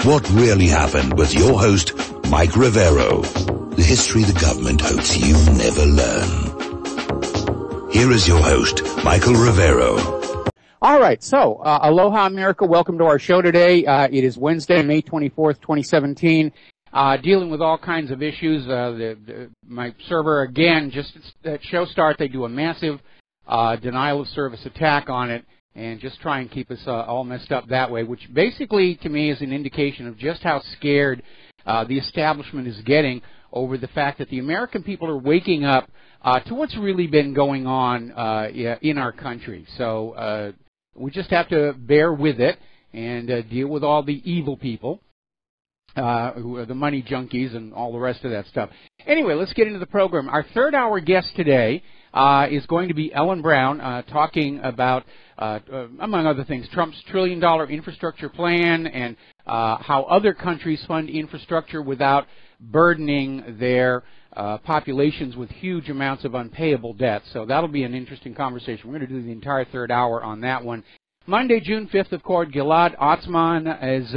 what really happened with your host, Mike Rivero. The history the government hopes you never learn. Here is your host, Michael Rivero. All right, so aloha, America. Welcome to our show today. It is Wednesday, May 24th, 2017. Dealing with all kinds of issues. My server, again, just at show start, they do a massive denial of service attack on it and just try and keep us all messed up that way, which basically, to me, is an indication of just how scared the establishment is getting over the fact that the American people are waking up to what's really been going on in our country. So we just have to bear with it and deal with all the evil people, who are the money junkies and all the rest of that stuff. Anyway, let's get into the program. Our third hour guest today is going to be Ellen Brown, talking about, among other things, Trump's $1 trillion infrastructure plan and how other countries fund infrastructure without burdening their populations with huge amounts of unpayable debt. So that'll be an interesting conversation. We're going to do the entire third hour on that one. Monday, June 5th, of course, Gilad Atzmon is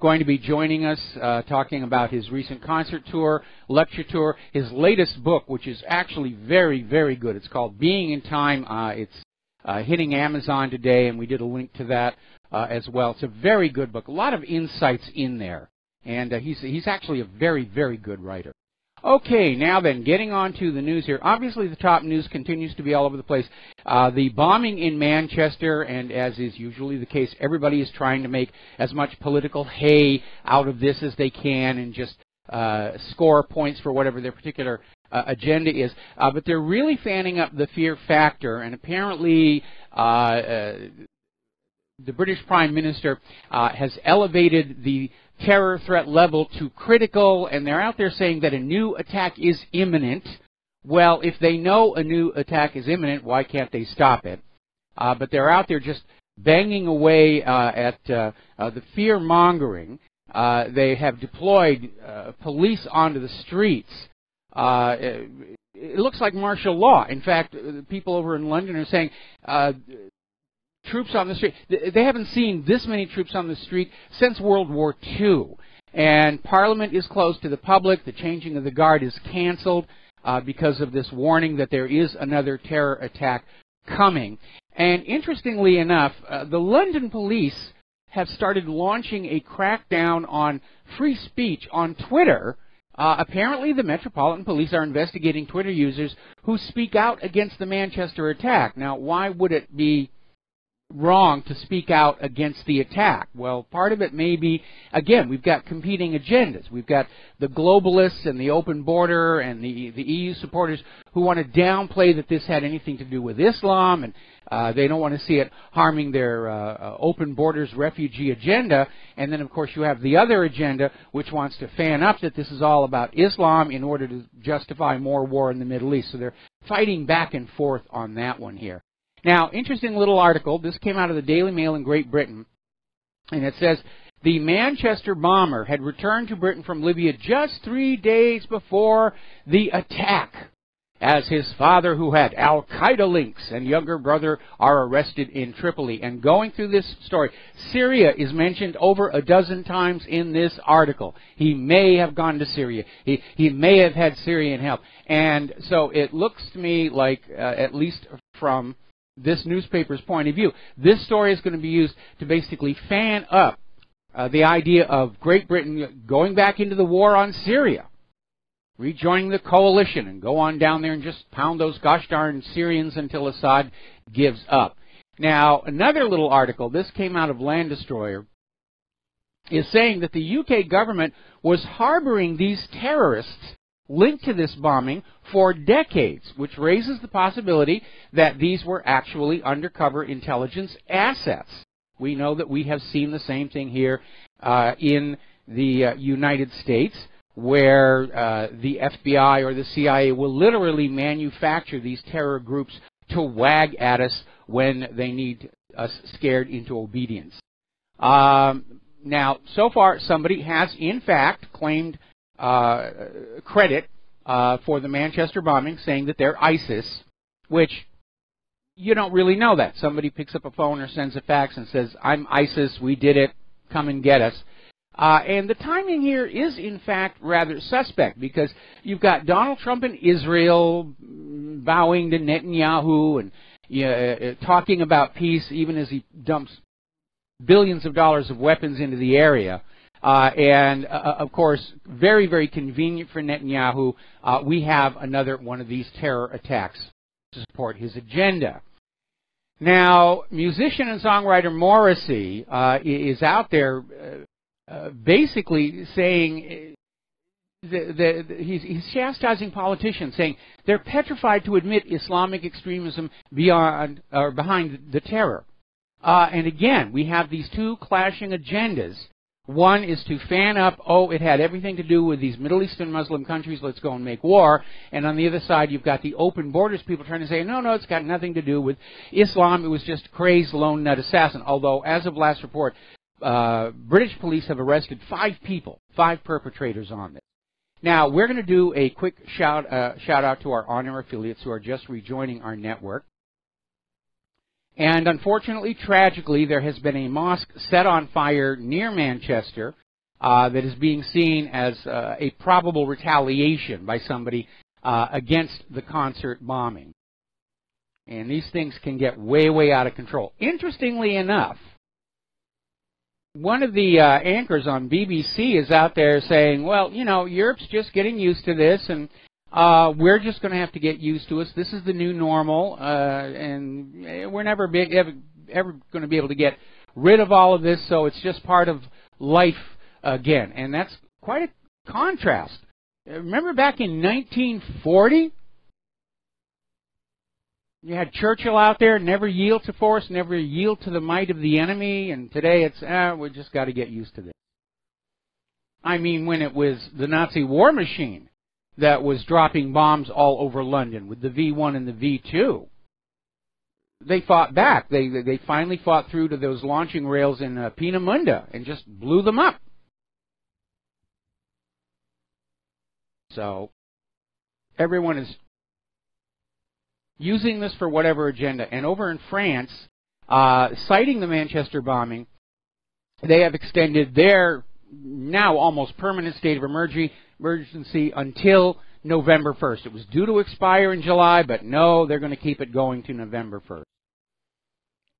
going to be joining us, talking about his recent concert tour, lecture tour, his latest book, which is actually very, very good. It's called Being in Time. It's hitting Amazon today, and we did a link to that as well. It's a very good book. A lot of insights in there, and he's actually a very, very good writer. Okay, now then, getting on to the news here. Obviously, the top news continues to be all over the place. The bombing in Manchester, and as is usually the case, everybody is trying to make as much political hay out of this as they can and just score points for whatever their particular agenda is. But they're really fanning up the fear factor, and apparently the British Prime Minister has elevated the terror threat level to critical, and they're out there saying that a new attack is imminent. Well, if they know a new attack is imminent, why can't they stop it? But they're out there just banging away at the fear-mongering. They have deployed police onto the streets. It looks like martial law. In fact, people over in London are saying troops on the street. They haven't seen this many troops on the street since World War II. And Parliament is closed to the public. The changing of the guard is canceled because of this warning that there is another terror attack coming. And interestingly enough, the London police have started launching a crackdown on free speech on Twitter. Apparently, the Metropolitan Police are investigating Twitter users who speak out against the Manchester attack. Now, why would it be wrong to speak out against the attack? Well, part of it may be, again, we've got competing agendas. We've got the globalists and the open border and the EU supporters who want to downplay that this had anything to do with Islam, and they don't want to see it harming their open borders refugee agenda. And then, of course, you have the other agenda, which wants to fan up that this is all about Islam in order to justify more war in the Middle East. So they're fighting back and forth on that one here. Now, interesting little article. This came out of the Daily Mail in Great Britain, and it says, the Manchester bomber had returned to Britain from Libya just 3 days before the attack, as his father, who had al-Qaeda links, and younger brother are arrested in Tripoli. And going through this story, Syria is mentioned over a dozen times in this article. He may have gone to Syria. He may have had Syrian help. And so it looks to me like, at least from this newspaper's point of view, this story is going to be used to basically fan up the idea of Great Britain going back into the war on Syria, rejoining the coalition, and go on down there and just pound those gosh darn Syrians until Assad gives up. Now, another little article, this came out of Land Destroyer, is saying that the UK government was harboring these terrorists linked to this bombing for decades, which raises the possibility that these were actually undercover intelligence assets. We know that we have seen the same thing here in the United States, where the FBI or the CIA will literally manufacture these terror groups to wag at us when they need us scared into obedience. Now, so far, somebody has, in fact, claimed credit for the Manchester bombing, saying that they're ISIS, which you don't really know that. Somebody picks up a phone or sends a fax and says, I'm ISIS, we did it, come and get us. And the timing here is, in fact, rather suspect, because you've got Donald Trump in Israel bowing to Netanyahu and talking about peace, even as he dumps billions of dollars of weapons into the area. Of course, very, very convenient for Netanyahu, we have another one of these terror attacks to support his agenda. Now, musician and songwriter Morrissey is out there basically saying he's chastising politicians, saying they're petrified to admit Islamic extremism behind the terror. And again, we have these two clashing agendas. One is to fan up, it had everything to do with these Middle Eastern Muslim countries, let's go and make war. And on the other side, you've got the open borders people trying to say, no, it's got nothing to do with Islam, it was just a crazed lone nut assassin. Although, as of last report, British police have arrested 5 people, 5 perpetrators on this. Now, we're going to do a quick shout out to our on-air affiliates who are just rejoining our network. And unfortunately, tragically, there has been a mosque set on fire near Manchester that is being seen as a probable retaliation by somebody against the concert bombing. And these things can get way, way out of control. Interestingly enough, one of the anchors on BBC is out there saying, well, Europe's just getting used to this, and we're just going to have to get used to it. This is the new normal, and we're never ever going to be able to get rid of all of this, so it's just part of life again. And that's quite a contrast. Remember back in 1940? You had Churchill out there, never yield to force, never yield to the might of the enemy, and today it's, we just got to get used to this. I mean, when it was the Nazi war machine that was dropping bombs all over London with the V1 and the V2. They fought back. They finally fought through to those launching rails in Peenemünde and just blew them up. So everyone is using this for whatever agenda. And over in France, citing the Manchester bombing, they have extended their now almost permanent state of emergency until November 1st. It was due to expire in July, but no, they're going to keep it going to November 1st.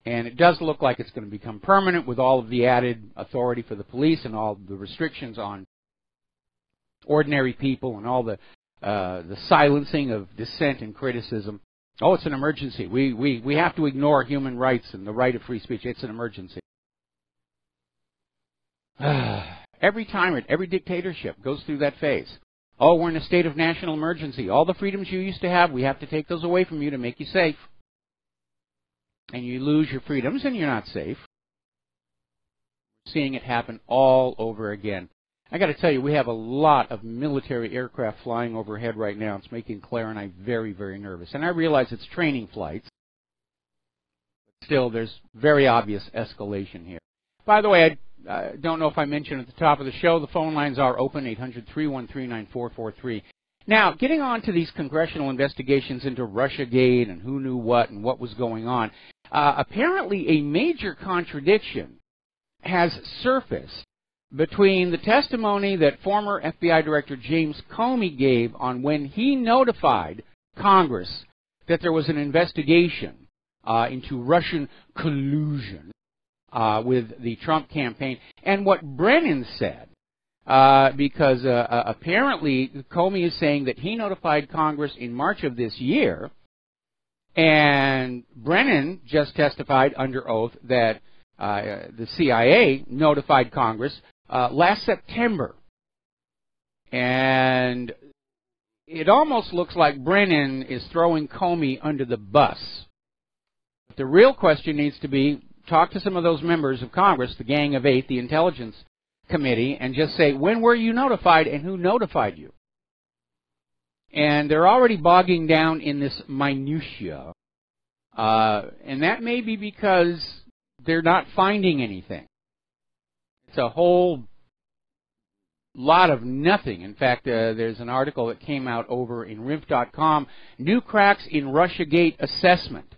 And it does look like it's going to become permanent with all of the added authority for the police and all the restrictions on ordinary people and all the silencing of dissent and criticism. Oh, it's an emergency. We have to ignore human rights and the right of free speech. It's an emergency. Every tyrant, every dictatorship goes through that phase. Oh, we're in a state of national emergency. All the freedoms you used to have, we have to take those away from you to make you safe. And you lose your freedoms and you're not safe. Seeing it happen all over again. I got to tell you, we have a lot of military aircraft flying overhead right now. It's making Claire and I very, very nervous. And I realize it's training flights. But still, there's very obvious escalation here. By the way, I don't know if I mentioned at the top of the show, the phone lines are open, 800-313-9443. Now, getting on to these congressional investigations into Russiagate and who knew what and what was going on, apparently a major contradiction has surfaced between the testimony that former FBI Director James Comey gave on when he notified Congress that there was an investigation into Russian collusion with the Trump campaign, and what Brennan said, because apparently Comey is saying that he notified Congress in March of this year, and Brennan just testified under oath that the CIA notified Congress last September. And it almost looks like Brennan is throwing Comey under the bus. But the real question needs to be, talk to some of those members of Congress, the Gang of Eight, the Intelligence Committee, and just say, when were you notified and who notified you? And they're already bogging down in this minutia. And that may be because they're not finding anything. It's a whole lot of nothing. In fact, there's an article that came out over in RINF.com, New Cracks in Russiagate Assessment.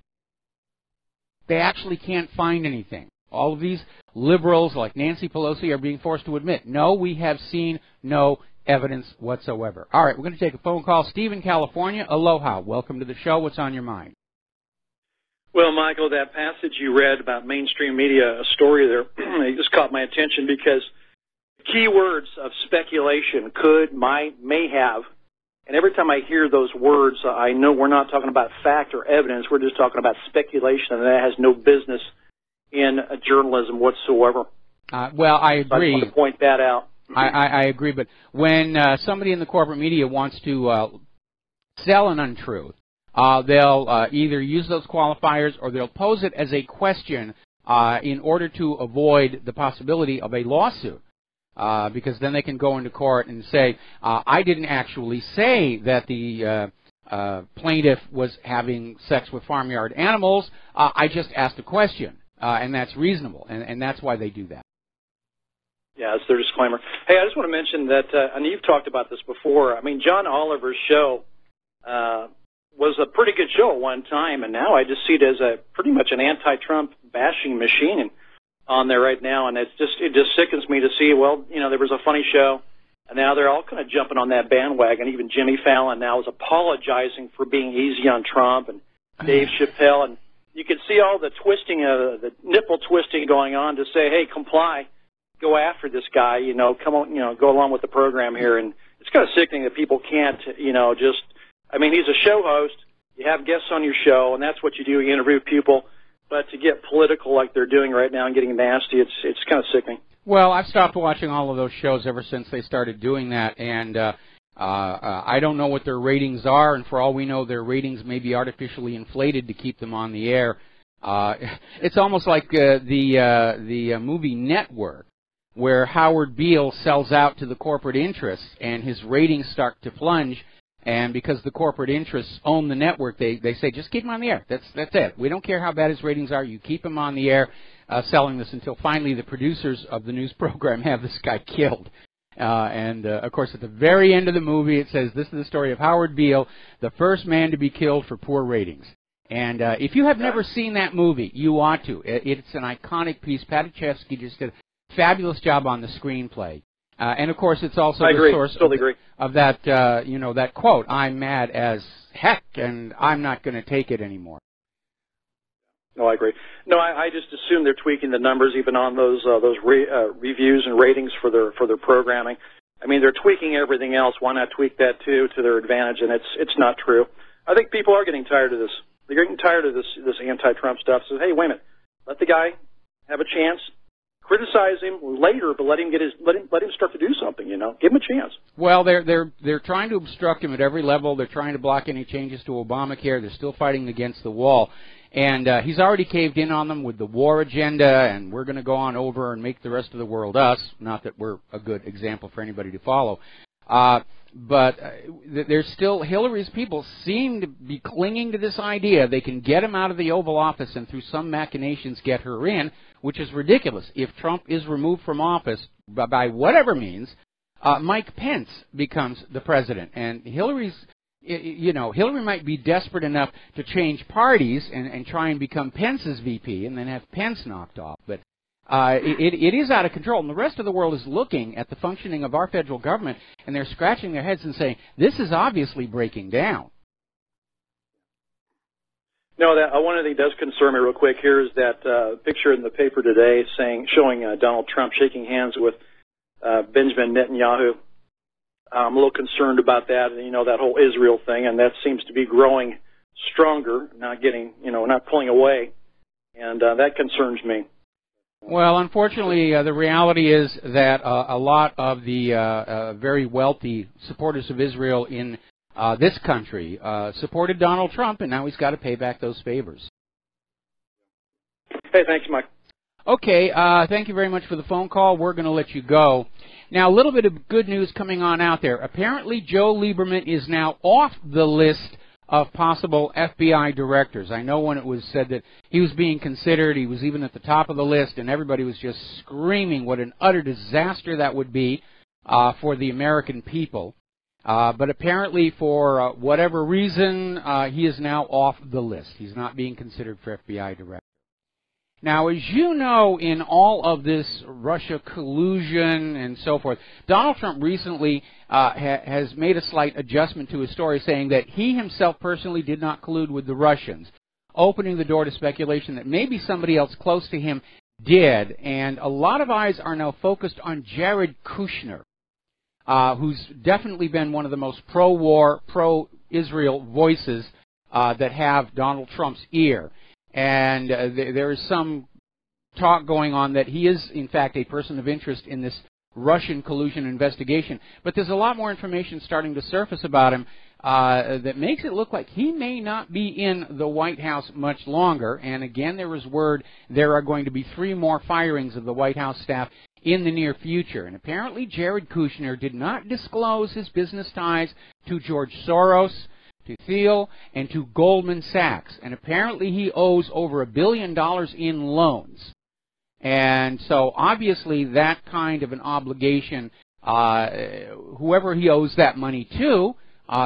They actually can't find anything. all of these liberals like Nancy Pelosi are being forced to admit, no, we have seen no evidence whatsoever. All right, we're going to take a phone call. Steve in California, aloha. Welcome to the show. What's on your mind? Well, Michael, that passage you read about mainstream media, a story there, it just caught my attention because key words of speculation, could, might, may have, and every time I hear those words, I know we're not talking about fact or evidence. We're just talking about speculation, and that has no business in journalism whatsoever. Well, I agree. So I just want to point that out. I agree, but when somebody in the corporate media wants to sell an untruth, they'll either use those qualifiers or they'll pose it as a question in order to avoid the possibility of a lawsuit. Because then they can go into court and say, I didn't actually say that the plaintiff was having sex with farmyard animals. I just asked a question, and that's reasonable, and that's why they do that. Yeah, it's their disclaimer. Hey, I just want to mention that, and you've talked about this before, I mean, John Oliver's show was a pretty good show at one time, and now I just see it as a pretty much an anti-Trump bashing machine on there right now, and it just sickens me to see, well, you know, there was a funny show, and now they're all kind of jumping on that bandwagon. Even Jimmy Fallon now is apologizing for being easy on Trump, and Dave Chappelle, and you can see all the twisting, the nipple twisting going on to say, hey, comply, go after this guy, you know, come on, you know, go along with the program here, and it's kind of sickening that people can't, you know, just, I mean, he's a show host, you have guests on your show, and that's what you do, you interview people. But to get political like they're doing right now and getting nasty, it's kind of sickening. Well, I've stopped watching all of those shows ever since they started doing that, and I don't know what their ratings are, and for all we know, their ratings may be artificially inflated to keep them on the air. It's almost like the movie Network, where Howard Beale sells out to the corporate interests, and his ratings start to plunge. And because the corporate interests own the network, they say, just keep him on the air. That's it. We don't care how bad his ratings are. You keep him on the air selling this until finally the producers of the news program have this guy killed. Of course, at the very end of the movie, it says, this is the story of Howard Beale, the first man to be killed for poor ratings. And if you have never seen that movie, you ought to. It's an iconic piece. Patichevsky just did a fabulous job on the screenplay. And of course, it's also the source of that, you know, that quote, I'm mad as heck, and I'm not going to take it anymore. No, I agree. No, I just assume they're tweaking the numbers even on those reviews and ratings for their programming. I mean, they're tweaking everything else. Why not tweak that too to their advantage? And it's not true. I think people are getting tired of this. They're getting tired of this anti-Trump stuff. So hey, wait a minute, let the guy have a chance. Criticize him later, but let him start to do something. You know, give him a chance. Well, they're trying to obstruct him at every level. They're trying to block any changes to Obamacare. They're still fighting against the wall, and he's already caved in on them with the war agenda. And we're going to go on over and make the rest of the world us. Not that we're a good example for anybody to follow. But there's still, Hillary's people seem to be clinging to this idea they can get him out of the Oval Office and through some machinations get her in, which is ridiculous. If Trump is removed from office by whatever means, Mike Pence becomes the president. And Hillary might be desperate enough to change parties and try and become Pence's VP and then have Pence knocked off. But it is out of control, and the rest of the world is looking at the functioning of our federal government, and they're scratching their heads and saying, this is obviously breaking down. No, one thing that does concern me real quick here is that picture in the paper today showing Donald Trump shaking hands with Benjamin Netanyahu. I'm a little concerned about that, and, you know, that whole Israel thing, and that seems to be growing stronger, not pulling away, and that concerns me. Well, unfortunately, the reality is that a lot of the very wealthy supporters of Israel in this country supported Donald Trump, and now he's got to pay back those favors. Hey, thanks, Mike. Okay, thank you very much for the phone call. We're going to let you go. Now, a little bit of good news coming on out there. Apparently, Joe Lieberman is now off the list of possible FBI directors. I know when it was said that he was being considered, he was even at the top of the list, and everybody was just screaming what an utter disaster that would be for the American people. But apparently, for whatever reason, he is now off the list. He's not being considered for FBI director. Now, as you know, in all of this Russia collusion and so forth, Donald Trump recently has made a slight adjustment to his story, saying that he himself personally did not collude with the Russians, opening the door to speculation that maybe somebody else close to him did. And a lot of eyes are now focused on Jared Kushner, who's definitely been one of the most pro-war, pro-Israel voices that have Donald Trump's ear. And there is some talk going on that he is, in fact, a person of interest in this Russian collusion investigation. But there's a lot more information starting to surface about him that makes it look like he may not be in the White House much longer. And again, there is word there are going to be 3 more firings of the White House staff in the near future. And apparently Jared Kushner did not disclose his business ties to George Soros, to Thiel, and to Goldman Sachs. And apparently he owes over $1 billion in loans. And so obviously that kind of an obligation, whoever he owes that money to,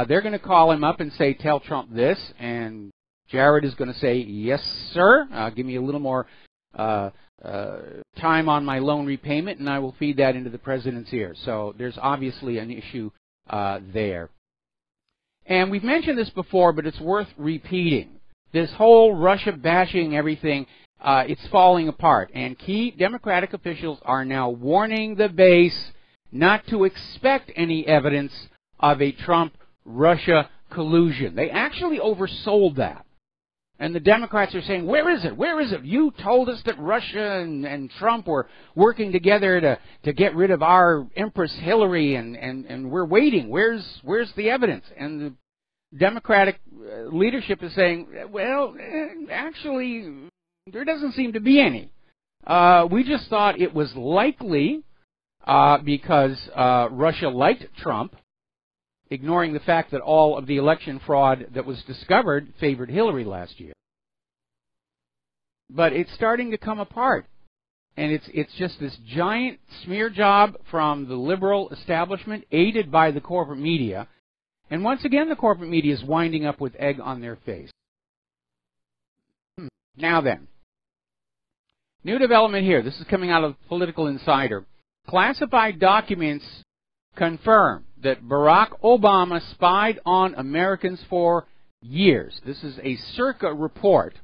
they're going to call him up and say, tell Trump this. And Jared is going to say, yes, sir. Give me a little more time on my loan repayment, and I will feed that into the president's ear. So there's obviously an issue there. And we've mentioned this before, but it's worth repeating. This whole Russia bashing everything, it's falling apart. And key Democratic officials are now warning the base not to expect any evidence of a Trump-Russia collusion. They actually oversold that. And the Democrats are saying, where is it? Where is it? You told us that Russia and Trump were working together to get rid of our Empress Hillary, and we're waiting. Where's the evidence? And the Democratic leadership is saying, well, actually, there doesn't seem to be any. We just thought it was likely because Russia liked Trump, ignoring the fact that all of the election fraud that was discovered favored Hillary last year. But it's starting to come apart. And it's just this giant smear job from the liberal establishment, aided by the corporate media. And once again, the corporate media is winding up with egg on their face. Now then, new development here. This is coming out of Political Insider. Classified documents confirm that Barack Obama spied on Americans for years. This is a Circa report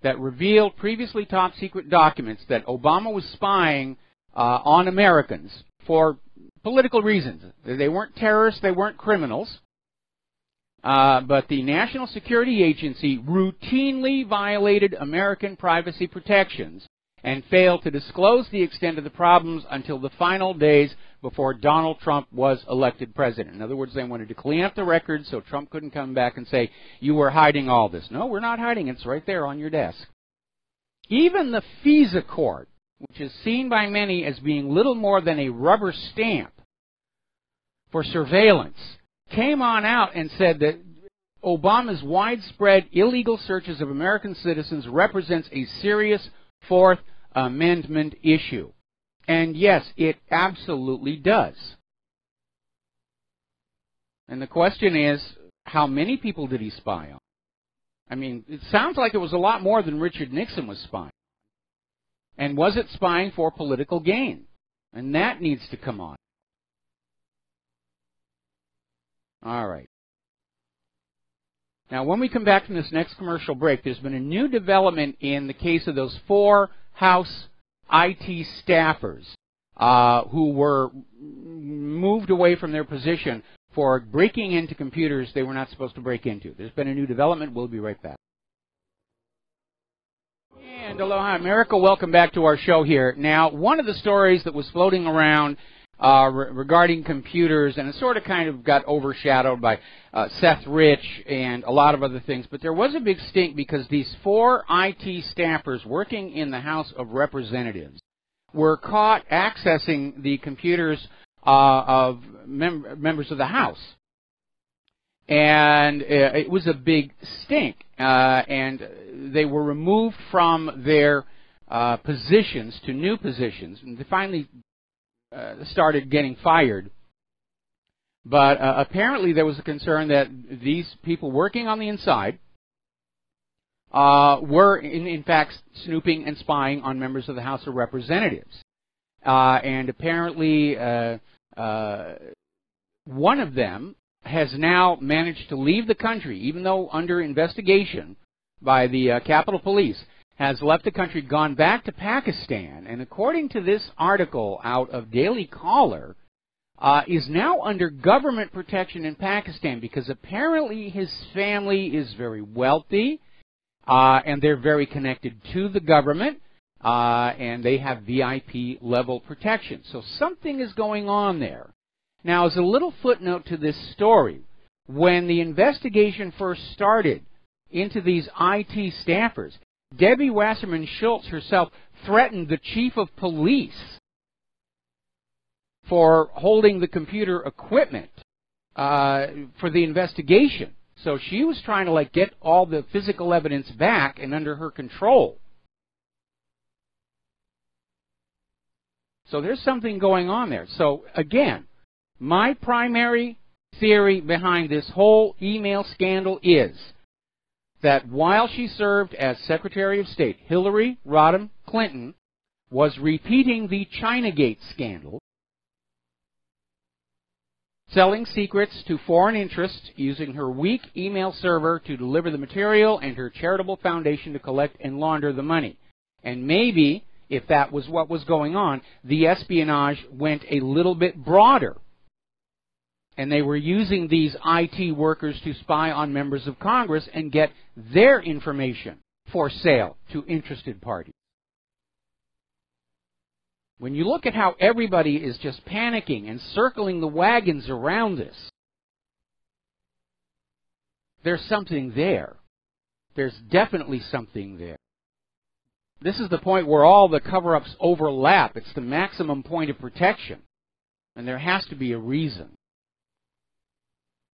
that revealed previously top-secret documents that Obama was spying on Americans for political reasons. They weren't terrorists, they weren't criminals, but the National Security Agency routinely violated American privacy protections and failed to disclose the extent of the problems until the final days before Donald Trump was elected president. In other words, they wanted to clean up the records so Trump couldn't come back and say, you were hiding all this. No, we're not hiding. It's right there on your desk. Even the FISA court, which is seen by many as being little more than a rubber stamp for surveillance, came on out and said that Obama's widespread illegal searches of American citizens represents a serious Fourth Amendment issue. And yes, it absolutely does. And the question is, how many people did he spy on? I mean, it sounds like it was a lot more than Richard Nixon was spying. And was it spying for political gain? And that needs to come on. All right. Now, when we come back from this next commercial break, there's been a new development in the case of those 4 House IT staffers who were moved away from their position for breaking into computers they were not supposed to break into. There's been a new development. We'll be right back. And aloha, America. Welcome back to our show here. Now, one of the stories that was floating around regarding computers, and it sort of kind of got overshadowed by Seth Rich and a lot of other things, but there was a big stink because these 4 IT staffers working in the House of Representatives were caught accessing the computers of members of the House. And it was a big stink, and they were removed from their positions to new positions, and they finally started getting fired. But apparently there was a concern that these people working on the inside were, in fact, snooping and spying on members of the House of Representatives. And apparently, one of them has now managed to leave the country, even though under investigation by the Capitol Police, has left the country, gone back to Pakistan, and according to this article out of Daily Caller, is now under government protection in Pakistan because apparently his family is very wealthy, and they're very connected to the government, and they have VIP level protection. So something is going on there. Now, as a little footnote to this story, when the investigation first started into these IT staffers, Debbie Wasserman Schultz herself threatened the chief of police for holding the computer equipment for the investigation. So she was trying to get all the physical evidence back and under her control. So there's something going on there. So again, my primary theory behind this whole email scandal is that while she served as Secretary of State, Hillary Rodham Clinton was repeating the Chinagate scandal, selling secrets to foreign interests using her weak email server to deliver the material and her charitable foundation to collect and launder the money. And maybe, if that was what was going on, the espionage went a little bit broader. And they were using these IT workers to spy on members of Congress and get their information for sale to interested parties. When you look at how everybody is just panicking and circling the wagons around this, there's something there. There's definitely something there. This is the point where all the cover-ups overlap. It's the maximum point of protection. And there has to be a reason.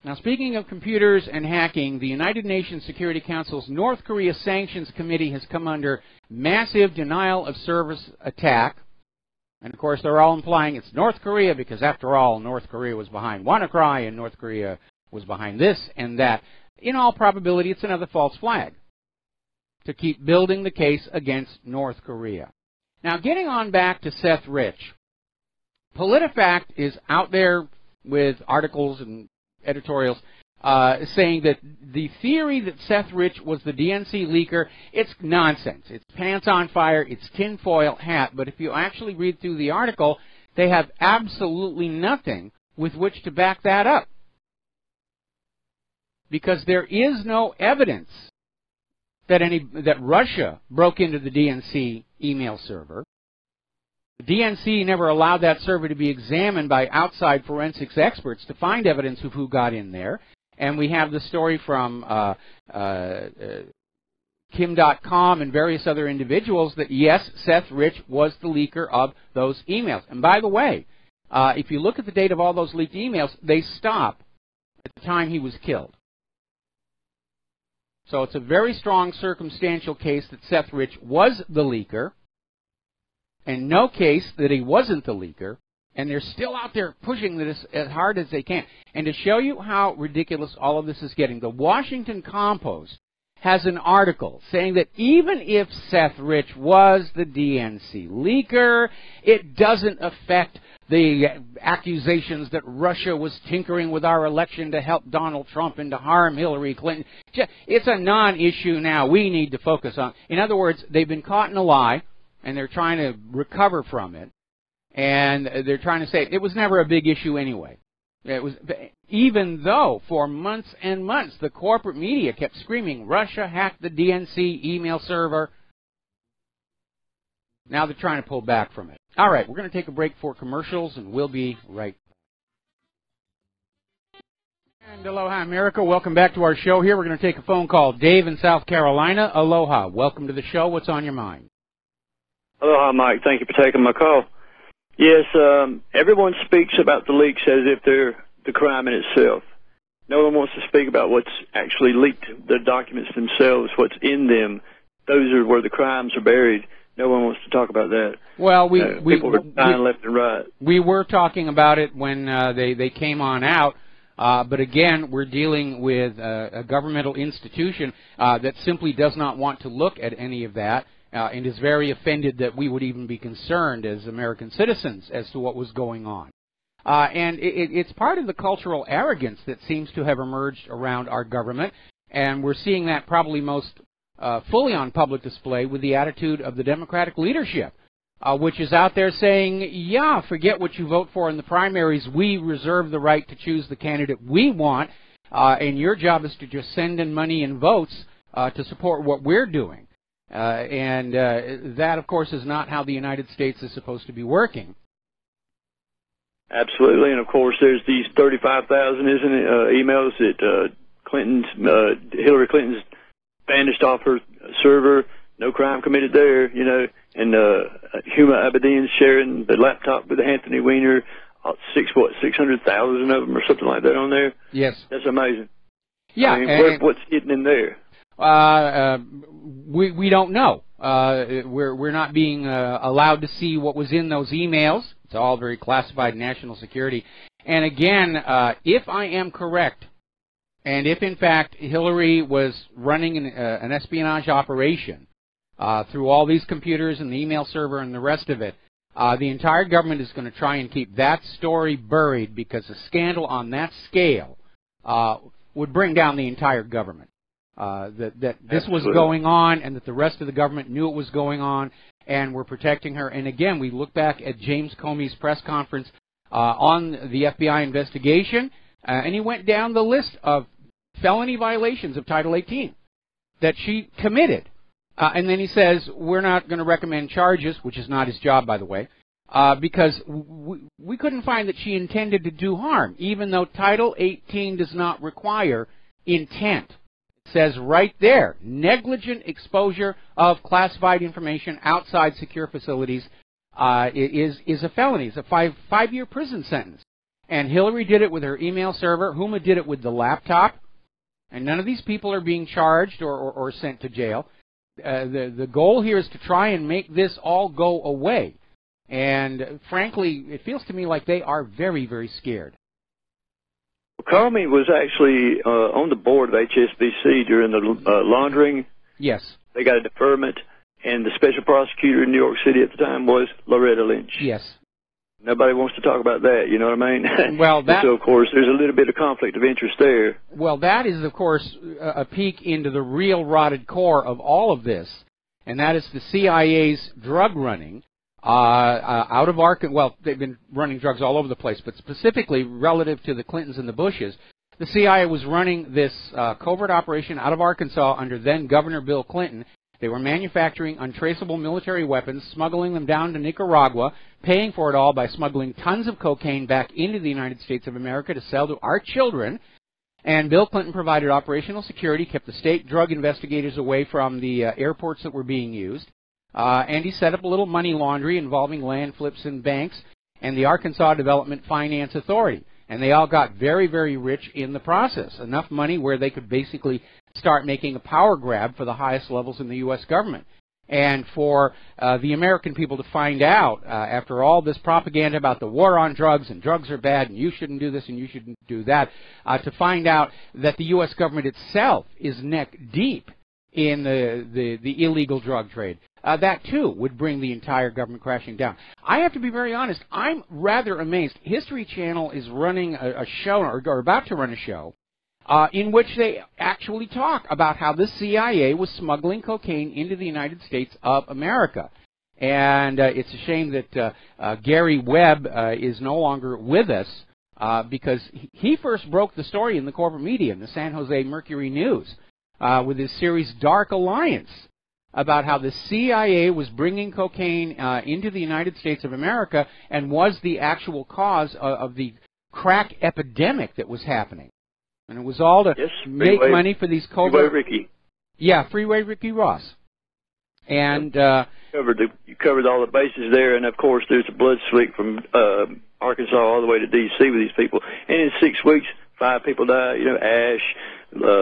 Now, speaking of computers and hacking, the United Nations Security Council's North Korea Sanctions Committee has come under massive denial of service attack. And, of course, they're all implying it's North Korea because, after all, North Korea was behind WannaCry and North Korea was behind this and that. In all probability, it's another false flag to keep building the case against North Korea. Now, getting on back to Seth Rich, PolitiFact is out there with articles and editorials saying that the theory that Seth Rich was the DNC leaker, it's nonsense. It's pants on fire. It's tinfoil hat. But if you actually read through the article, they have absolutely nothing with which to back that up. Because there is no evidence that Russia broke into the DNC email server. The DNC never allowed that server to be examined by outside forensics experts to find evidence of who got in there. And we have the story from Kim.com and various other individuals that, yes, Seth Rich was the leaker of those emails. And by the way, if you look at the date of all those leaked emails, they stop at the time he was killed. So it's a very strong circumstantial case that Seth Rich was the leaker, and no case that he wasn't the leaker, and they're still out there pushing this as hard as they can. And to show you how ridiculous all of this is getting, the Washington Compost has an article saying that even if Seth Rich was the DNC leaker, it doesn't affect the accusations that Russia was tinkering with our election to help Donald Trump and to harm Hillary Clinton. It's a non-issue now. We need to focus on. In other words, they've been caught in a lie, and they're trying to recover from it. And they're trying to say it was never a big issue anyway. It was, even though for months and months the corporate media kept screaming, Russia hacked the DNC email server. Now they're trying to pull back from it. All right, we're going to take a break for commercials, and we'll be right back. And aloha, America. Welcome back to our show here. We're going to take a phone call. Dave in South Carolina. Aloha. Welcome to the show. What's on your mind? Aloha, Mike. Thank you for taking my call. Yes, everyone speaks about the leaks as if they're the crime in itself. No one wants to speak about what's actually leaked, the documents themselves, what's in them. Those are where the crimes are buried. No one wants to talk about that. Well, people are dying left and right. We were talking about it when they came on out. But again, we're dealing with a governmental institution that simply does not want to look at any of that and is very offended that we would even be concerned as American citizens as to what was going on. And it's part of the cultural arrogance that seems to have emerged around our government, and we're seeing that probably most fully on public display with the attitude of the Democratic leadership, which is out there saying, yeah, forget what you vote for in the primaries. We reserve the right to choose the candidate we want, and your job is to just send in money and votes to support what we're doing. And that, of course, is not how the United States is supposed to be working. Absolutely, and of course, there's these 35,000, isn't it, emails that Hillary Clinton's banished off her server. No crime committed there, you know. And Huma Abedin's sharing the laptop with Anthony Weiner, 600,000 of them or something like that on there. Yes, that's amazing. Yeah, I mean, what's hidden in there? We don't know. We're not being allowed to see what was in those emails. It's all very classified national security. And again, if I am correct, and if in fact Hillary was running an espionage operation through all these computers and the email server and the rest of it, the entire government is going to try and keep that story buried, because a scandal on that scale would bring down the entire government. That this was going on, and that the rest of the government knew it was going on, and were protecting her. And again, we look back at James Comey's press conference on the FBI investigation, and he went down the list of felony violations of Title 18 that she committed. And then he says, we're not going to recommend charges, which is not his job, by the way, because we couldn't find that she intended to do harm, even though Title 18 does not require intent. It says right there, negligent exposure of classified information outside secure facilities is a felony. It's a five-year prison sentence. And Hillary did it with her email server. Huma did it with the laptop. And none of these people are being charged or sent to jail. The goal here is to try and make this all go away. And frankly, it feels to me like they are very, very scared. Comey was actually on the board of HSBC during the laundering. Yes. They got a deferment, and the special prosecutor in New York City at the time was Loretta Lynch. Yes. Nobody wants to talk about that, you know what I mean? Well, so, of course, there's a little bit of conflict of interest there. Well, that is, of course, a peek into the real rotted core of all of this, and that is the CIA's drug running out of Arkansas. Well, they've been running drugs all over the place, but specifically relative to the Clintons and the Bushes, the CIA was running this covert operation out of Arkansas under then-Governor Bill Clinton. They were manufacturing untraceable military weapons, smuggling them down to Nicaragua, paying for it all by smuggling tons of cocaine back into the United States of America to sell to our children. And Bill Clinton provided operational security, kept the state drug investigators away from the airports that were being used. And he set up a little money laundry involving land flips and banks and the Arkansas Development Finance Authority. And they all got very, very rich in the process, enough money where they could basically start making a power grab for the highest levels in the U.S. government. And for the American people to find out, after all this propaganda about the war on drugs and drugs are bad and you shouldn't do this and you shouldn't do that, to find out that the U.S. government itself is neck deep in the illegal drug trade. That, too, would bring the entire government crashing down. I have to be very honest. I'm rather amazed. History Channel is running a show, or about to run a show, in which they actually talk about how the CIA was smuggling cocaine into the United States of America. And it's a shame that Gary Webb is no longer with us, because he first broke the story in the corporate media, in the San Jose Mercury News, with his series Dark Alliance, about how the CIA was bringing cocaine into the United States of America and was the actual cause of the crack epidemic that was happening. And it was all to make money for these covert... Freeway Ricky. Yeah, Freeway Ricky Ross. And... You covered all the bases there, and of course there's a blood slick from Arkansas all the way to D.C. with these people. And in 6 weeks, 5 people died. You know, Ash,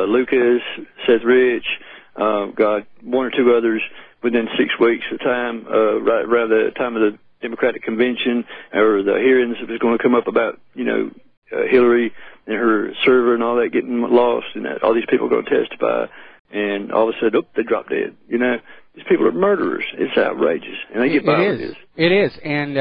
Lucas, Seth Rich... one or two others within 6 weeks of time, right around the time of the Democratic convention or the hearings that was going to come up about, you know, Hillary and her server and all that getting lost, and that all these people are going to testify, and all of a sudden, they drop dead. These people are murderers. It's outrageous, and they get by with this. It is, and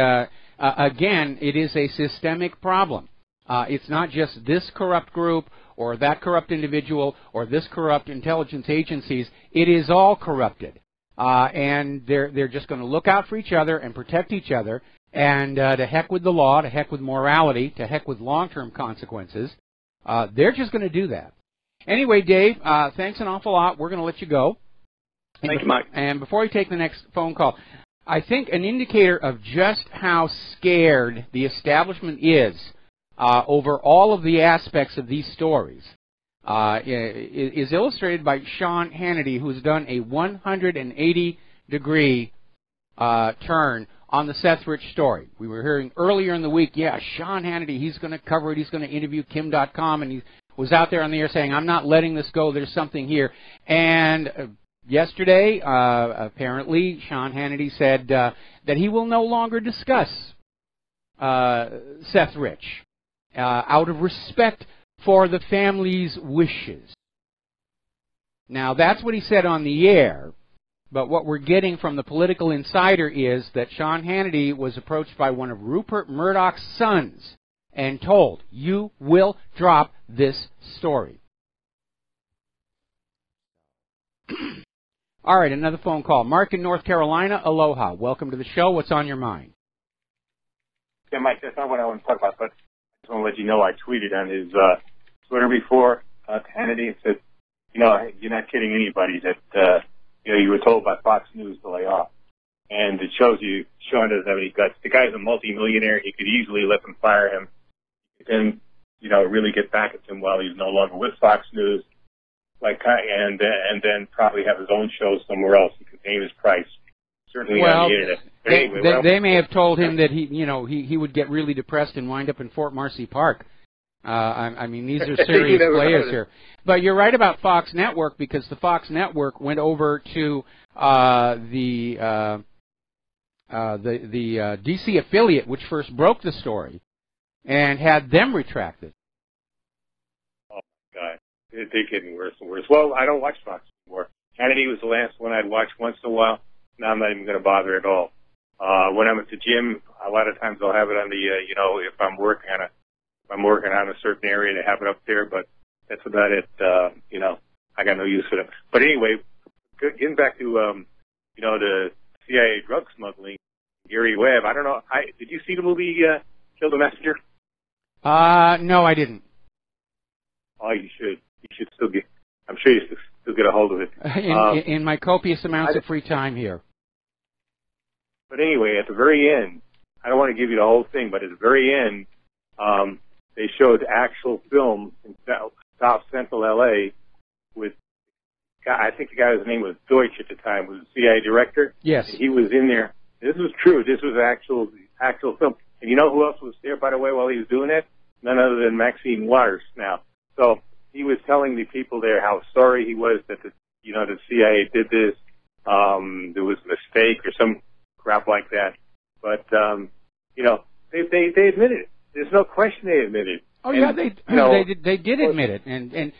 again, it is a systemic problem. It's not just this corrupt group or that corrupt individual or this corrupt intelligence agencies. It is all corrupted, and they're just going to look out for each other and protect each other. And to heck with the law, to heck with morality, to heck with long-term consequences. They're just going to do that. Anyway, Dave, thanks an awful lot. We're going to let you go. Thank you, Mike. And before we take the next phone call, I think an indicator of just how scared the establishment is over all of the aspects of these stories is illustrated by Sean Hannity, who's done a 180-degree turn on the Seth Rich story. We were hearing earlier in the week, Sean Hannity, he's going to cover it, he's going to interview Kim.com, and he was out there on the air saying, I'm not letting this go, there's something here. And yesterday, apparently, Sean Hannity said that he will no longer discuss Seth Rich out of respect for the family's wishes. Now, that's what he said on the air. But what we're getting from the political insider is that Sean Hannity was approached by one of Rupert Murdoch's sons and told, you will drop this story. All right, another phone call. Mark in North Carolina, aloha. Welcome to the show. What's on your mind? Yeah, Mike, that's not what I want to talk about, but I just want to let you know I tweeted on his Twitter before Hannity and said, you're not kidding anybody that you were told by Fox News to lay off. And it shows you Sean doesn't have any guts. The guy's a multimillionaire. He could easily let them fire him. Then, really get back at him while he's no longer with Fox News. And then probably have his own show somewhere else. He could name his price. Certainly on the internet. But anyway, they may have told him that he would get really depressed and wind up in Fort Marcy Park. I mean, these are serious players here. But you're right about Fox Network, because the Fox Network went over to the D.C. affiliate, which first broke the story, and had them retracted. Oh, my God. They're getting worse and worse. Well, I don't watch Fox anymore. Hannity was the last one I'd watch once in a while. Now I'm not even going to bother at all. When I'm at the gym, a lot of times I'll have it on the, if I'm working on a certain area, to have it up there, but that's about it. I got no use for them. But anyway, getting back to, the CIA drug smuggling, Gary Webb, I don't know, did you see the movie, Kill the Messenger? No, I didn't. Oh, you should. You should still get, I'm sure you still get a hold of it. In my copious amounts of free time here. But anyway, at the very end, I don't want to give you the whole thing, but at the very end, they showed actual film in South Central L.A. with, I think the guy's name was Deutsch at the time, was the CIA director. Yes. And he was in there. This was true. This was actual film. And you know who else was there, by the way, while he was doing it? None other than Maxine Waters now. So he was telling the people there how sorry he was that the CIA did this. There was a mistake or some crap like that. But, they admitted it. There's no question they admitted it. Oh, and, they did admit it. And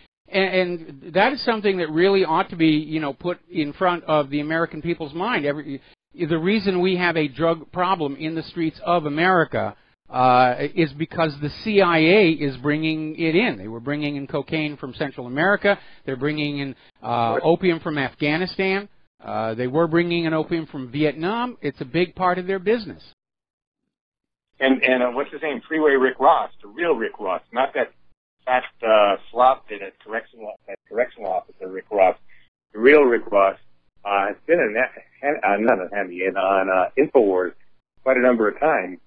that is something that really ought to be, put in front of the American people's mind. The reason we have a drug problem in the streets of America is because the CIA is bringing it in. They were bringing in cocaine from Central America. They're bringing in opium from Afghanistan. They were bringing in opium from Vietnam. It's a big part of their business. And what's his name? Freeway Rick Ross, the real Rick Ross, not that fat slop in a correctional officer Rick Ross. The real Rick Ross has been on InfoWars quite a number of times.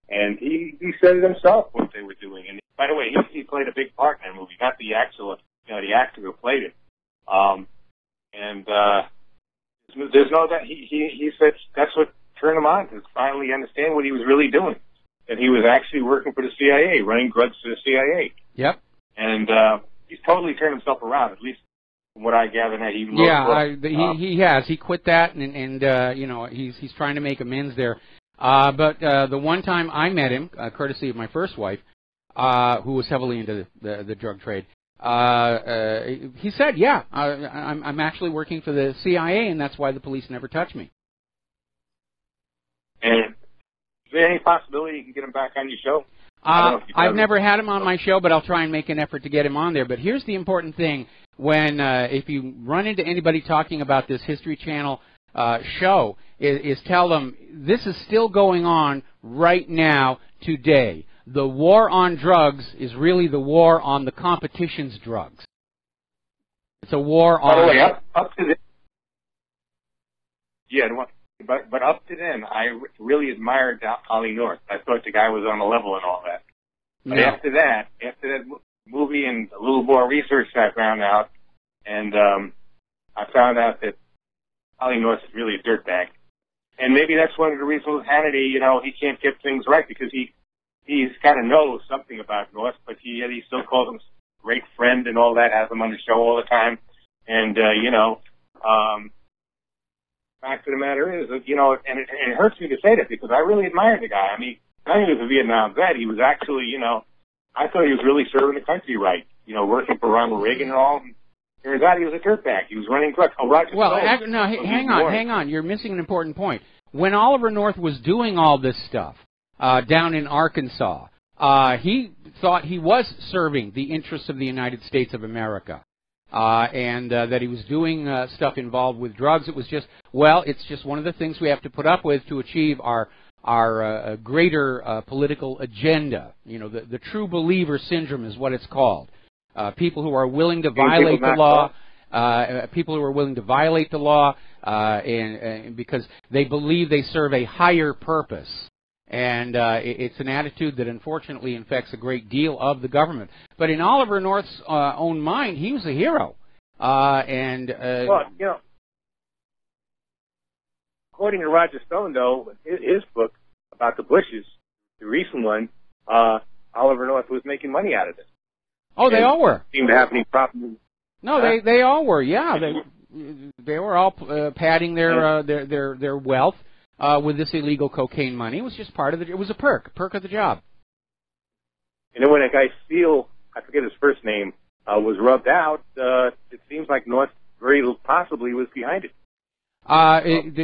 And he said it himself what they were doing. And by the way, he played a big part in that movie, not the actual, the actor who played it. There's no doubt. He said that's what turned him on, to finally understand what he was really doing. That he was actually working for the CIA, running drugs for the CIA. Yep. And he's totally turned himself around, at least from what I gather. That he he has. He quit that, and he's trying to make amends there. But the one time I met him, courtesy of my first wife, who was heavily into the drug trade. He said, yeah, I'm actually working for the CIA, and that's why the police never touch me. And is there any possibility you can get him back on your show? I've never had him on my show, but I'll try and make an effort to get him on there. But here's the important thing. When if you run into anybody talking about this History Channel show, is tell them this is still going on right now today. The war on drugs is really the war on the competition's drugs. It's a war on... By the way, up to this... Yeah, but up to then, I really admired Ollie North. I thought the guy was on the level and all that. But after that movie and a little more research I found out, and I found out that Ollie North is really a dirtbag. And maybe that's one of the reasons with Hannity, he can't get things right, because he's kind of knows something about North, but he still calls him great friend and all that, has him on the show all the time. And, fact of the matter is, and it hurts me to say that, because I really admire the guy. I mean, not only was a Vietnam vet, he was actually, I thought he was really serving the country right, working for Ronald Reagan and all. Turns out he was a dirtbag. He was running drugs. Oh, Roger Stone. No, hang on. You're missing an important point. When Oliver North was doing all this stuff down in Arkansas, he thought he was serving the interests of the United States of America. And that he was doing stuff involved with drugs. It was just, it's just one of the things we have to put up with to achieve our greater political agenda. The true believer syndrome is what it's called. People who are willing to violate the law, and because they believe they serve a higher purpose. And it's an attitude that unfortunately infects a great deal of the government. But in Oliver North's own mind, he was a hero. According to Roger Stone, though, his book about the Bushes, the recent one, Oliver North was making money out of it. Oh, they all were. Seemed to have any problems. No, they all were. Yeah, they were all padding their wealth. With this illegal cocaine money. It was just part of it was a perk of the job. And then when that guy Steele, I forget his first name, was rubbed out, it seems like North very possibly was behind it.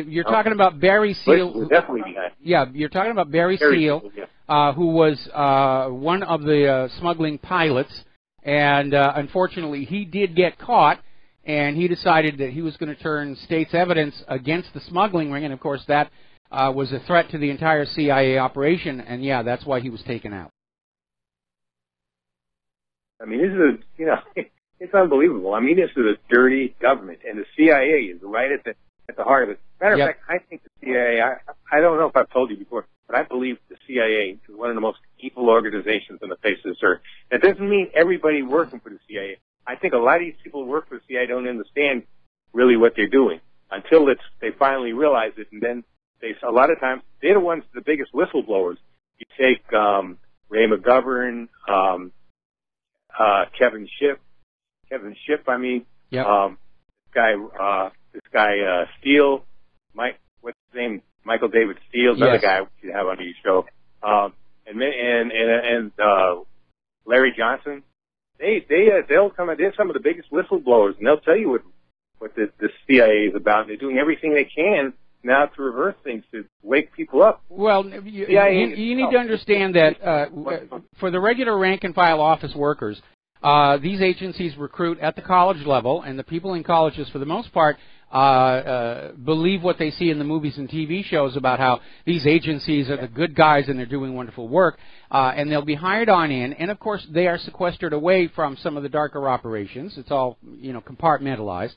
You're talking about Barry Seal. Definitely behind it. Yeah, you're talking about Barry Seal, who was one of the smuggling pilots, and unfortunately he did get caught. And he decided that he was going to turn state's evidence against the smuggling ring, and of course that was a threat to the entire CIA operation, and that's why he was taken out. I mean, this is it's unbelievable. I mean, this is a dirty government, and the CIA is right at the heart of it. Matter of fact, I think the CIA, I don't know if I've told you before, but I believe the CIA is one of the most evil organizations on the face of this earth. That doesn't mean everybody working for the CIA. I think a lot of these people who work for the CIA don't understand really what they're doing until they finally realize it, and then a lot of times they're the ones, the biggest whistleblowers. You take Ray McGovern, Kevin Schiff. This guy Steele, what's his name? Michael David Steele, another guy we should have on your show, and Larry Johnson. They'll come in. They're some of the biggest whistleblowers, and they'll tell you what the CIA is about. They're doing everything they can now to reverse things, to wake people up. Well, you need to understand that for the regular rank-and-file office workers, these agencies recruit at the college level, and the people in colleges, for the most part, believe what they see in the movies and TV shows about how these agencies are the good guys and they're doing wonderful work, and they'll be hired on in, and of course they are sequestered away from some of the darker operations. It's all, compartmentalized.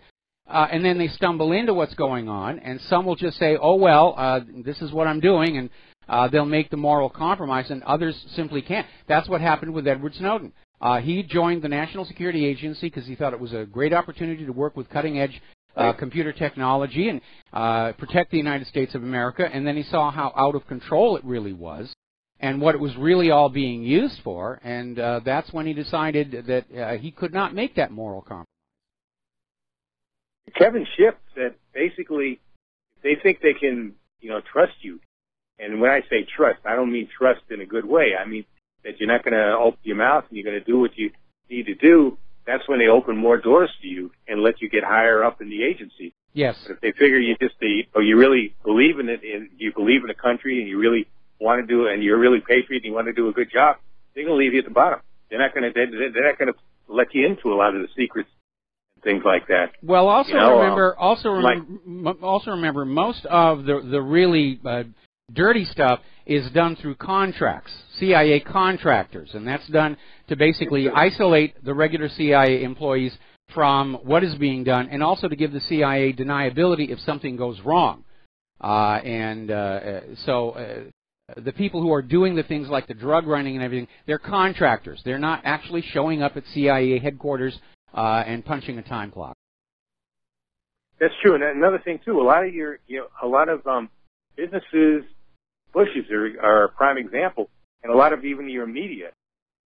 And then they stumble into what's going on, and some will just say, oh, well, this is what I'm doing, and they'll make the moral compromise, and others simply can't. That's what happened with Edward Snowden. He joined the National Security Agency because he thought it was a great opportunity to work with cutting-edge computer technology and protect the United States of America, and then he saw how out of control it really was and what it was really all being used for, and that's when he decided that he could not make that moral compromise. Kevin Schiff said basically they think they can, trust you. And when I say trust, I don't mean trust in a good way. I mean, that you're not going to open your mouth and you're going to do what you need to do, that's when they open more doors to you and let you get higher up in the agency. Yes. But if they figure you you really believe in it, and you believe in the country, and you really want to do it, and you're really patriot, and you want to do a good job, they're going to leave you at the bottom. They're not going to let you into a lot of the secrets and things like that. Well, also remember, most of the really dirty stuff is done through contracts, CIA contractors, and that's done to basically isolate the regular CIA employees from what is being done, and also to give the CIA deniability if something goes wrong. So the people who are doing the things like the drug running and everything, they're contractors. They're not actually showing up at CIA headquarters and punching a time clock. That's true. And another thing too, a lot of businesses, Bushes are a prime example, and a lot of even your media,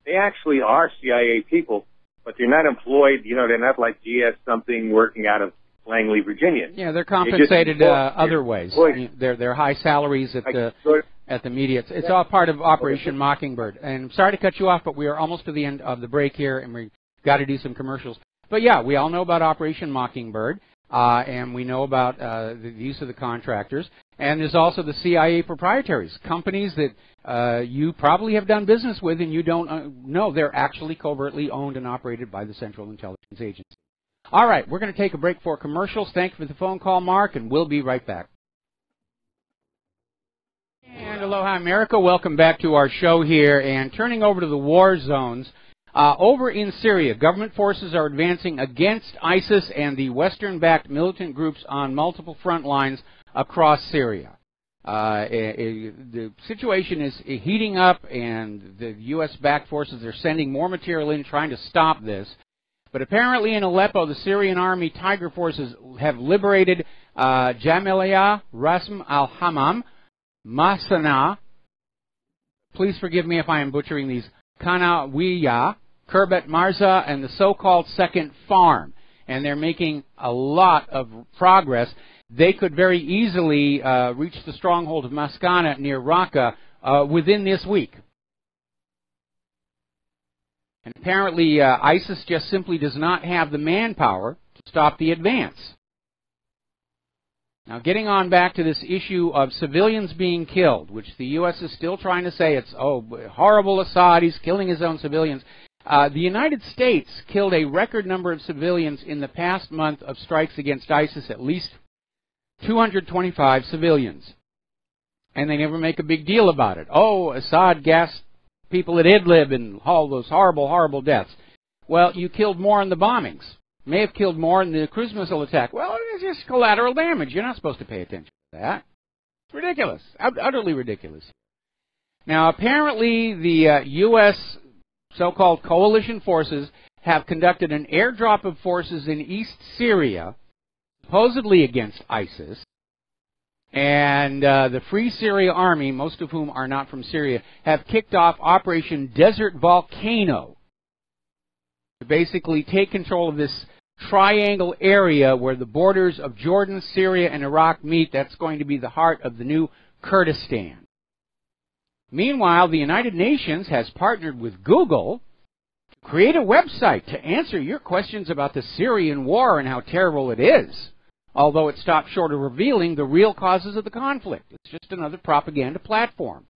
they actually are CIA people, but they're not employed. They're not like GS something working out of Langley, Virginia. Yeah, they're compensated other ways. They're high salaries at the media. It's all part of Operation Mockingbird. And I'm sorry to cut you off, but we are almost to the end of the break here, and we've got to do some commercials. But yeah, we all know about Operation Mockingbird, and we know about the use of the contractors. And there's also the CIA proprietaries, companies that you probably have done business with and you don't know they're actually covertly owned and operated by the Central Intelligence Agency. All right, we're going to take a break for commercials. Thank you for the phone call, Mark, and we'll be right back. And aloha, America. Welcome back to our show here. And turning over to the war zones, over in Syria, government forces are advancing against ISIS and the Western-backed militant groups on multiple front lines across Syria. The situation is heating up, and the U.S.-backed forces are sending more material in trying to stop this. But apparently in Aleppo, the Syrian Army Tiger forces have liberated Jamilia, Rasm al-Hammam, Masana, please forgive me if I am butchering these, Kanawiya, Kerbet Marza, and the so-called Second Farm. And they're making a lot of progress. They could very easily reach the stronghold of Maskana near Raqqa within this week. And apparently ISIS just simply does not have the manpower to stop the advance. Now, getting on back to this issue of civilians being killed, which the U.S. is still trying to say it's, horrible Assad, he's killing his own civilians. The United States killed a record number of civilians in the past month of strikes against ISIS, at least 225 civilians. And they never make a big deal about it. Oh, Assad gassed people at Idlib and all those horrible, horrible deaths. Well, you killed more in the bombings. May have killed more in the cruise missile attack. Well, it's just collateral damage. You're not supposed to pay attention to that. It's ridiculous. Utterly ridiculous. Now, apparently the U.S. so-called coalition forces have conducted an airdrop of forces in East Syria, supposedly against ISIS, and the Free Syria Army, most of whom are not from Syria, have kicked off Operation Desert Volcano to basically take control of this triangle area where the borders of Jordan, Syria, and Iraq meet. That's going to be the heart of the new Kurdistan. Meanwhile, the United Nations has partnered with Google to create a website to answer your questions about the Syrian war and how terrible it is, although it stopped short of revealing the real causes of the conflict. It's just another propaganda platform.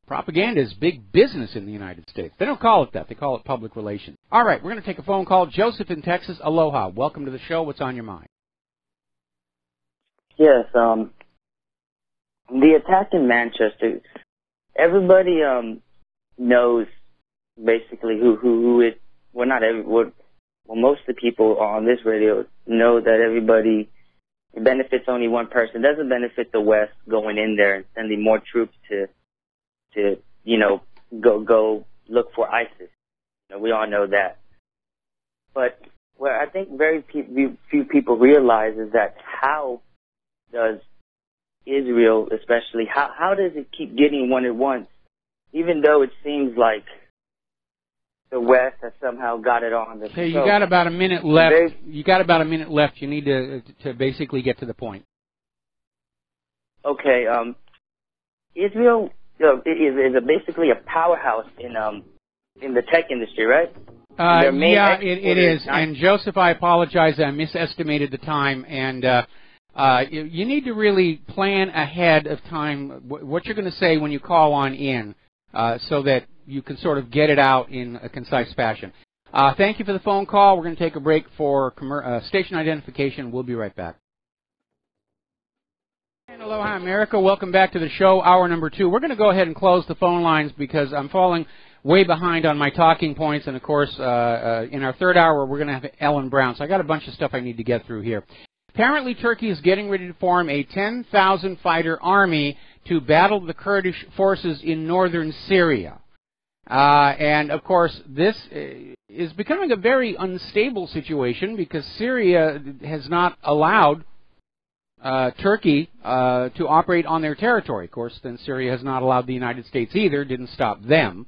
Propaganda is big business in the United States. They don't call it that. They call it public relations. All right, we're going to take a phone call. Joseph in Texas. Aloha. Welcome to the show. What's on your mind? Yes, the attack in Manchester, everybody knows basically who it, well, not everyone, well, most of the people on this radio know that everybody, it benefits only one person. It doesn't benefit the West going in there and sending more troops to go look for ISIS. We all know that. But what I think very few people realize is that how does Israel, especially, how does it keep getting what it wants, even though it seems like the West has somehow got it on the Okay, you got about a minute left. You need to basically get to the point. Okay. Israel is basically a powerhouse in the tech industry, right? Yeah, it is. And Joseph, I apologize. I misestimated the time. And you need to really plan ahead of time what you're going to say when you call on in so that you can sort of get it out in a concise fashion. Thank you for the phone call. We're going to take a break for station identification. We'll be right back. And aloha, America. Welcome back to the show, hour number 2. We're going to go ahead and close the phone lines because I'm falling way behind on my talking points. And, of course, in our third hour, we're going to have Ellen Brown. So I got a bunch of stuff I need to get through here. Apparently, Turkey is getting ready to form a 10,000-fighter army to battle the Kurdish forces in northern Syria. And, of course, this is becoming a very unstable situation because Syria has not allowed Turkey to operate on their territory. Of course, then Syria has not allowed the United States either, didn't stop them.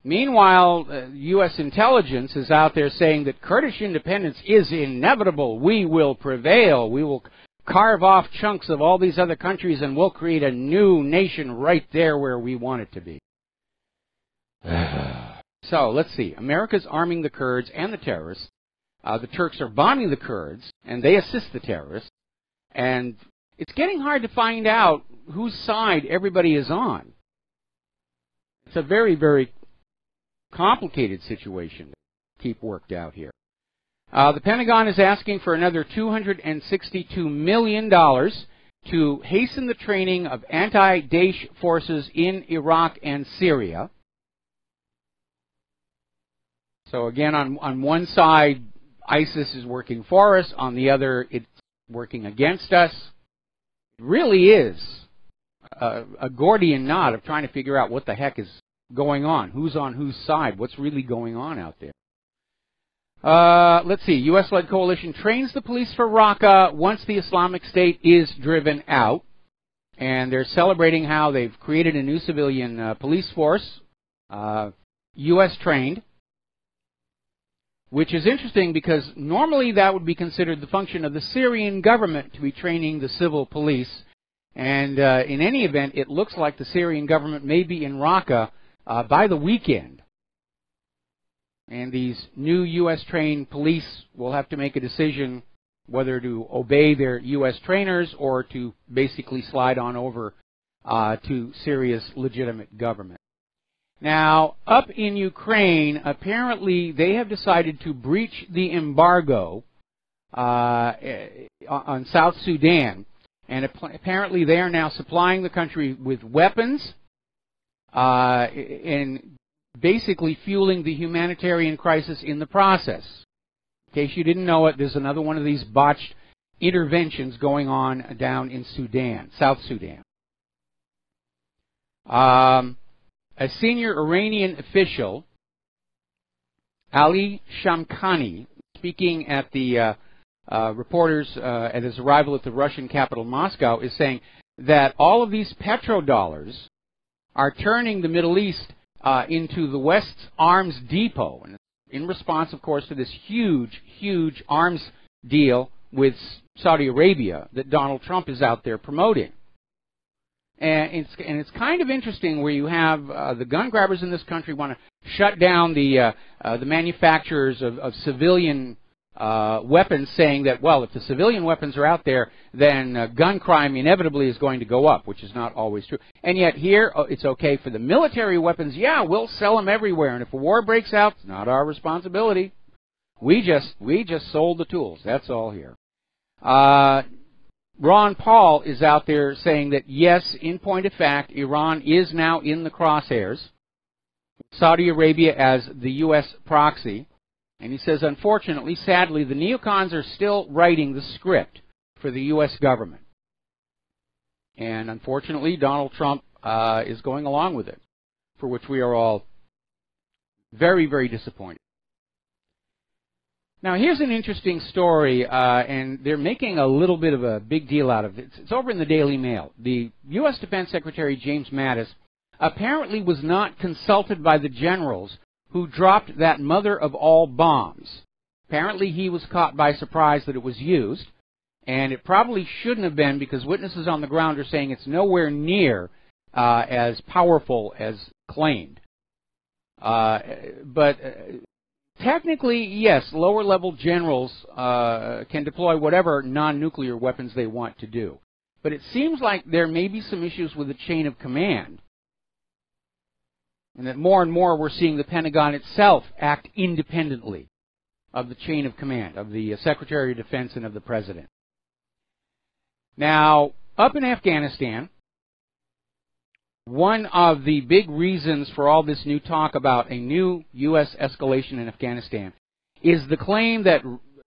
Meanwhile, U.S. intelligence is out there saying that Kurdish independence is inevitable. We will prevail. We will carve off chunks of all these other countries and we'll create a new nation right there where we want it to be. So, let's see. America's arming the Kurds and the terrorists. The Turks are bombing the Kurds, and they assist the terrorists. And it's getting hard to find out whose side everybody is on. It's a very, very complicated situation to keep worked out here. The Pentagon is asking for another $262 million to hasten the training of anti-Daesh forces in Iraq and Syria. So again, on one side, ISIS is working for us. On the other, it's working against us. It really is a Gordian knot of trying to figure out what the heck is going on. Who's on whose side? What's really going on out there? Let's see. U.S.-led coalition trains the police for Raqqa once the Islamic State is driven out. And they're celebrating how they've created a new civilian police force, U.S.-trained. Which is interesting because normally that would be considered the function of the Syrian government to be training the civil police. And in any event, it looks like the Syrian government may be in Raqqa by the weekend. And these new U.S.-trained police will have to make a decision whether to obey their U.S. trainers or to basically slide on over to Syria's legitimate government. Now, up in Ukraine, apparently they have decided to breach the embargo on South Sudan, and apparently they are now supplying the country with weapons and basically fueling the humanitarian crisis in the process. In case you didn't know it, there's another one of these botched interventions going on down in Sudan, South Sudan. A senior Iranian official, Ali Shamkhani, speaking at the reporters at his arrival at the Russian capital Moscow, is saying that all of these petrodollars are turning the Middle East into the West's arms depot. And in response, of course, to this huge, huge arms deal with Saudi Arabia that Donald Trump is out there promoting. And it's kind of interesting where you have the gun grabbers in this country want to shut down the manufacturers of civilian weapons, saying that, well, if the civilian weapons are out there, then gun crime inevitably is going to go up, which is not always true. And yet here, it's okay for the military weapons. Yeah, we'll sell them everywhere, and if a war breaks out, it's not our responsibility. We just sold the tools. That's all here. Ron Paul is out there saying that, yes, in point of fact, Iran is now in the crosshairs, Saudi Arabia as the U.S. proxy. And he says, unfortunately, sadly, the neocons are still writing the script for the U.S. government. And unfortunately, Donald Trump is going along with it, for which we are all very, very disappointed. Now, here's an interesting story, and they're making a little bit of a big deal out of it. It's over in the Daily Mail. The U.S. Defense Secretary James Mattis apparently was not consulted by the generals who dropped that mother of all bombs. Apparently, he was caught by surprise that it was used, And it probably shouldn't have been, because witnesses on the ground are saying it's nowhere near as powerful as claimed. But technically, yes, lower-level generals can deploy whatever non-nuclear weapons they want to do. But it seems like there may be some issues with the chain of command, and that more and more we're seeing the Pentagon itself act independently of the chain of command, of the Secretary of Defense and of the President. Now, up in Afghanistan, one of the big reasons for all this new talk about a new U.S. escalation in Afghanistan is the claim that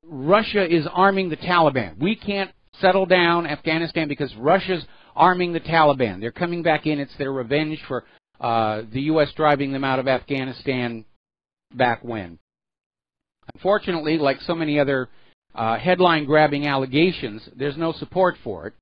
Russia is arming the Taliban. We can't settle down Afghanistan because Russia's arming the Taliban. They're coming back in. It's their revenge for the U.S. driving them out of Afghanistan back when. Unfortunately, like so many other headline-grabbing allegations, there's no support for it.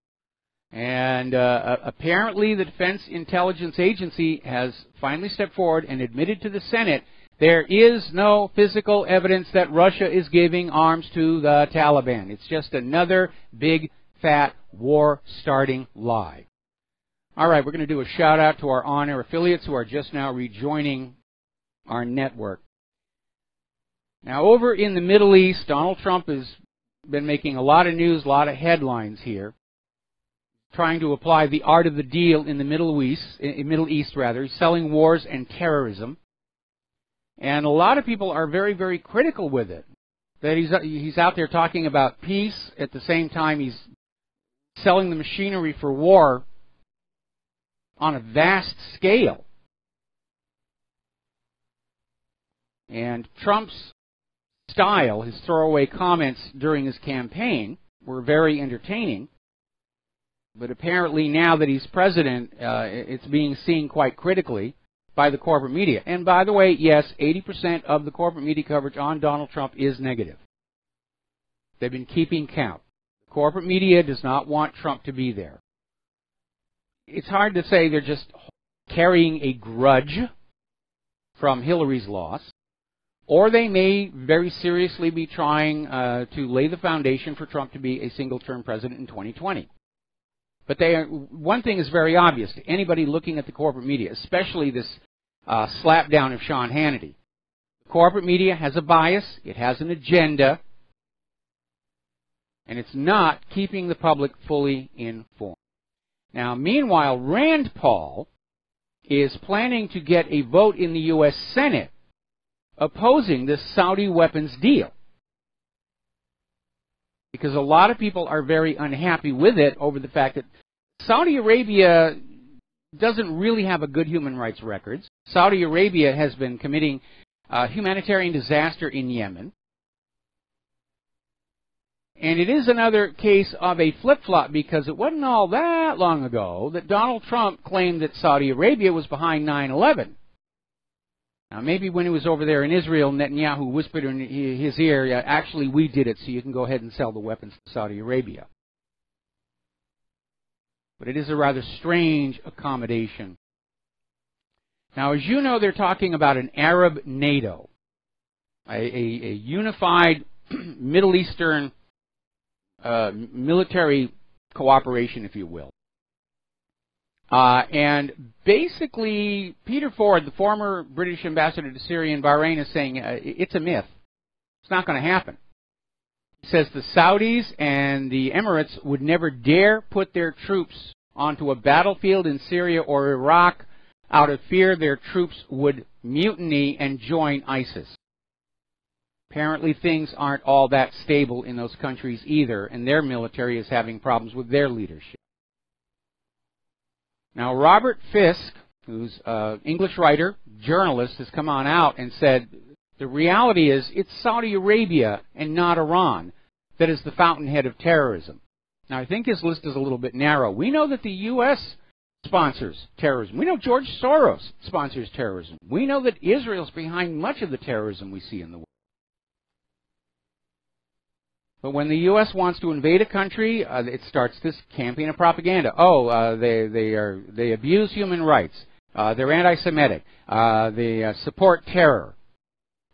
And apparently the Defense Intelligence Agency has finally stepped forward and admitted to the Senate there is no physical evidence that Russia is giving arms to the Taliban. It's just another big, fat, war-starting lie. All right, we're going to do a shout-out to our on-air affiliates who are just now rejoining our network. Now, over in the Middle East, Donald Trump has been making a lot of news, a lot of headlines here, trying to apply the art of the deal in the Middle East. He's selling wars and terrorism. And a lot of people are very, very critical with it. That he's out there talking about peace, at the same time he's selling the machinery for war on a vast scale. And Trump's style, his throwaway comments during his campaign, were very entertaining. But apparently now that he's president, it's being seen quite critically by the corporate media. And by the way, yes, 80% of the corporate media coverage on Donald Trump is negative. They've been keeping count. The corporate media does not want Trump to be there. It's hard to say they're just carrying a grudge from Hillary's loss, or they may very seriously be trying to lay the foundation for Trump to be a single-term president in 2020. But one thing is very obvious to anybody looking at the corporate media, especially this slapdown of Sean Hannity. The corporate media has a bias, it has an agenda, and it's not keeping the public fully informed. Now, meanwhile, Rand Paul is planning to get a vote in the U.S. Senate opposing this Saudi weapons deal, because a lot of people are very unhappy with it over the fact that Saudi Arabia doesn't really have a good human rights record. Saudi Arabia has been committing humanitarian disaster in Yemen. And it is another case of a flip-flop, because it wasn't all that long ago that Donald Trump claimed that Saudi Arabia was behind 9/11. Now, maybe when he was over there in Israel, Netanyahu whispered in his ear, actually, we did it, so you can go ahead and sell the weapons to Saudi Arabia. But it is a rather strange accommodation. Now, as you know, they're talking about an Arab NATO, a unified Middle Eastern military cooperation, if you will. And basically, Peter Ford, the former British ambassador to Syria and Bahrain, is saying it's a myth. It's not going to happen. He says the Saudis and the Emirates would never dare put their troops onto a battlefield in Syria or Iraq out of fear their troops would mutiny and join ISIS. Apparently things aren't all that stable in those countries either, and their military is having problems with their leadership. Now, Robert Fisk, who's an English writer, journalist, has come on out and said the reality is it's Saudi Arabia and not Iran that is the fountainhead of terrorism. Now, I think his list is a little bit narrow. We know that the U.S. sponsors terrorism. We know George Soros sponsors terrorism. We know that Israel's behind much of the terrorism we see in the world. But when the U.S. wants to invade a country, it starts this campaign of propaganda. They abuse human rights. They're anti-Semitic. They support terror.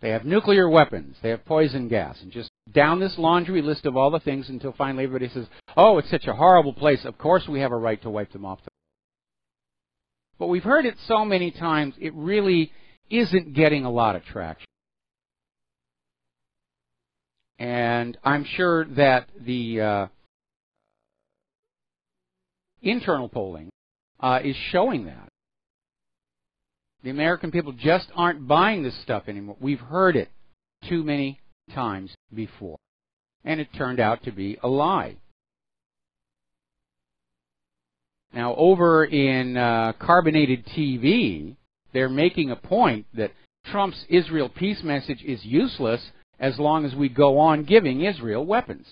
They have nuclear weapons. They have poison gas. And just down this laundry list of all the things until finally everybody says, oh, it's such a horrible place. Of course we have a right to wipe them off. But we've heard it so many times, it really isn't getting a lot of traction. And I'm sure that the internal polling is showing that. The American people just aren't buying this stuff anymore. We've heard it too many times before. And it turned out to be a lie. Now, over in carbonated TV, they're making a point that Trump's Israel peace message is useless as long as we go on giving Israel weapons.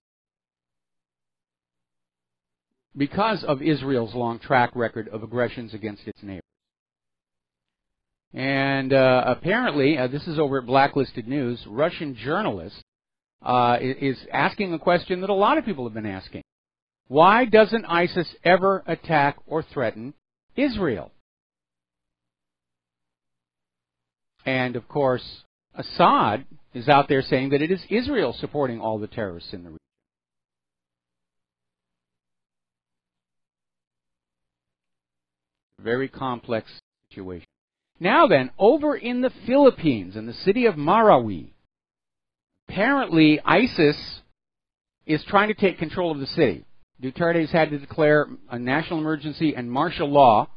Because of Israel's long track record of aggressions against its neighbors. And apparently, this is over at Blacklisted News, Russian journalist is asking a question that a lot of people have been asking. Why doesn't ISIS ever attack or threaten Israel? And, of course, Assad is out there saying that it is Israel supporting all the terrorists in the region. Very complex situation. Now then, over in the Philippines, in the city of Marawi, apparently ISIS is trying to take control of the city. Duterte's had to declare a national emergency and martial law,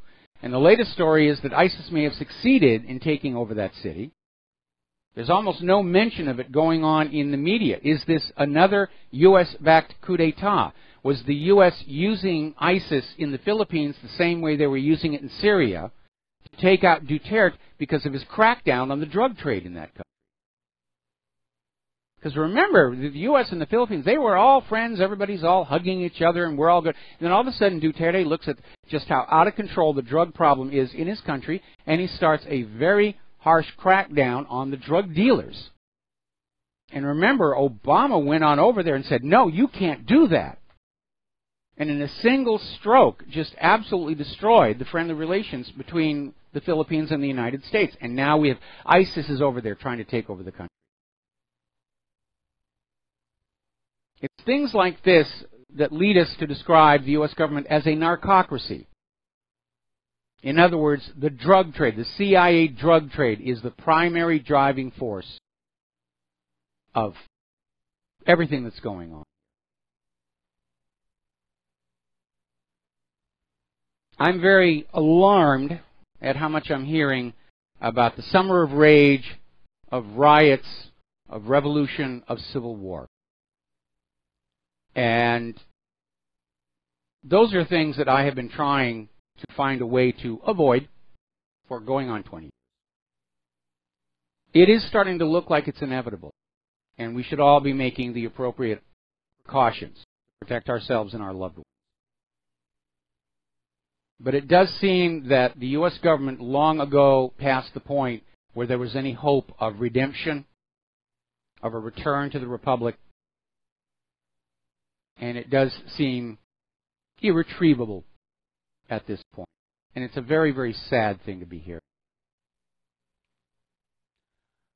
and the latest story is that ISIS may have succeeded in taking over that city. There's almost no mention of it going on in the media. Is this another U.S.-backed coup d'etat? Was the U.S. using ISIS in the Philippines the same way they were using it in Syria to take out Duterte because of his crackdown on the drug trade in that country? Because remember, the U.S. and the Philippines, they were all friends, everybody's all hugging each other, and we're all good. And then all of a sudden, Duterte looks at just how out of control the drug problem is in his country, and he starts a very harsh crackdown on the drug dealers. And remember, Obama went on over there and said, no, you can't do that. And in a single stroke, just absolutely destroyed the friendly relations between the Philippines and the United States. And now we have ISIS is over there trying to take over the country. It's things like this that lead us to describe the U.S. government as a narcocracy. In other words, the drug trade, the CIA drug trade, is the primary driving force of everything that's going on. I'm very alarmed at how much I'm hearing about the summer of rage, of riots, of revolution, of civil war. And those are things that I have been trying to find a way to avoid for going on 20 years. It is starting to look like it's inevitable, and we should all be making the appropriate precautions to protect ourselves and our loved ones. But it does seem that the U.S. government long ago passed the point where there was any hope of redemption, of a return to the Republic, and it does seem irretrievable at this point. And it's a very, very sad thing to be hearing.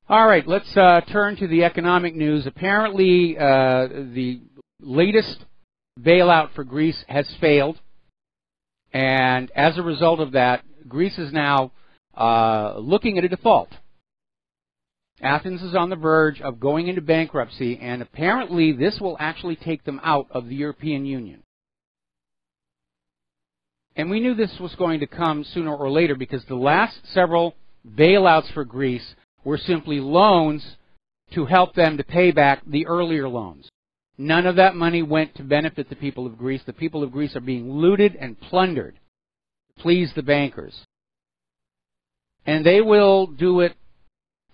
All right, let's turn to the economic news. Apparently, the latest bailout for Greece has failed. And as a result of that, Greece is now looking at a default. Athens is on the verge of going into bankruptcy, and apparently this will actually take them out of the European Union. And we knew this was going to come sooner or later because the last several bailouts for Greece were simply loans to help them to pay back the earlier loans. None of that money went to benefit the people of Greece. The people of Greece are being looted and plundered to please the bankers. And they will do it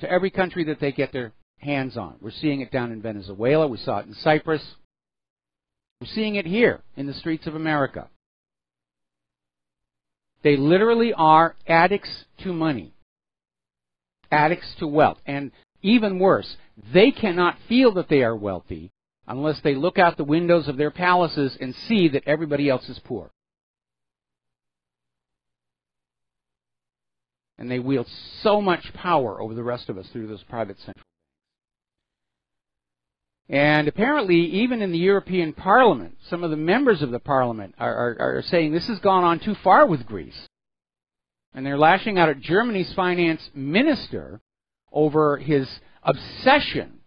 to every country that they get their hands on. We're seeing it down in Venezuela. We saw it in Cyprus. We're seeing it here in the streets of America. They literally are addicts to money, addicts to wealth. And even worse, they cannot feel that they are wealthy unless they look out the windows of their palaces and see that everybody else is poor. And they wield so much power over the rest of us through those private central banks. And apparently, even in the European Parliament, some of the members of the Parliament are saying this has gone on too far with Greece. And they're lashing out at Germany's finance minister over his obsession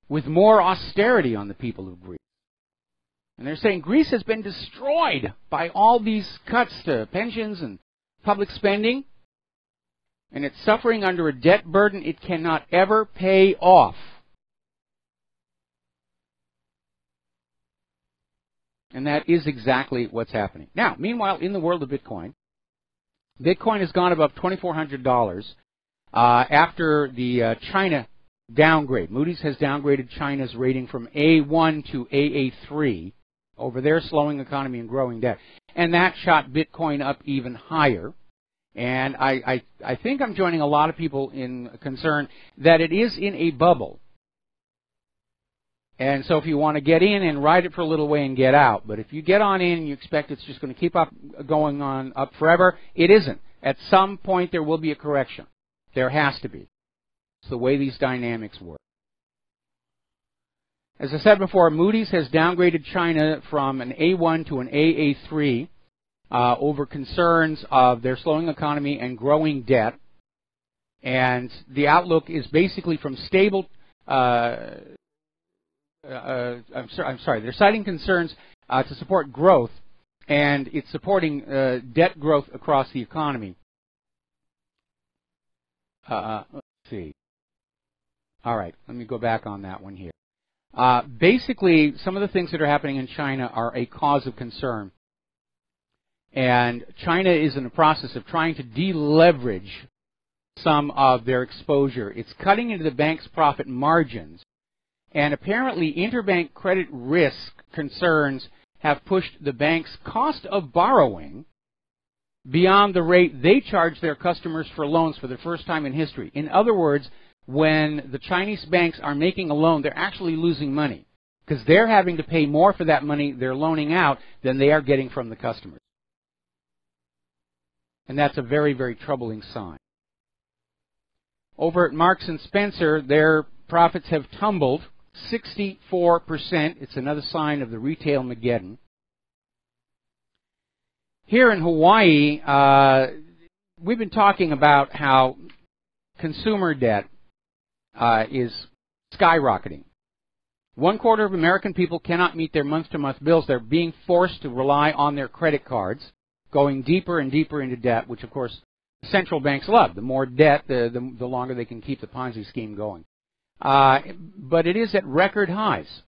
with more austerity on the people of Greece. And they're saying Greece has been destroyed by all these cuts to pensions and public spending, and it's suffering under a debt burden it cannot ever pay off. And that is exactly what's happening. Now, meanwhile, in the world of Bitcoin, Bitcoin has gone above $2,400 after the China downgrade. Moody's has downgraded China's rating from A1 to AA3 over their slowing economy and growing debt. And that shot Bitcoin up even higher. And I think I'm joining a lot of people in concern that it is in a bubble. And so if you want to get in and ride it for a little way and get out, but if you get on in and you expect it's just going to keep going on up forever, it isn't. At some point there will be a correction. There has to be. It's the way these dynamics work. As I said before, Moody's has downgraded China from an A1 to an AA3 over concerns of their slowing economy and growing debt. And the outlook is basically from stable I'm sorry. They're citing concerns to support growth, and it's supporting debt growth across the economy. Let's see. All right, let me go back on that one here. Basically, some of the things that are happening in China are a cause of concern. And China is in the process of trying to deleverage some of their exposure. It's cutting into the bank's profit margins. And apparently, interbank credit risk concerns have pushed the bank's cost of borrowing beyond the rate they charge their customers for loans for the first time in history. In other words, when the Chinese banks are making a loan, they're actually losing money because they're having to pay more for that money they're loaning out than they are getting from the customers. And that's a very, very troubling sign. Over at Marks & Spencer, their profits have tumbled 64%. It's another sign of the retail Mageddon. Here in Hawaii, we've been talking about how consumer debt is skyrocketing. 1/4 of American people cannot meet their month-to-month bills. They're being forced to rely on their credit cards, going deeper and deeper into debt, which, of course, central banks love. The more debt, the longer they can keep the Ponzi scheme going. But it is at record highs,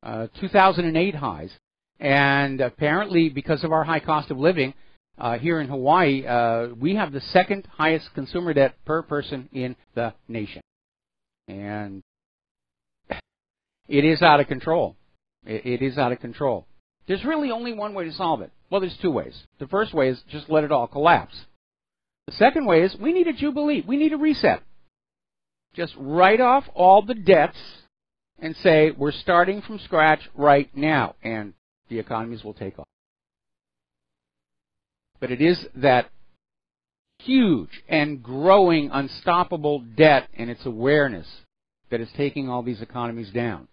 2008 highs. And apparently, because of our high cost of living here in Hawaii, we have the second highest consumer debt per person in the nation. And it is out of control. It is out of control. There's really only one way to solve it. Well, there's two ways. The first way is just let it all collapse. The second way is we need a jubilee. We need a reset. Just write off all the debts and say we're starting from scratch right now, and the economies will take off. But it is that huge and growing unstoppable debt and its awareness that is taking all these economies down.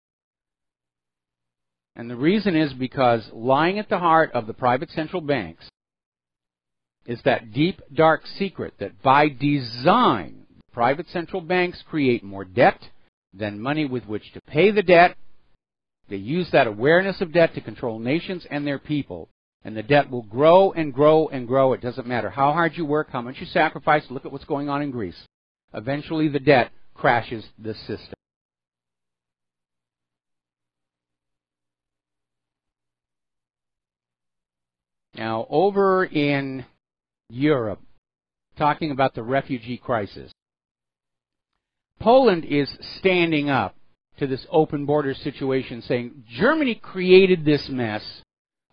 And the reason is because lying at the heart of the private central banks is that deep, dark secret that by design, private central banks create more debt than money with which to pay the debt. They use that awareness of debt to control nations and their people. And the debt will grow and grow and grow. It doesn't matter how hard you work, how much you sacrifice. Look at what's going on in Greece. Eventually the debt crashes the system. Now, over in Europe, talking about the refugee crisis, Poland is standing up to this open border situation, saying, Germany created this mess.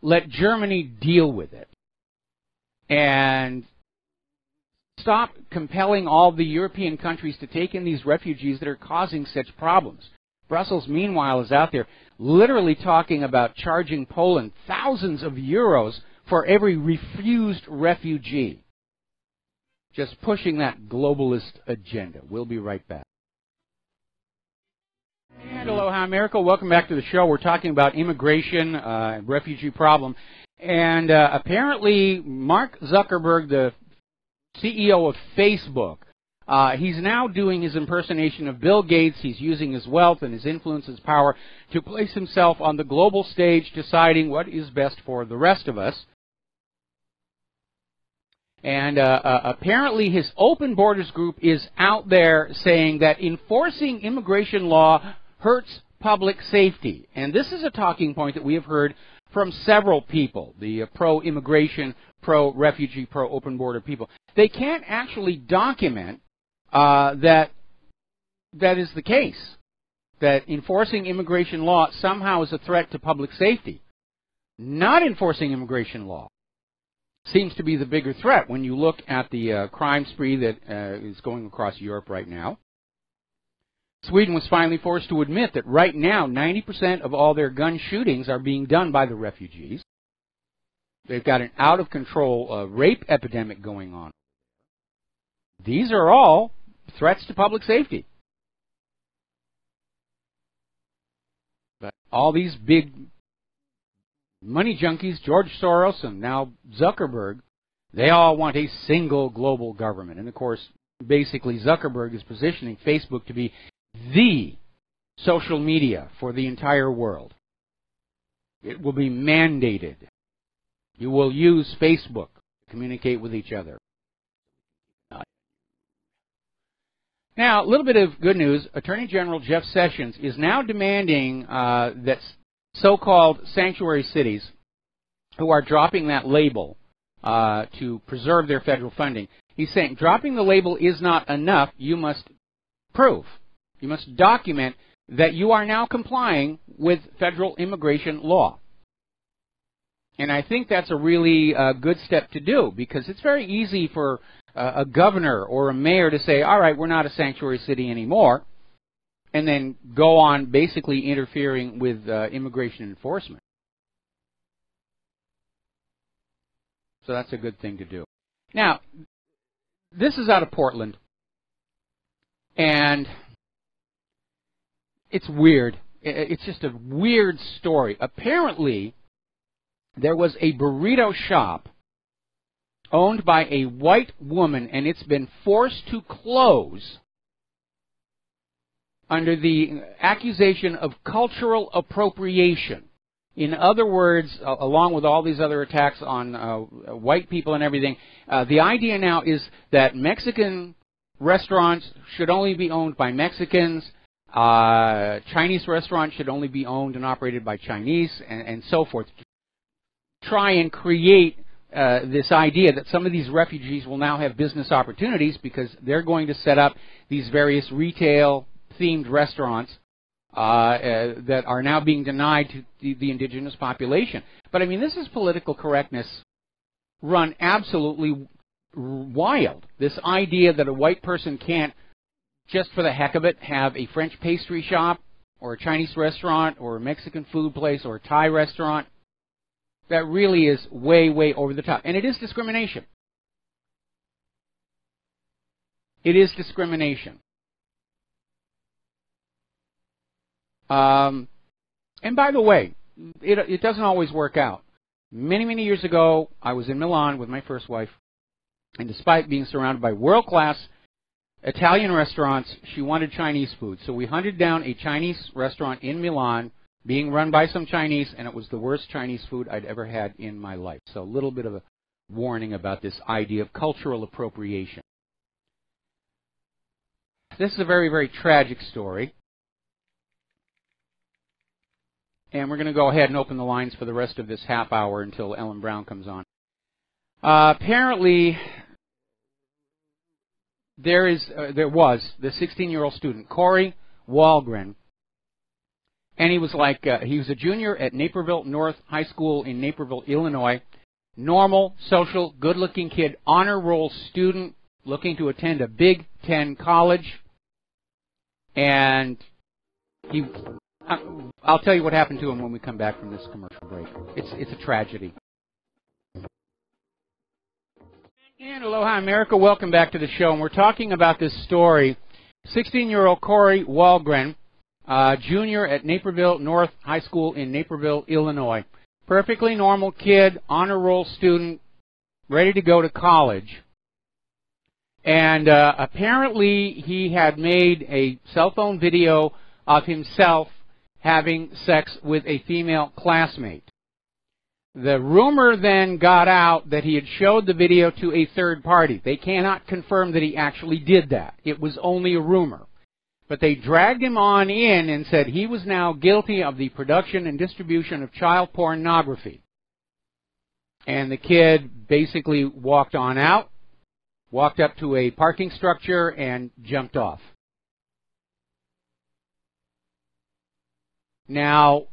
Let Germany deal with it. And stop compelling all the European countries to take in these refugees that are causing such problems. Brussels, meanwhile, is out there literally talking about charging Poland thousands of euros for every refused refugee. Just pushing that globalist agenda. We'll be right back. And hello. Aloha, America. Welcome back to the show. We're talking about immigration, refugee problem. And apparently Mark Zuckerberg, the CEO of Facebook, he's now doing his impersonation of Bill Gates. He's using his wealth and his influence, his power, to place himself on the global stage, deciding what is best for the rest of us. And apparently his Open Borders group is out there saying that enforcing immigration law hurts public safety. And this is a talking point that we have heard from several people, the pro-immigration, pro-refugee, pro-open border people. They can't actually document that is the case, that enforcing immigration law somehow is a threat to public safety. Not enforcing immigration law seems to be the bigger threat when you look at the crime spree that is going across Europe right now. Sweden was finally forced to admit that right now 90% of all their gun shootings are being done by the refugees. They've got an out-of-control rape epidemic going on. These are all threats to public safety. But all these big money junkies, George Soros and now Zuckerberg, they all want a single global government. And of course, basically Zuckerberg is positioning Facebook to be the social media for the entire world. It will be mandated. You will use Facebook to communicate with each other. Now, a little bit of good news. Attorney General Jeff Sessions is now demanding that so-called sanctuary cities who are dropping that label to preserve their federal funding, he's saying dropping the label is not enough. You must prove, you must document that you are now complying with federal immigration law. And I think that's a really good step to do, because it's very easy for a governor or a mayor to say, all right, we're not a sanctuary city anymore, and then go on basically interfering with immigration enforcement. So that's a good thing to do. Now, this is out of Portland, and it's weird. It's just a weird story. Apparently, there was a burrito shop owned by a white woman, and it's been forced to close under the accusation of cultural appropriation. In other words, along with all these other attacks on white people and everything, the idea now is that Mexican restaurants should only be owned by Mexicans, Chinese restaurants should only be owned and operated by Chinese, and so forth. Try and create this idea that some of these refugees will now have business opportunities because they're going to set up these various retail-themed restaurants that are now being denied to the indigenous population. But, I mean, this is political correctness run absolutely wild. This idea that a white person can't, just for the heck of it, have a French pastry shop or a Chinese restaurant or a Mexican food place or a Thai restaurant. That really is way, way over the top. And it is discrimination. It is discrimination. And by the way, it doesn't always work out. Many, many years ago, I was in Milan with my first wife, and despite being surrounded by world-class Italian restaurants, she wanted Chinese food. So we hunted down a Chinese restaurant in Milan, being run by some Chinese, and it was the worst Chinese food I'd ever had in my life. So a little bit of a warning about this idea of cultural appropriation. This is a very, very tragic story. And we're going to go ahead and open the lines for the rest of this half hour until Ellen Brown comes on. Apparently, there was the 16-year-old student, Corey Walgren, and he was a junior at Naperville North High School in Naperville, Illinois. Normal, social, good-looking kid, honor roll student looking to attend a Big Ten college. And I'll tell you what happened to him when we come back from this commercial break. It's a tragedy. And aloha, America. Welcome back to the show. And we're talking about this story. 16-year-old Corey Walgren junior at Naperville North High School in Naperville, Illinois. Perfectly normal kid, honor roll student, ready to go to college. And apparently he had made a cell phone video of himself having sex with a female classmate. The rumor then got out that he had showed the video to a third party. They cannot confirm that he actually did that. It was only a rumor. But they dragged him on in and said he was now guilty of the production and distribution of child pornography. And the kid basically walked on out, walked up to a parking structure, and jumped off. Now,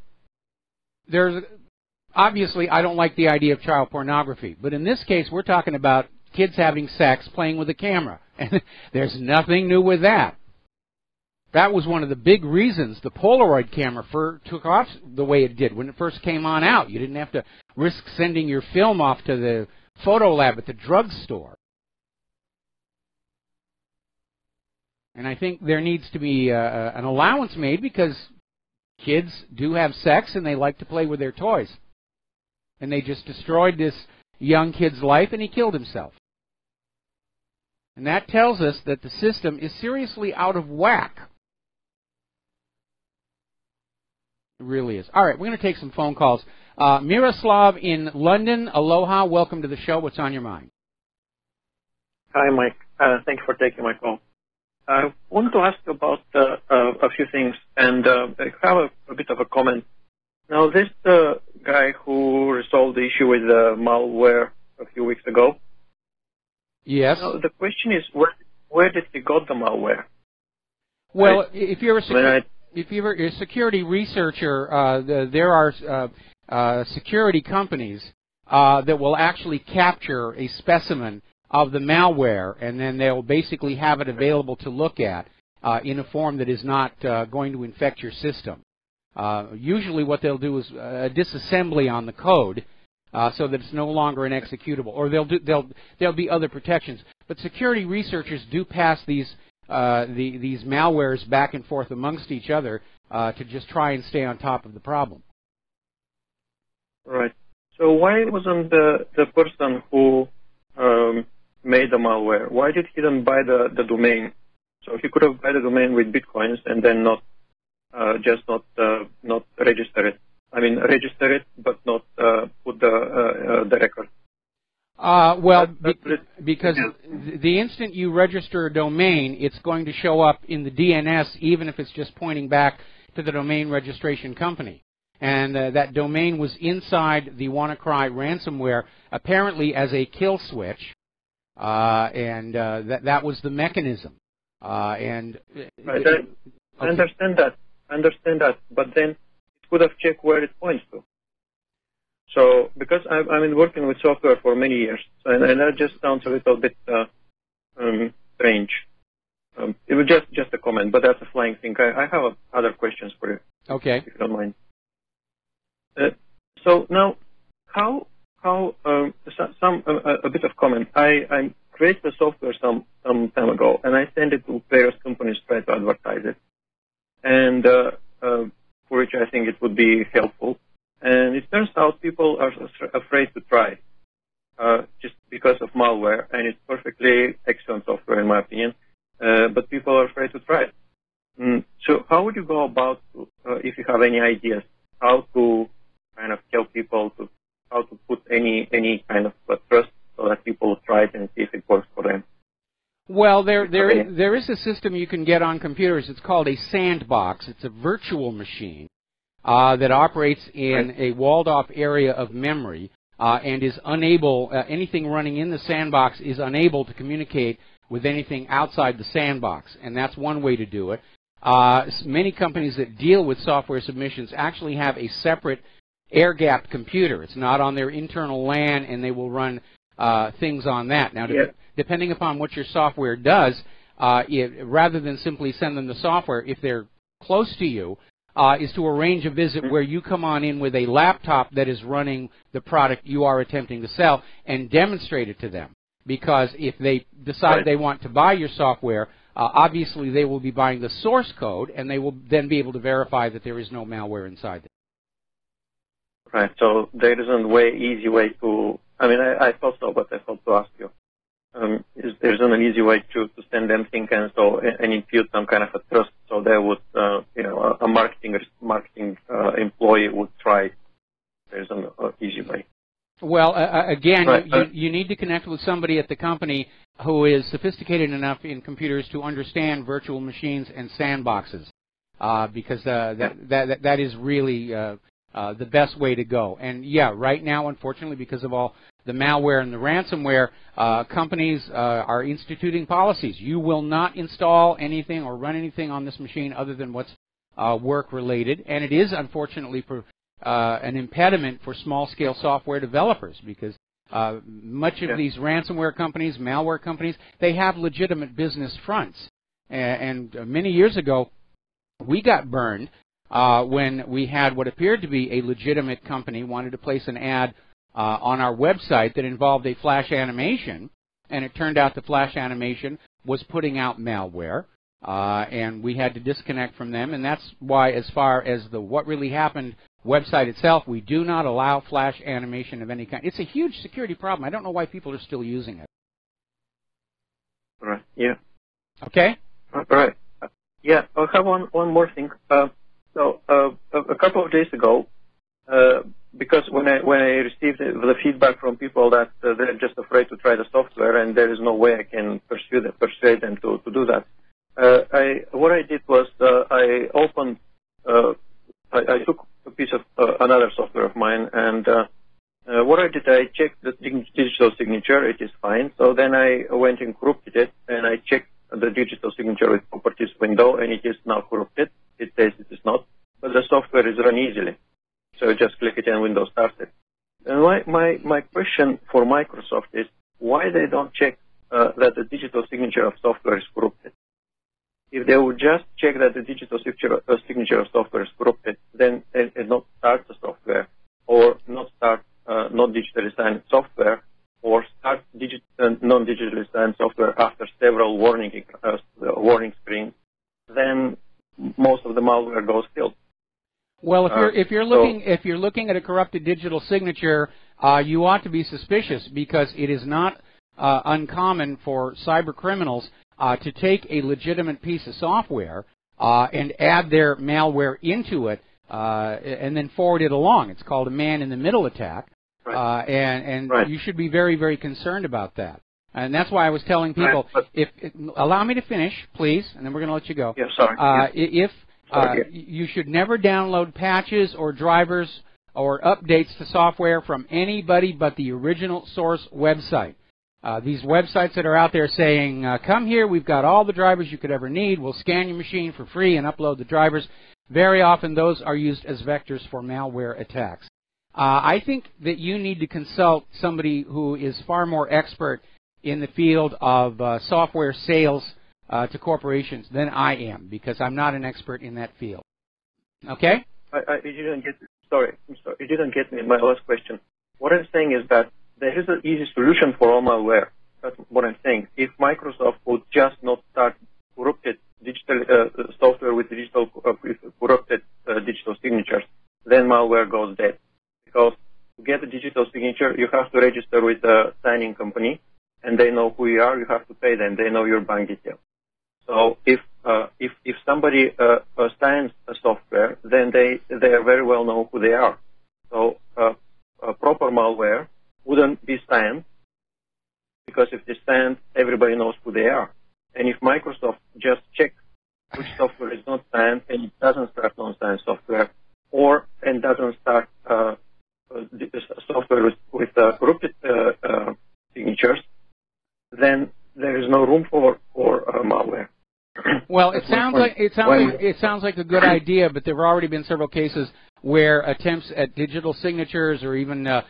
obviously, I don't like the idea of child pornography, but in this case, we're talking about kids having sex, playing with a camera, and there's nothing new with that. That was one of the big reasons the Polaroid camera took off the way it did when it first came on out. You didn't have to risk sending your film off to the photo lab at the drugstore. And I think there needs to be an allowance made because kids do have sex and they like to play with their toys. And they just destroyed this young kid's life and he killed himself. And that tells us that the system is seriously out of whack. It really is. All right, we're going to take some phone calls. Miroslav in London, aloha, welcome to the show. What's on your mind? Hi, Mike. Thank you for taking my call. I want to ask you about a few things, and I have a bit of a comment. Now, this guy who resolved the issue with malware a few weeks ago. Yes. Now, the question is, where did he got the malware? Well, if you're a security researcher, there are security companies that will actually capture a specimen of the malware, and then they'll basically have it available to look at in a form that is not going to infect your system. Usually what they'll do is a disassembly on the code so that it's no longer an executable, or there'll be other protections. But security researchers do pass these malwares back and forth amongst each other to just try and stay on top of the problem. Right. So why wasn't the person who made the malware, why did he then buy the domain? So he could have bought the domain with bitcoins and then not register it. I mean, register it, but not put the record. Because the instant you register a domain, it's going to show up in the DNS, even if it's just pointing back to the domain registration company. And that domain was inside the WannaCry ransomware, apparently as a kill switch, and that was the mechanism. I understand that, but then it could have checked where it points to. So, because I've been working with software for many years, and that just sounds a little bit strange. It was just a comment, but that's a flying thing. I have other questions for you. Okay. If you don't mind. So now, a bit of comment. I created the software some time ago, and I sent it to various companies to try to advertise it, and for which I think it would be helpful. And it turns out people are afraid to try, just because of malware, and it's perfectly excellent software in my opinion, but people are afraid to try it. So how would you go about, if you have any ideas, how to kind of tell people how to put any kind of trust so that people will try it and see if it works for them? Well, there is a system you can get on computers. It's called a sandbox. It's a virtual machine that operates in a walled-off area of memory and is unable, anything running in the sandbox is unable to communicate with anything outside the sandbox, and that's one way to do it. Many companies that deal with software submissions actually have a separate air-gapped computer. It's not on their internal LAN, and they will run things on that. Now, depending upon what your software does, rather than simply send them the software, if they're close to you, is to arrange a visit where you come on in with a laptop that is running the product you are attempting to sell and demonstrate it to them. Because if they decide they want to buy your software, obviously they will be buying the source code, and they will then be able to verify that there is no malware inside it. Right. So there isn't easy way to. I mean, I thought so, but I thought to ask you. There isn't an easy way to send them things and impute some kind of a trust, so they would, a marketing employee would try. There isn't an easy way. Well, again, right. you need to connect with somebody at the company who is sophisticated enough in computers to understand virtual machines and sandboxes, because that is really the best way to go. And yeah, right now, unfortunately, because of all the malware and the ransomware, companies are instituting policies. You will not install anything or run anything on this machine other than what's work-related, and it is, unfortunately, an impediment for small-scale software developers, because much of these ransomware companies, malware companies, they have legitimate business fronts. And many years ago, we got burned when we had what appeared to be a legitimate company wanted to place an ad on our website that involved a flash animation, and it turned out the flash animation was putting out malware, and we had to disconnect from them. And that's why, as far as the What Really Happened website itself, we do not allow flash animation of any kind. It's a huge security problem. I don't know why people are still using it. Right. Yeah. Okay. Right. Yeah. I have one more thing. So a couple of days ago, because when I received the feedback from people that they're just afraid to try the software and there is no way I can persuade them to do that, what I did was I opened, I took a piece of another software of mine, and what I did, I checked the digital signature. It is fine. So then I went and corrupted it, and I checked the digital signature with properties window, and it is now corrupted. It says it is not, but the software is run easily. So just click it and Windows starts it. And my question for Microsoft is why they don't check that the digital signature of software is corrupted. If they would just check that the digital signature of software is corrupted, then they not start the software, or not start not digitally signed software, or start non-digitally signed software after several warning screens, then most of the malware goes killed. Well, if you're looking at a corrupted digital signature, you ought to be suspicious, because it is not uncommon for cyber criminals to take a legitimate piece of software and add their malware into it and then forward it along. It's called a man-in-the-middle attack, right. And right. You should be very, very concerned about that. And that's why I was telling people, allow me to finish, please, and then we're going to let you go. Yeah, sorry. You should never download patches or drivers or updates to software from anybody but the original source website. These websites that are out there saying, come here, we've got all the drivers you could ever need, we'll scan your machine for free and upload the drivers, very often those are used as vectors for malware attacks. I think that you need to consult somebody who is far more expert in the field of software sales to corporations than I am, because I'm not an expert in that field. Okay? You didn't get. Sorry, I'm sorry. You didn't get me. My last question. What I'm saying is that there is an easy solution for all malware. That's what I'm saying. If Microsoft would just not start corrupted digital software with corrupted digital signatures, then malware goes dead. Because to get a digital signature, you have to register with the signing company, and they know who you are. You have to pay them. They know your bank details. So if somebody signs a software, then they very well know who they are. So proper malware wouldn't be signed, because if they signed, everybody knows who they are. And if Microsoft just checks which software is not signed and it doesn't start non-signed software, and doesn't start software with corrupted signatures, then there is no room for malware. Well, it sounds like a good idea, but there have already been several cases where attempts at digital signatures or even the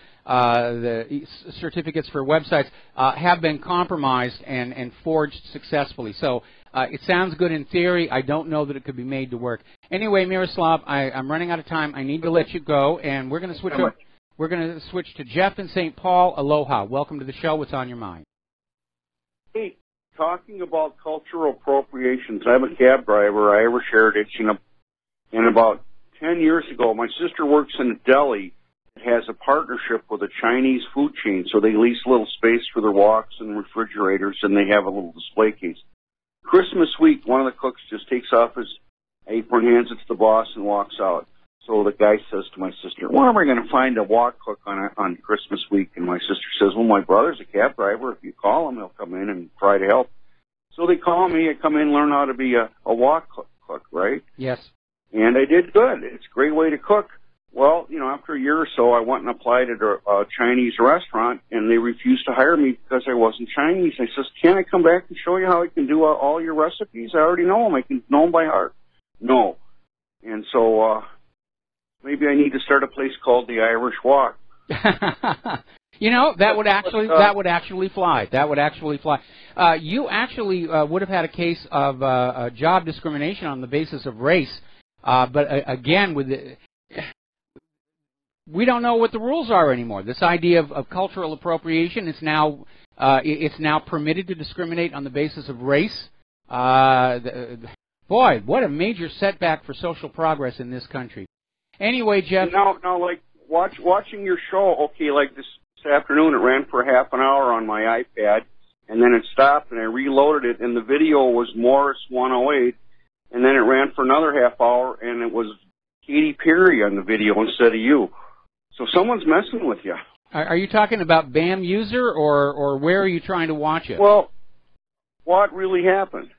certificates for websites have been compromised and forged successfully. So it sounds good in theory. I don't know that it could be made to work. Anyway, Miroslav, I'm running out of time. I need to let you go, and we're going to switch over. We're going to switch to Jeff in St. Paul. Aloha. Welcome to the show. What's on your mind? Hey, talking about cultural appropriations, I'm a cab driver, Irish heritage, and about 10 years ago, my sister works in a deli that has a partnership with a Chinese food chain, so they lease a little space for their woks and refrigerators, and they have a little display case. Christmas week, one of the cooks just takes off his apron, hands it to the boss, and walks out. So the guy says to my sister, "Where am I going to find a wok cook on Christmas week?" And my sister says, "Well, my brother's a cab driver. If you call him, he'll come in and try to help." So they call me. I come in and learn how to be a wok cook, right? Yes. And I did good. It's a great way to cook. Well, after a year or so, I went and applied at a Chinese restaurant, and they refused to hire me because I wasn't Chinese. I says, "Can I come back and show you how I can do all your recipes? I already know them. I can know them by heart." No. And so maybe I need to start a place called the Irish Wok. That would actually fly. That would actually fly. You actually would have had a case of job discrimination on the basis of race, but again, we don't know what the rules are anymore. This idea of cultural appropriation is now permitted to discriminate on the basis of race. Boy, what a major setback for social progress in this country. Anyway, Jeff. Now, like watching your show. Okay, like this afternoon, it ran for half an hour on my iPad, and then it stopped, and I reloaded it, and the video was Morris 108, and then it ran for another half hour, and it was Katy Perry on the video instead of you. So someone's messing with you. Are you talking about BAM user, or where are you trying to watch it? Well, what really happened?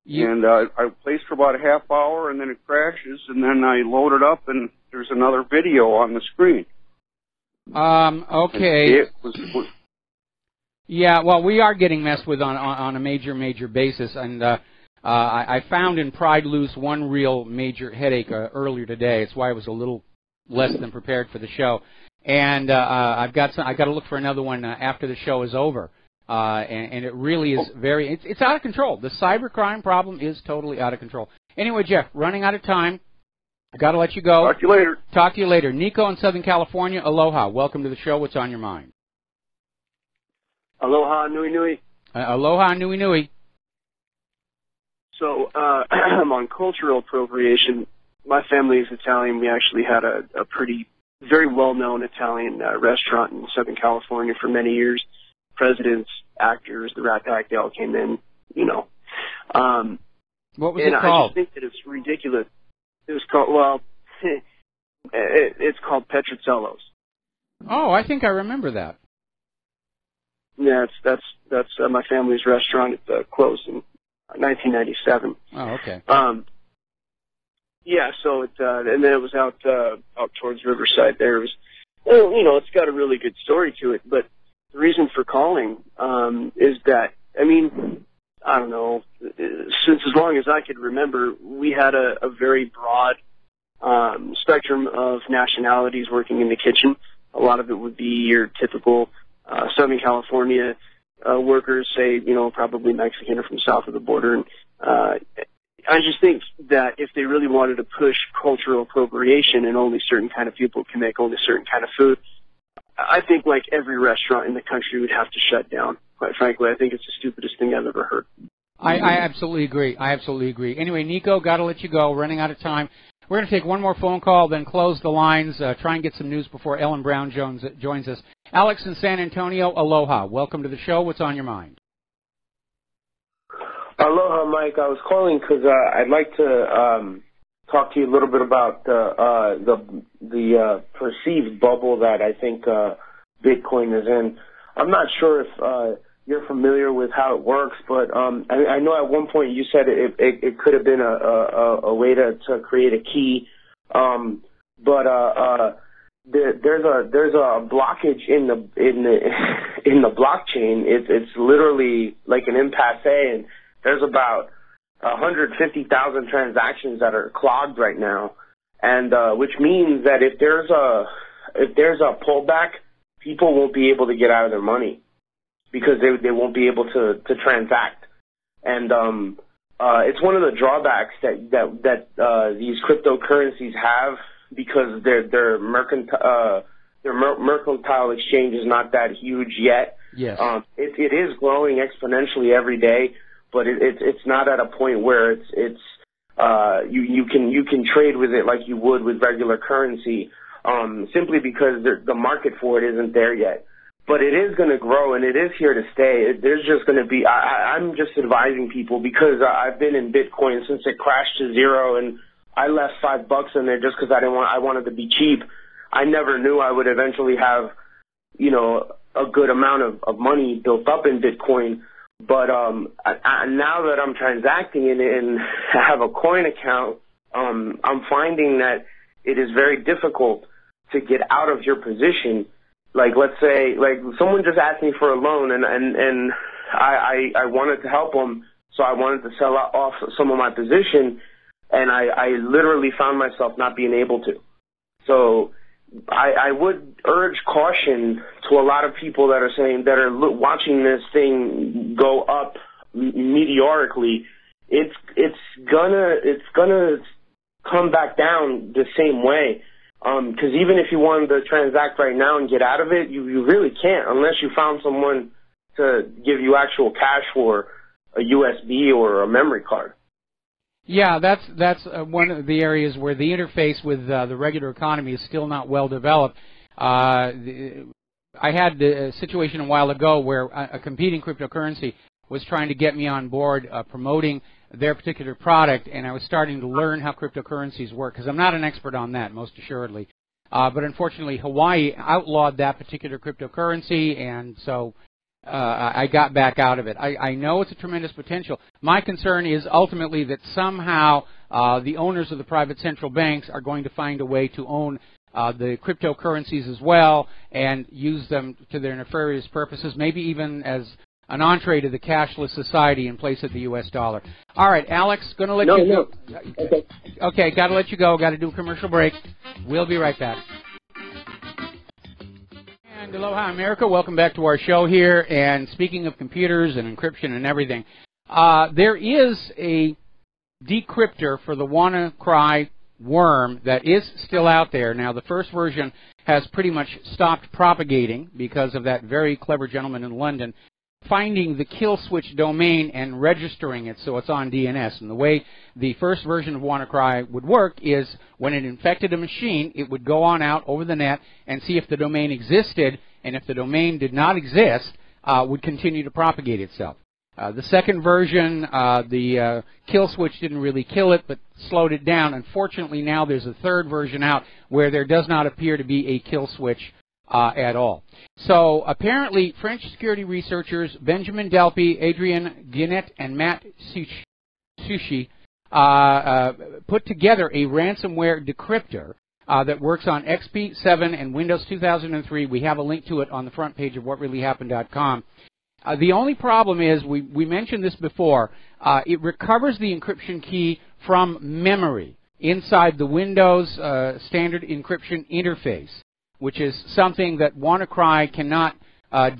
And I placed for about a half hour, and then it crashes, and then I load it up, and there's another video on the screen. Okay. Yeah, well, we are getting messed with on a major basis, and I found in Pride Loose one real major headache earlier today. It's why I was a little less than prepared for the show, and I got to look for another one after the show is over. And it really is it's out of control. The cybercrime problem is totally out of control. Anyway, Jeff, running out of time. I got to let you go. Talk to you later. Nico in Southern California, aloha. Welcome to the show. What's on your mind? Aloha, nui nui. Aloha, nui nui. So, on cultural appropriation, my family is Italian. We actually had a very well-known Italian restaurant in Southern California for many years. Presidents, actors, the Rat Pack, they all came in, What was it called? I just think that it's ridiculous. It was called, it's called Petrocello's. Oh, I think I remember that. Yeah, that's my family's restaurant. It closed in 1997. Oh, okay. Yeah, so and then it was out towards Riverside there. It was, it's got a really good story to it, but the reason for calling is that, I don't know, since as long as I could remember, we had a very broad spectrum of nationalities working in the kitchen. A lot of it would be your typical Southern California workers, say, probably Mexican or from south of the border. And I just think that if they really wanted to push cultural appropriation and only certain kind of people can make only certain kind of food, I think like every restaurant in the country would have to shut down. Quite frankly, I think it's the stupidest thing I've ever heard. I absolutely agree. Anyway, Nico, got to let you go. Running out of time. We're going to take one more phone call, then close the lines, try and get some news before Ellen Brown joins us. Alex in San Antonio, aloha. Welcome to the show. What's on your mind? Aloha, Mike. I was calling because I'd like to talk to you a little bit about the perceived bubble that I think Bitcoin is in. I'm not sure if you're familiar with how it works, but I know at one point you said it could have been a way to create a key, but there's a blockage in the blockchain. It's literally like an impasse, and there's about 150,000 transactions that are clogged right now, and which means that if there's a pullback, people won't be able to get out of their money because they won't be able to transact. And it's one of the drawbacks that these cryptocurrencies have, because their mercantile exchange is not that huge yet. Yes. It is growing exponentially every day, but it's not at a point where you can trade with it like you would with regular currency, simply because the market for it isn't there yet. But it is going to grow, and it is here to stay. There's just going to be. I'm just advising people, because I've been in Bitcoin since it crashed to zero, and I left $5 in there just because I wanted to be cheap. I never knew I would eventually have, a good amount of money built up in Bitcoin. But now that I'm transacting in it and have a coin account, I'm finding that it is very difficult to get out of your position. Like, let's say, someone just asked me for a loan, and I wanted to help them, so I wanted to sell off some of my position, and I literally found myself not being able to. So I would urge caution to a lot of people that are watching this thing go up meteorically. It's gonna come back down the same way. Because even if you wanted to transact right now and get out of it, you really can't unless you found someone to give you actual cash for a USB or a memory card. Yeah, that's one of the areas where the interface with the regular economy is still not well developed. I had a situation a while ago where a competing cryptocurrency was trying to get me on board promoting their particular product, and I was starting to learn how cryptocurrencies work, because I'm not an expert on that, most assuredly. But unfortunately, Hawaii outlawed that particular cryptocurrency, and so I got back out of it. I know it's a tremendous potential. My concern is ultimately that somehow the owners of the private central banks are going to find a way to own the cryptocurrencies as well and use them to their nefarious purposes, maybe even as an entree to the cashless society in place of the U.S. dollar. All right, Alex, going to let you go. Okay, got to let you go. Got to do a commercial break. We'll be right back. And aloha, America. Welcome back to our show here. And speaking of computers and encryption and everything, there is a decryptor for the WannaCry worm that is still out there. Now, the first version has pretty much stopped propagating because of that very clever gentleman in London finding the kill switch domain and registering it so it's on DNS. And the way the first version of WannaCry would work is when it infected a machine, it would go on out over the net and see if the domain existed, and if the domain did not exist, would continue to propagate itself. The second version, the kill switch didn't really kill it, but slowed it down. Unfortunately, now there's a third version out where there does not appear to be a kill switch at all. So apparently, French security researchers Benjamin Delpy, Adrien Guinet, and Matt Sushi put together a ransomware decryptor that works on XP7 and Windows 2003. We have a link to it on the front page of whatreallyhappened.com. The only problem is, we mentioned this before, it recovers the encryption key from memory inside the Windows standard encryption interface, which is something that WannaCry cannot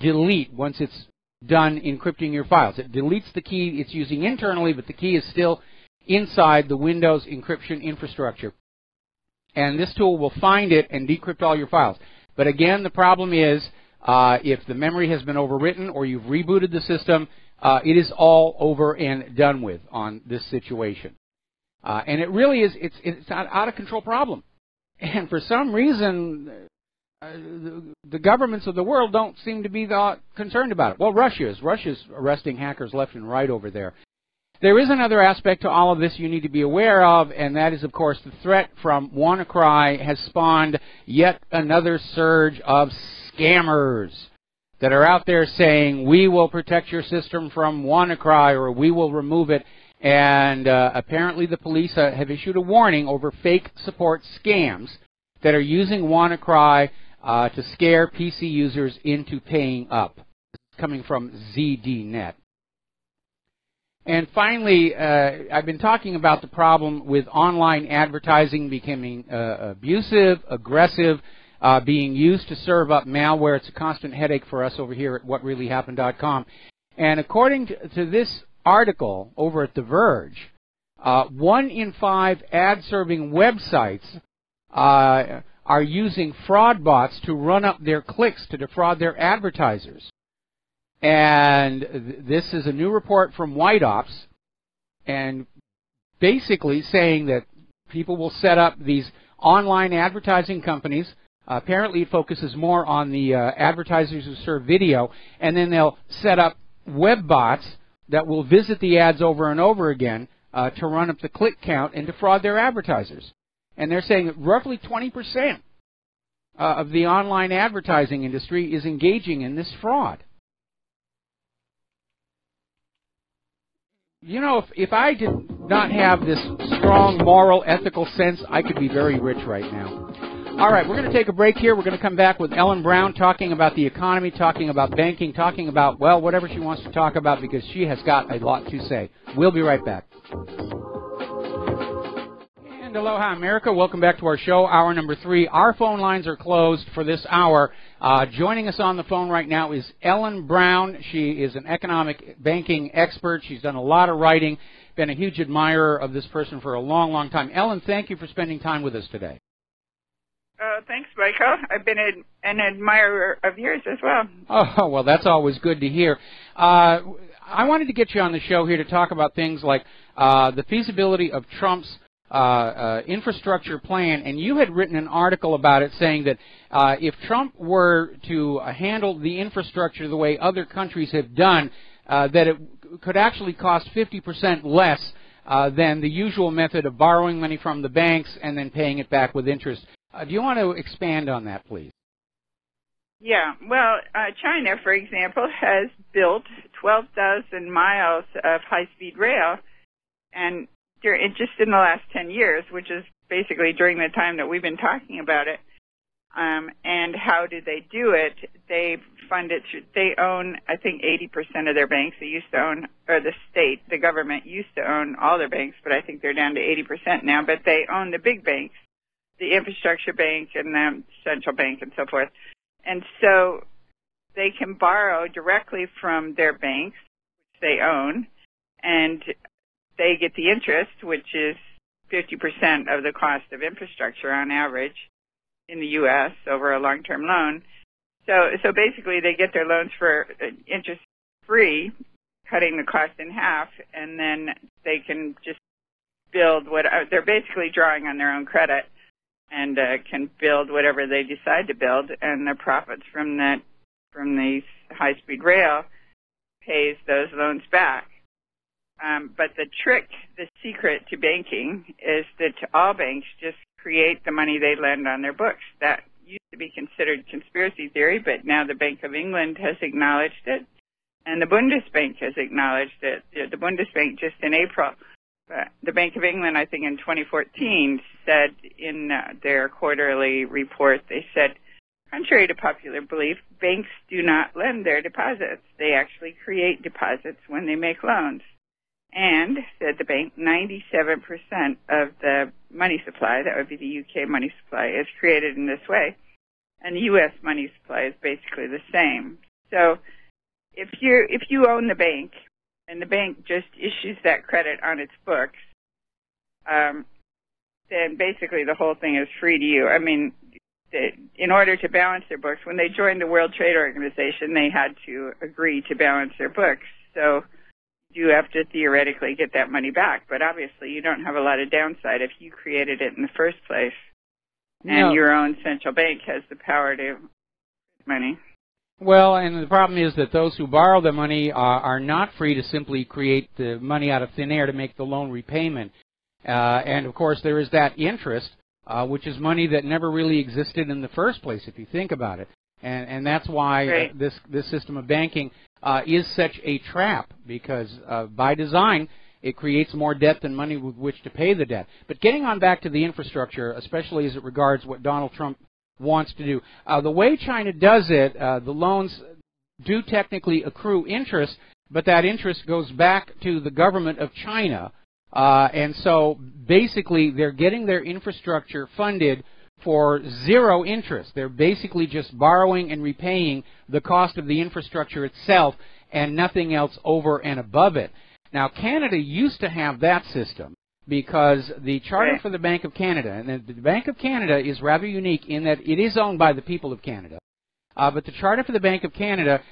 delete once it's done encrypting your files. It deletes the key it's using internally, but the key is still inside the Windows encryption infrastructure. And this tool will find it and decrypt all your files. But again, the problem is, if the memory has been overwritten or you've rebooted the system, it is all over and done with on this situation. And it really is, it's an out-of-control problem. And for some reason, the governments of the world don't seem to be concerned about it. Well, Russia is. Russia's arresting hackers left and right over there. There is another aspect to all of this you need to be aware of, and that is, of course, the threat from WannaCry has spawned yet another surge of scammers that are out there saying, we will protect your system from WannaCry, or we will remove it. And apparently the police have issued a warning over fake support scams that are using WannaCry to scare PC users into paying up. This is coming from ZDNet. And finally, I've been talking about the problem with online advertising becoming abusive, aggressive, being used to serve up malware. It's a constant headache for us over here at whatreallyhappened.com. And according to this article over at The Verge, 1 in 5 ad-serving websites are using fraud bots to run up their clicks to defraud their advertisers. And this is a new report from White Ops, and basically saying that people will set up these online advertising companies. Apparently it focuses more on the advertisers who serve video, and then they'll set up web bots that will visit the ads over and over again to run up the click count and defraud their advertisers. And they're saying that roughly 20% of the online advertising industry is engaging in this fraud. You know, if I did not have this strong moral, ethical sense, I could be very rich right now. All right, we're going to take a break here. We're going to come back with Ellen Brown talking about the economy, talking about banking, talking about, well, whatever she wants to talk about, because she has got a lot to say. We'll be right back. And aloha, America. Welcome back to our show, hour number 3. Our phone lines are closed for this hour. Joining us on the phone right now is Ellen Brown. She is an economic banking expert. She's done a lot of writing, been a huge admirer of this person for a long, long time. Ellen, thank you for spending time with us today. Thanks, Michael. I've been an admirer of yours as well. Oh, well, that's always good to hear. I wanted to get you on the show here to talk about things like the feasibility of Trump's infrastructure plan, and you had written an article about it saying that if Trump were to handle the infrastructure the way other countries have done, that it could actually cost 50% less than the usual method of borrowing money from the banks and then paying it back with interest. Do you want to expand on that, please? Yeah, well, China, for example, has built 12,000 miles of high-speed rail, and just in the last 10 years, which is basically during the time that we've been talking about it. And how do they do it? They fund it through, they own, I think, 80% of their banks. They used to own, or the state, the government used to own all their banks, but I think they're down to 80% now. But they own the big banks, the infrastructure bank and the central bank and so forth. And so they can borrow directly from their banks, which they own, and they get the interest, which is 50% of the cost of infrastructure on average in the U.S. over a long-term loan. So basically they get their loans for interest-free, cutting the cost in half, and then they can just build what they're basically drawing on their own credit and can build whatever they decide to build, and the profits from the high-speed rail pays those loans back. But the trick, the secret to banking is that all banks just create the money they lend on their books. That used to be considered conspiracy theory, but now the Bank of England has acknowledged it, and the Bundesbank has acknowledged it. The Bundesbank just in April. The Bank of England, I think in 2014, said in their quarterly report, they said, contrary to popular belief, banks do not lend their deposits. They actually create deposits when they make loans. And, said the bank, 97% of the money supply, that would be the UK money supply, is created in this way. And the US money supply is basically the same. So if you own the bank, and the bank just issues that credit on its books, then basically the whole thing is free to you. I mean, in order to balance their books, when they joined the World Trade Organization, they had to agree to balance their books. So you have to theoretically get that money back, but obviously you don't have a lot of downside if you created it in the first place, and your own central bank has the power to money. Well, and the problem is that those who borrow the money are not free to simply create the money out of thin air to make the loan repayment. And, of course, there is that interest, which is money that never really existed in the first place, if you think about it. And that's why this system of banking is such a trap, because by design it creates more debt than money with which to pay the debt. But getting on back to the infrastructure, especially as it regards what Donald Trump wants to do, the way China does it, the loans do technically accrue interest, but that interest goes back to the government of China. And so basically they're getting their infrastructure funded for zero interest. They're basically just borrowing and repaying the cost of the infrastructure itself and nothing else over and above it. Now, Canada used to have that system because the charter for the Bank of Canada, and the Bank of Canada is rather unique in that it is owned by the people of Canada, But the Charter for the Bank of Canada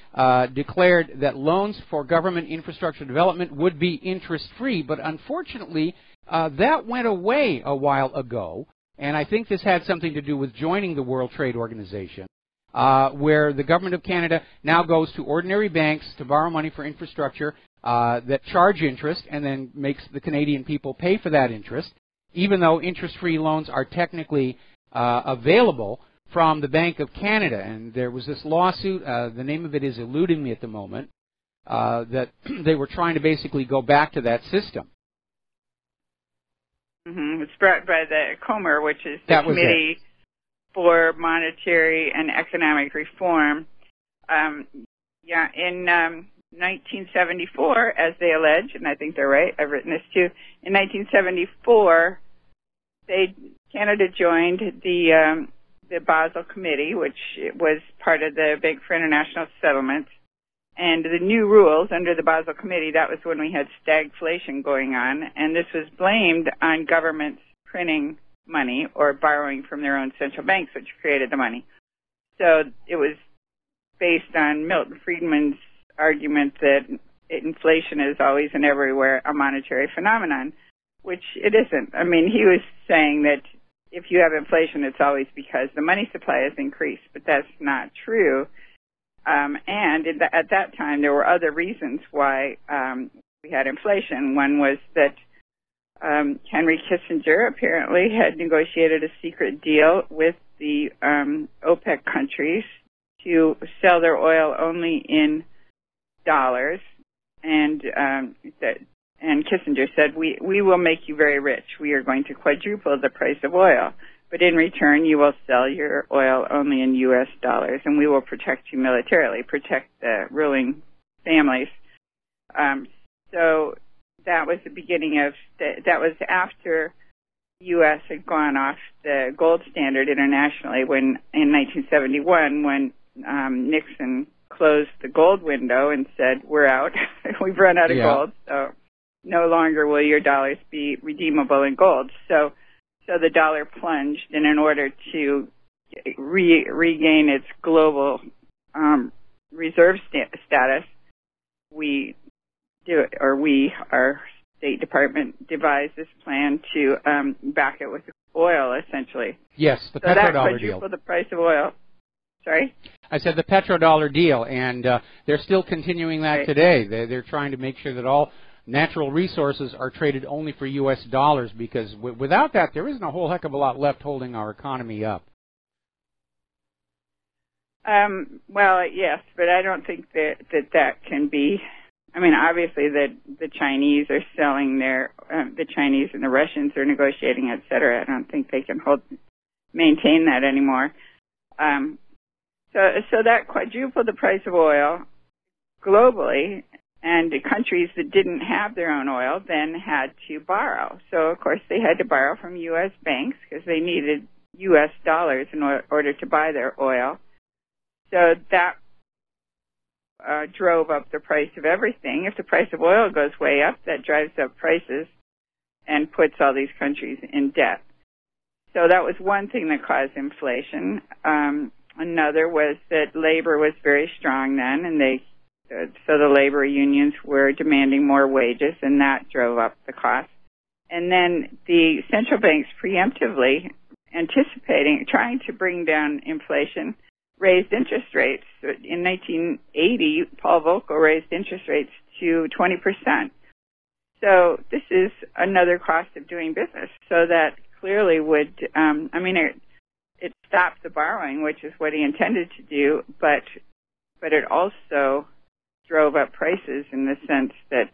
declared that loans for government infrastructure development would be interest-free, but unfortunately that went away a while ago, and I think this had something to do with joining the World Trade Organization, where the Government of Canada now goes to ordinary banks to borrow money for infrastructure that charge interest and then makes the Canadian people pay for that interest, even though interest-free loans are technically available from the Bank of Canada. And there was this lawsuit, the name of it is eluding me at the moment, that they were trying to basically go back to that system. Mm-hmm. It's brought by the COMER, which is the Committee for Monetary and Economic Reform. In 1974, as they allege, and I think they're right, I've written this too, in 1974, Canada joined the Basel Committee, which was part of the Bank for International Settlements, and the new rules under the Basel Committee, that was when we had stagflation going on, and this was blamed on governments printing money or borrowing from their own central banks, which created the money. So it was based on Milton Friedman's argument that inflation is always and everywhere a monetary phenomenon, which it isn't. I mean, he was saying that if you have inflation, it's always because the money supply has increased, but that's not true. At that time, there were other reasons why we had inflation. One was that Henry Kissinger apparently had negotiated a secret deal with the OPEC countries to sell their oil only in dollars, and Kissinger said, we will make you very rich. We are going to quadruple the price of oil, but in return you will sell your oil only in U.S. dollars, and we will protect you militarily, protect the ruling families. So that was the beginning of, that was after the U.S. had gone off the gold standard internationally when, in 1971, when Nixon closed the gold window and said, we're out, we've run out of gold, so no longer will your dollars be redeemable in gold. So the dollar plunged, and in order to regain its global reserve status, our State Department devised this plan to back it with oil, essentially. Yes, the petrodollar deal. For the price of oil. Sorry? I said the petrodollar deal, and they're still continuing that today. They're trying to make sure that all natural resources are traded only for U.S. dollars, because without that, there isn't a whole heck of a lot left holding our economy up. Well, yes, but I don't think that can be. I mean, obviously the Chinese are selling the Chinese and the Russians are negotiating, et cetera. I don't think they can maintain that anymore. So that quadrupled the price of oil globally, and the countries that didn't have their own oil then had to borrow. So, of course, they had to borrow from U.S. banks because they needed U.S. dollars in order to buy their oil. So that drove up the price of everything. If the price of oil goes way up, that drives up prices and puts all these countries in debt. So that was one thing that caused inflation. Another was that labor was very strong then, and so the labor unions were demanding more wages, and that drove up the cost. And then the central banks preemptively trying to bring down inflation, raised interest rates. In 1980, Paul Volcker raised interest rates to 20%. So this is another cost of doing business. So that clearly would, it stopped the borrowing, which is what he intended to do, but it also drove up prices in the sense that,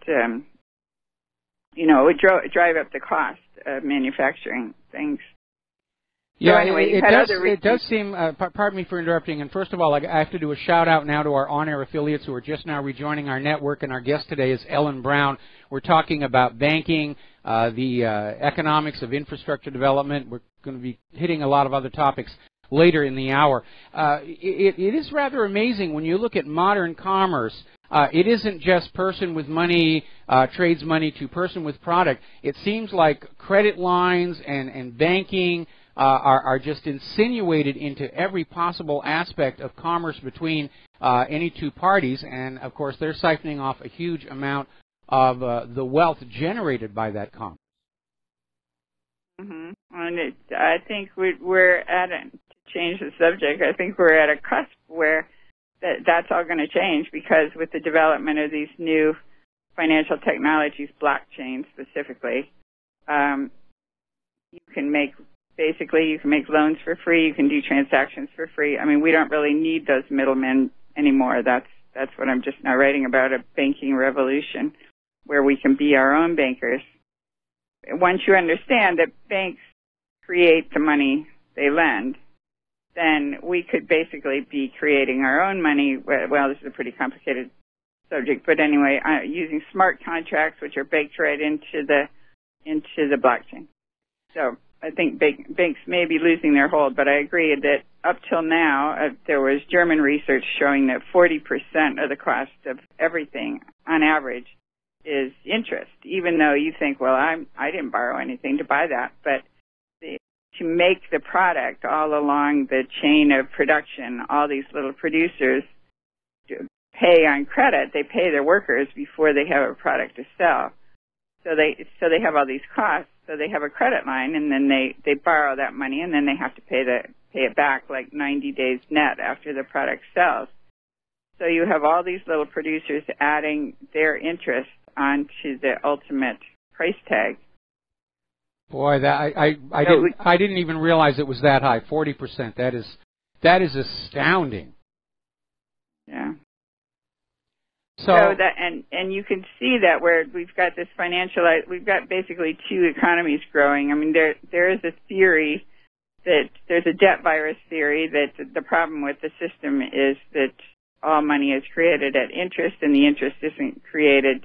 it would drive up the cost of manufacturing things. Yeah, so anyway, it does seem, pardon me for interrupting, and first of all, I have to do a shout-out now to our on-air affiliates who are just now rejoining our network, and our guest today is Ellen Brown. We're talking about banking, the economics of infrastructure development. We're going to be hitting a lot of other topics later in the hour. It is rather amazing when you look at modern commerce. It isn't just person with money trades money to person with product. It seems like credit lines and banking, are just insinuated into every possible aspect of commerce between any two parties, and of course they're siphoning off a huge amount of the wealth generated by that commerce. Mm-hmm. And I think we're at to change the subject. I think we're at a cusp where that's all going to change, because with the development of these new financial technologies, blockchain specifically, you can make loans for free. You can do transactions for free. I mean, we don't really need those middlemen anymore. That's what I'm just now writing about, a banking revolution where we can be our own bankers. Once you understand that banks create the money they lend, then we could basically be creating our own money. Well, this is a pretty complicated subject, but anyway, using smart contracts, which are baked right into the blockchain. So I think banks may be losing their hold, but I agree that up till now, there was German research showing that 40% of the cost of everything, on average, is interest. Even though you think, well, I didn't borrow anything to buy that, but to make the product all along the chain of production, all these little producers pay on credit. They pay their workers before they have a product to sell. So they have all these costs. So they have a credit line, and then they borrow that money, and then they have to pay it back like 90 days net after the product sells. So you have all these little producers adding their interest onto the ultimate price tag. Boy, I didn't even realize it was that high. 40%. That is astounding. Yeah. So that and you can see that where we've got this we've got basically two economies growing. I mean, there is a theory that there's a debt virus theory that the problem with the system is that all money is created at interest, and the interest isn't created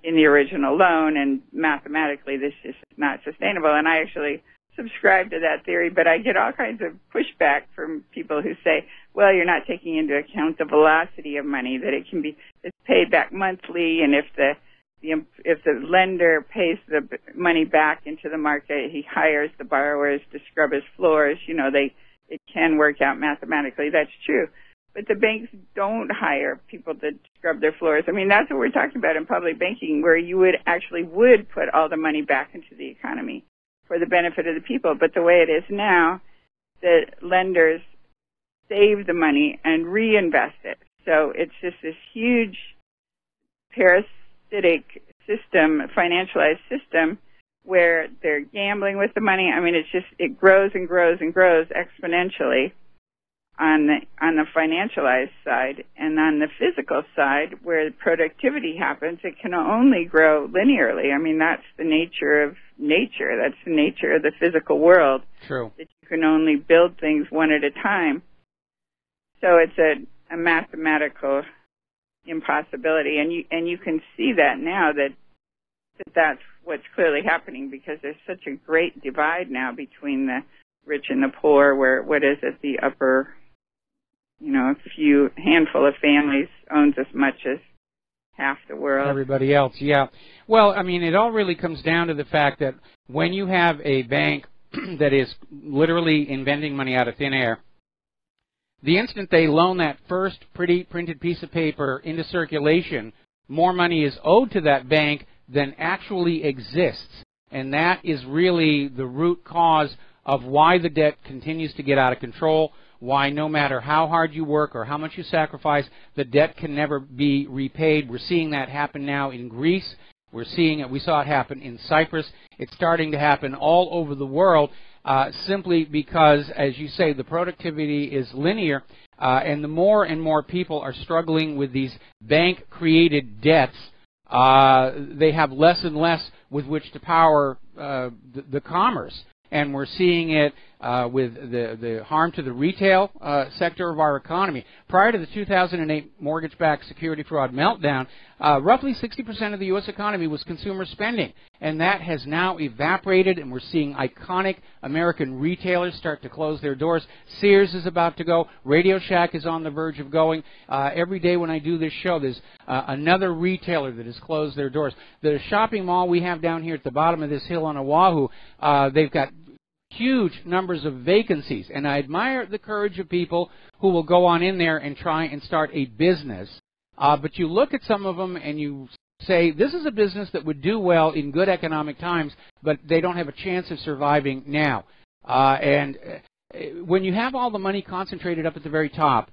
in the original loan, and mathematically this is not sustainable. And I actually subscribe to that theory, but I get all kinds of pushback from people who say, well, you're not taking into account the velocity of money, that it's paid back monthly, and if the lender pays the money back into the market, he hires the borrowers to scrub his floors. It can work out mathematically. That's true. But the banks don't hire people to scrub their floors. I mean, that's what we're talking about in public banking, where you would put all the money back into the economy for the benefit of the people. But the way it is now, the lenders save the money and reinvest it. So it's just this huge parasitic system, financialized system, where they're gambling with the money. I mean, it grows and grows and grows exponentially on the financialized side. And on the physical side, where productivity happens, it can only grow linearly. I mean, that's the nature of nature. That's the nature of the physical world. True. That you can only build things one at a time. So it's a mathematical impossibility, and you can see that now that's what's clearly happening, because there's such a great divide now between the rich and the poor, where the upper, handful of families owns as much as half the world. Everybody else, yeah. Well, I mean, it all really comes down to the fact that when you have a bank that is literally inventing money out of thin air, the instant they loan that first pretty printed piece of paper into circulation, more money is owed to that bank than actually exists. And that is really the root cause of why the debt continues to get out of control, why no matter how hard you work or how much you sacrifice, the debt can never be repaid. We're seeing that happen now in Greece. We're seeing it. We saw it happen in Cyprus. It's starting to happen all over the world. Simply because, as you say, the productivity is linear, and the more and more people are struggling with these bank-created debts, they have less and less with which to power the commerce. And we're seeing it with the harm to the retail sector of our economy. Prior to the 2008 mortgage-backed security fraud meltdown, roughly 60% of the U.S. economy was consumer spending. And that has now evaporated, and we're seeing iconic American retailers start to close their doors. Sears is about to go. Radio Shack is on the verge of going. Every day when I do this show, there's another retailer that has closed their doors. The shopping mall we have down here at the bottom of this hill on Oahu, they've got huge numbers of vacancies. And I admire the courage of people who will go on in there and try and start a business. But you look at some of them and you say, this is a business that would do well in good economic times, but they don't have a chance of surviving now. When you have all the money concentrated up at the very top,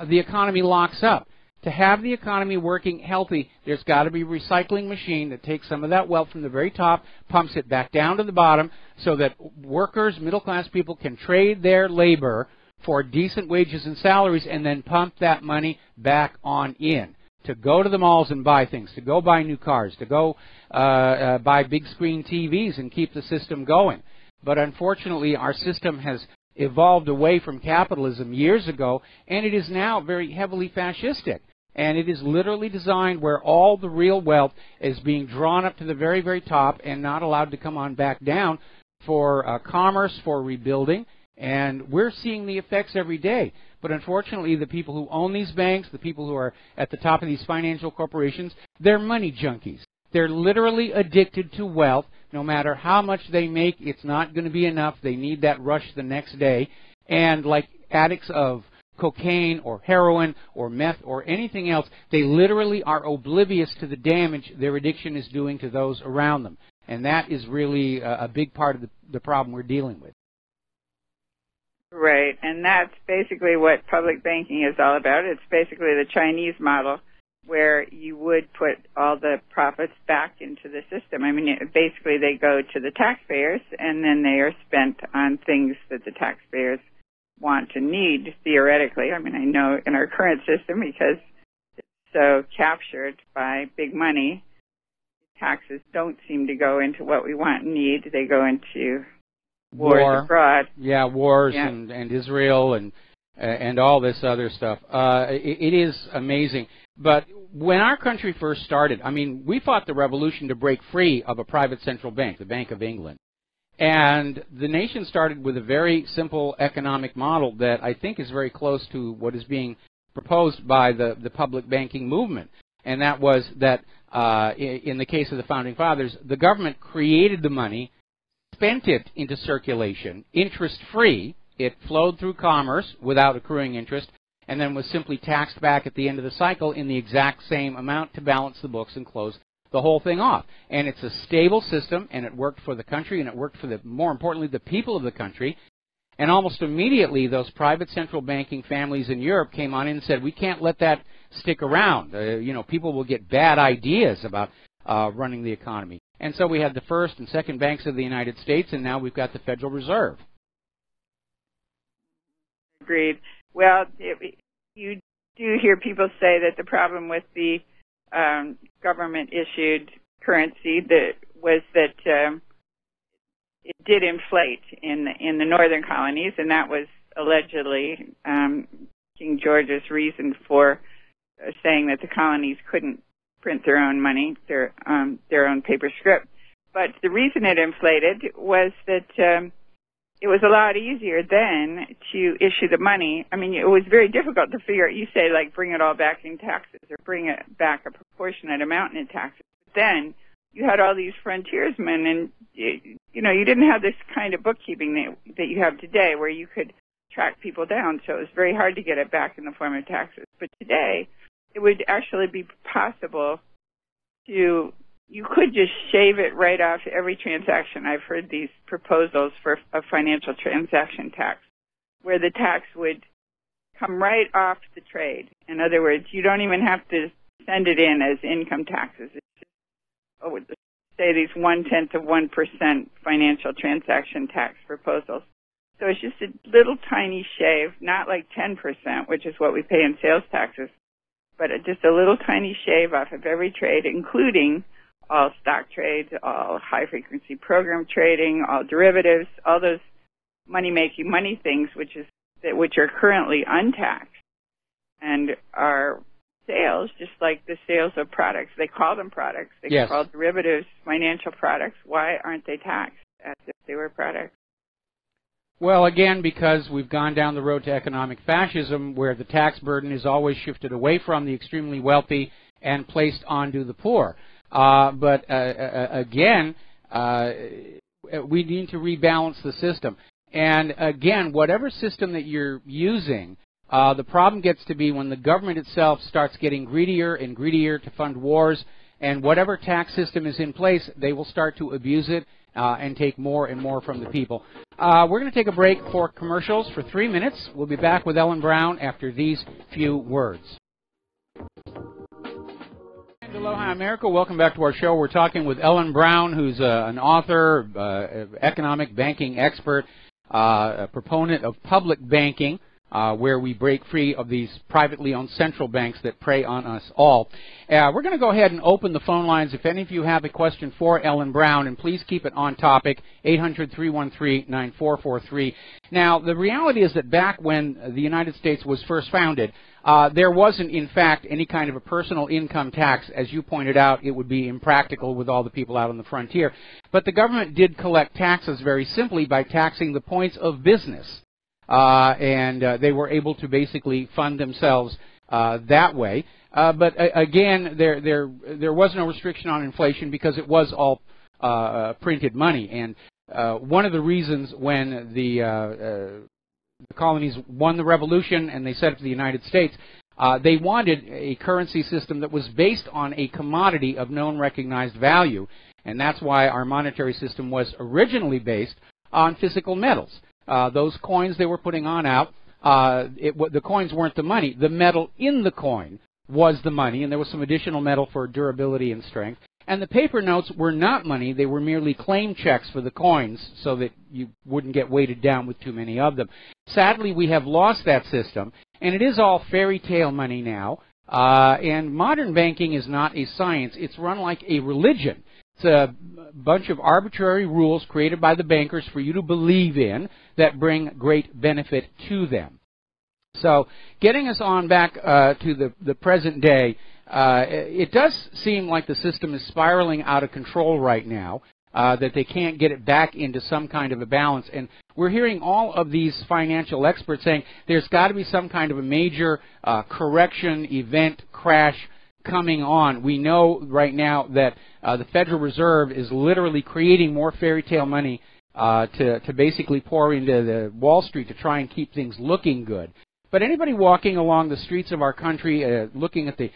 the economy locks up. To have the economy working healthy, there's got to be a recycling machine that takes some of that wealth from the very top, pumps it back down to the bottom, so that workers, middle-class people can trade their labor for decent wages and salaries, and then pump that money back on in to go to the malls and buy things, to go buy new cars, to go buy big screen TVs and keep the system going. But unfortunately, our system has evolved away from capitalism years ago, and it is now very heavily fascistic. And it is literally designed where all the real wealth is being drawn up to the very, very top and not allowed to come on back down for commerce, for rebuilding. And we're seeing the effects every day. But unfortunately, the people who own these banks, the people who are at the top of these financial corporations, they're money junkies. They're literally addicted to wealth. No matter how much they make, it's not going to be enough. They need that rush the next day. And like addicts of cocaine or heroin or meth or anything else, they literally are oblivious to the damage their addiction is doing to those around them. And that is really a big part of the problem we're dealing with. Right, and that's basically what public banking is all about. It's basically the Chinese model, where you would put all the profits back into the system. I mean, basically they go to the taxpayers, and then they are spent on things that the taxpayers want to need, theoretically. I mean, I know in our current system, because it's so captured by big money, taxes don't seem to go into what we want and need. They go into wars abroad. Yeah, wars. Yeah. And Israel and all this other stuff. It is amazing. But when our country first started, I mean, we fought the revolution to break free of a private central bank, the Bank of England. And the nation started with a very simple economic model that I think is very close to what is being proposed by the public banking movement. And that was that in the case of the Founding Fathers, the government created the money, spent it into circulation, interest-free. It flowed through commerce without accruing interest, and then was simply taxed back at the end of the cycle in the exact same amount to balance the books and close the whole thing off. And it's a stable system, and it worked for the country, and it worked for, more importantly, the people of the country. And almost immediately, those private central banking families in Europe came on in and said, we can't let that stick around. People will get bad ideas about running the economy. And so we had the first and second banks of the United States, and now we've got the Federal Reserve. Agreed. Well, you do hear people say that the problem with the government-issued currency was that it did inflate in the northern colonies, and that was allegedly King George's reason for saying that the colonies couldn't print their own money, their own paper script. But the reason it inflated was that it was a lot easier then to issue the money. I mean, it was very difficult to figure out. You say, like, bring it all back in taxes or bring it back a proportionate amount in taxes. But then you had all these frontiersmen, and, you didn't have this kind of bookkeeping that you have today where you could track people down. So it was very hard to get it back in the form of taxes. But today, it would actually be possible you could just shave it right off every transaction. I've heard these proposals for a financial transaction tax, where the tax would come right off the trade. In other words, you don't even have to send it in as income taxes. It's just, say these 0.1% financial transaction tax proposals. So it's just a little tiny shave, not like 10%, which is what we pay in sales taxes, but just a little tiny shave off of every trade, including all stock trades, all high-frequency program trading, all derivatives, all those money-making money things, which are currently untaxed, and are sales, just like the sales of products. They call them products. They call derivatives financial products. Why aren't they taxed as if they were products? Well, again, because we've gone down the road to economic fascism, where the tax burden is always shifted away from the extremely wealthy and placed onto the poor. Again, we need to rebalance the system. And again, whatever system that you're using, the problem gets to be when the government itself starts getting greedier and greedier to fund wars, and whatever tax system is in place, they will start to abuse it and take more and more from the people. We're going to take a break for commercials for 3 minutes. We'll be back with Ellen Brown after these few words. And aloha, America. Welcome back to our show. We're talking with Ellen Brown, who's an author, economic banking expert, a proponent of public banking, where we break free of these privately owned central banks that prey on us all. We're going to go ahead and open the phone lines. If any of you have a question for Ellen Brown, and please keep it on topic, 800-313-9443. Now, the reality is that back when the United States was first founded, there wasn't, in fact, any kind of a personal income tax. As you pointed out, it would be impractical with all the people out on the frontier. But the government did collect taxes very simply by taxing the points of business. And they were able to basically fund themselves that way. But again, there was no restriction on inflation because it was all printed money. And one of the reasons when the colonies won the revolution and they set up the United States, they wanted a currency system that was based on a commodity of known recognized value. And that's why our monetary system was originally based on physical metals. Those coins they were putting on out, the coins weren't the money. The metal in the coin was the money, and there was some additional metal for durability and strength. And the paper notes were not money. They were merely claim checks for the coins so that you wouldn't get weighted down with too many of them. Sadly, we have lost that system, and it is all fairy tale money now. And modern banking is not a science. It's run like a religion. It's a bunch of arbitrary rules created by the bankers for you to believe in that bring great benefit to them. So getting us on back to the present day, it does seem like the system is spiraling out of control right now, that they can't get it back into some kind of a balance. And we're hearing all of these financial experts saying there's got to be some kind of a major correction, event, crash coming on. We know right now that the Federal Reserve is literally creating more fairy tale money to basically pour into the Wall Street to try and keep things looking good. But anybody walking along the streets of our country, looking at the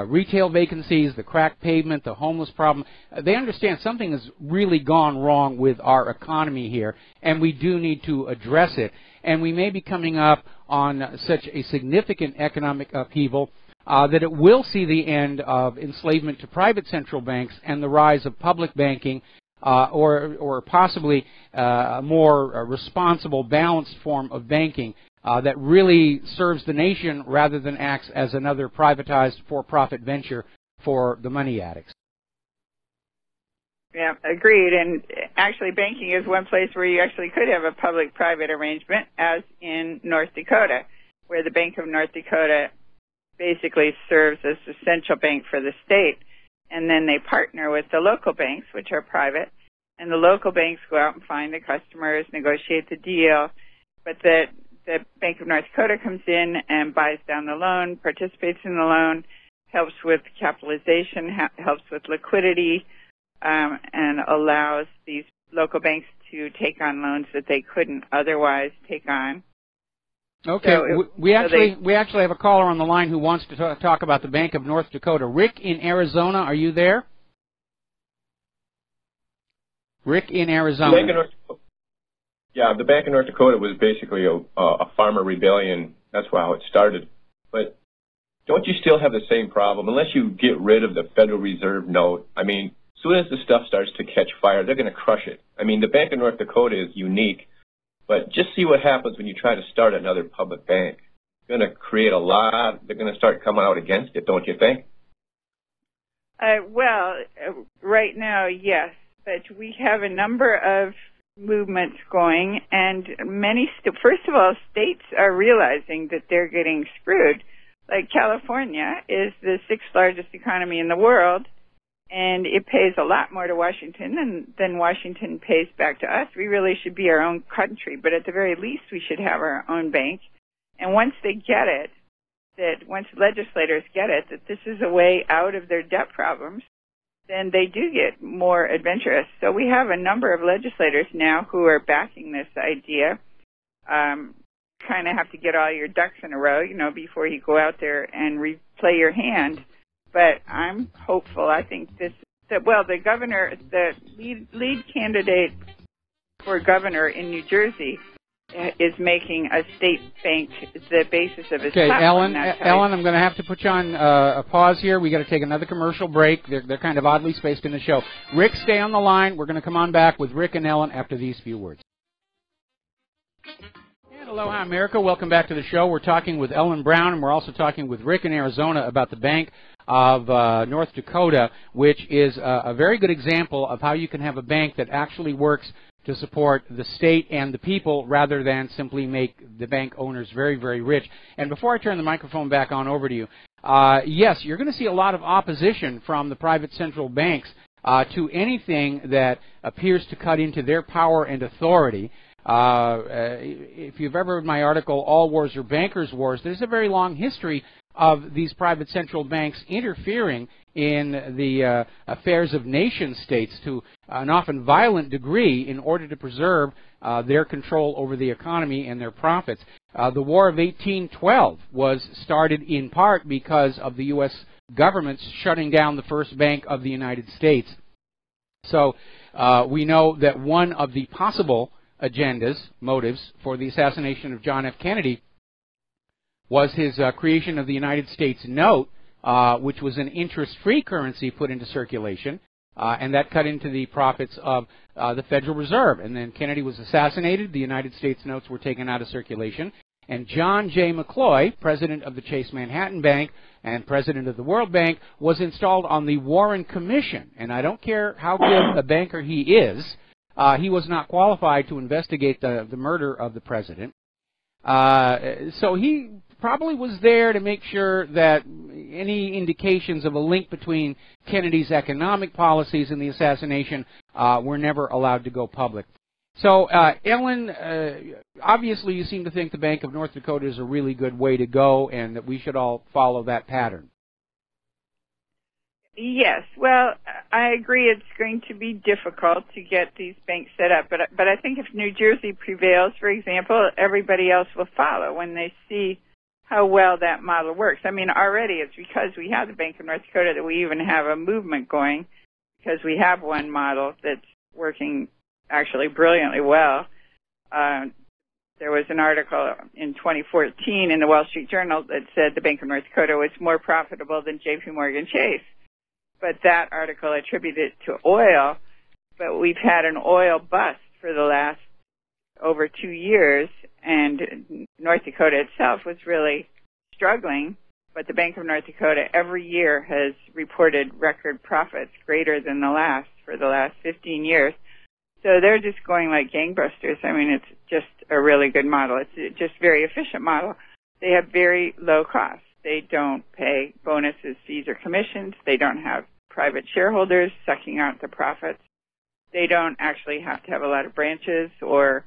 retail vacancies, the cracked pavement, the homeless problem, they understand something has really gone wrong with our economy here, and we do need to address it. And we may be coming up on such a significant economic upheaval that it will see the end of enslavement to private central banks and the rise of public banking, or possibly a more responsible, balanced form of banking that really serves the nation rather than acts as another privatized for-profit venture for the money addicts. Yeah, agreed. And actually, banking is one place where you actually could have a public-private arrangement, as in North Dakota, where the Bank of North Dakota basically serves as the central bank for the state, and then they partner with the local banks, which are private, and the local banks go out and find the customers, negotiate the deal, but the Bank of North Dakota comes in and buys down the loan, participates in the loan, helps with capitalization, helps with liquidity, and allows these local banks to take on loans that they couldn't otherwise take on. Okay, so we actually have a caller on the line who wants to talk about the Bank of North Dakota. Rick in Arizona, are you there? Rick in Arizona. The Bank of North Dakota was basically a farmer rebellion. That's how it started. But don't you still have the same problem? Unless you get rid of the Federal Reserve note, I mean, as soon as the stuff starts to catch fire, they're going to crush it. I mean, the Bank of North Dakota is unique. But just see what happens when you try to start another public bank. It's going to create a lot. They're going to start coming out against it, don't you think? Right now, yes. But we have a number of movements going, and first of all, states are realizing that they're getting screwed. Like California is the 6th largest economy in the world, and it pays a lot more to Washington than Washington pays back to us. We really should be our own country, but at the very least we should have our own bank. And once they get it, once legislators get it, that this is a way out of their debt problems, then they do get more adventurous. So we have a number of legislators now who are backing this idea. Kind of have to get all your ducks in a row, before you go out there and play your hand. But I'm hopeful. I think the governor, the lead candidate for governor in New Jersey is making a state bank the basis of his platform. Ellen, I'm going to have to put you on a pause here. We got to take another commercial break. They're kind of oddly spaced in the show. Rick, stay on the line. We're going to come on back with Rick and Ellen after these few words. And aloha, America. Welcome back to the show. We're talking with Ellen Brown, and we're also talking with Rick in Arizona about the Bank of North Dakota, which is a very good example of how you can have a bank that actually works to support the state and the people rather than simply make the bank owners very, very rich. And before I turn the microphone back on over to you, yes, you're going to see a lot of opposition from the private central banks to anything that appears to cut into their power and authority. If you've ever read my article, All Wars Are Bankers' Wars, there's a very long history of these private central banks interfering in the affairs of nation-states to an often violent degree in order to preserve their control over the economy and their profits. The War of 1812 was started in part because of the U.S. government shutting down the first bank of the United States. So we know that one of the possible motives for the assassination of John F. Kennedy was his creation of the United States note, which was an interest-free currency put into circulation, and that cut into the profits of the Federal Reserve. And then Kennedy was assassinated, the United States notes were taken out of circulation, and John J. McCloy, president of the Chase Manhattan Bank and president of the World Bank, was installed on the Warren Commission. And I don't care how good a banker he is, he was not qualified to investigate the murder of the president. So he probably was there to make sure that any indications of a link between Kennedy's economic policies and the assassination were never allowed to go public. So, Ellen, obviously you seem to think the Bank of North Dakota is a really good way to go and that we should all follow that pattern. Yes, well, I agree it's going to be difficult to get these banks set up, but I think if New Jersey prevails, for example, everybody else will follow when they see how well that model works. I mean, already it's because we have the Bank of North Dakota that we even have a movement going, because we have one model that's working actually brilliantly well. There was an article in 2014 in the Wall Street Journal that said the Bank of North Dakota was more profitable than J.P. Morgan Chase. But that article attributed it to oil, but we've had an oil bust for the last over 2 years, and North Dakota itself was really struggling, but the Bank of North Dakota every year has reported record profits greater than the last for the last 15 years. So they're just going like gangbusters. I mean, it's just a really good model. It's just a very efficient model. They have very low costs. They don't pay bonuses, fees, or commissions. They don't have private shareholders sucking out the profits. They don't actually have to have a lot of branches or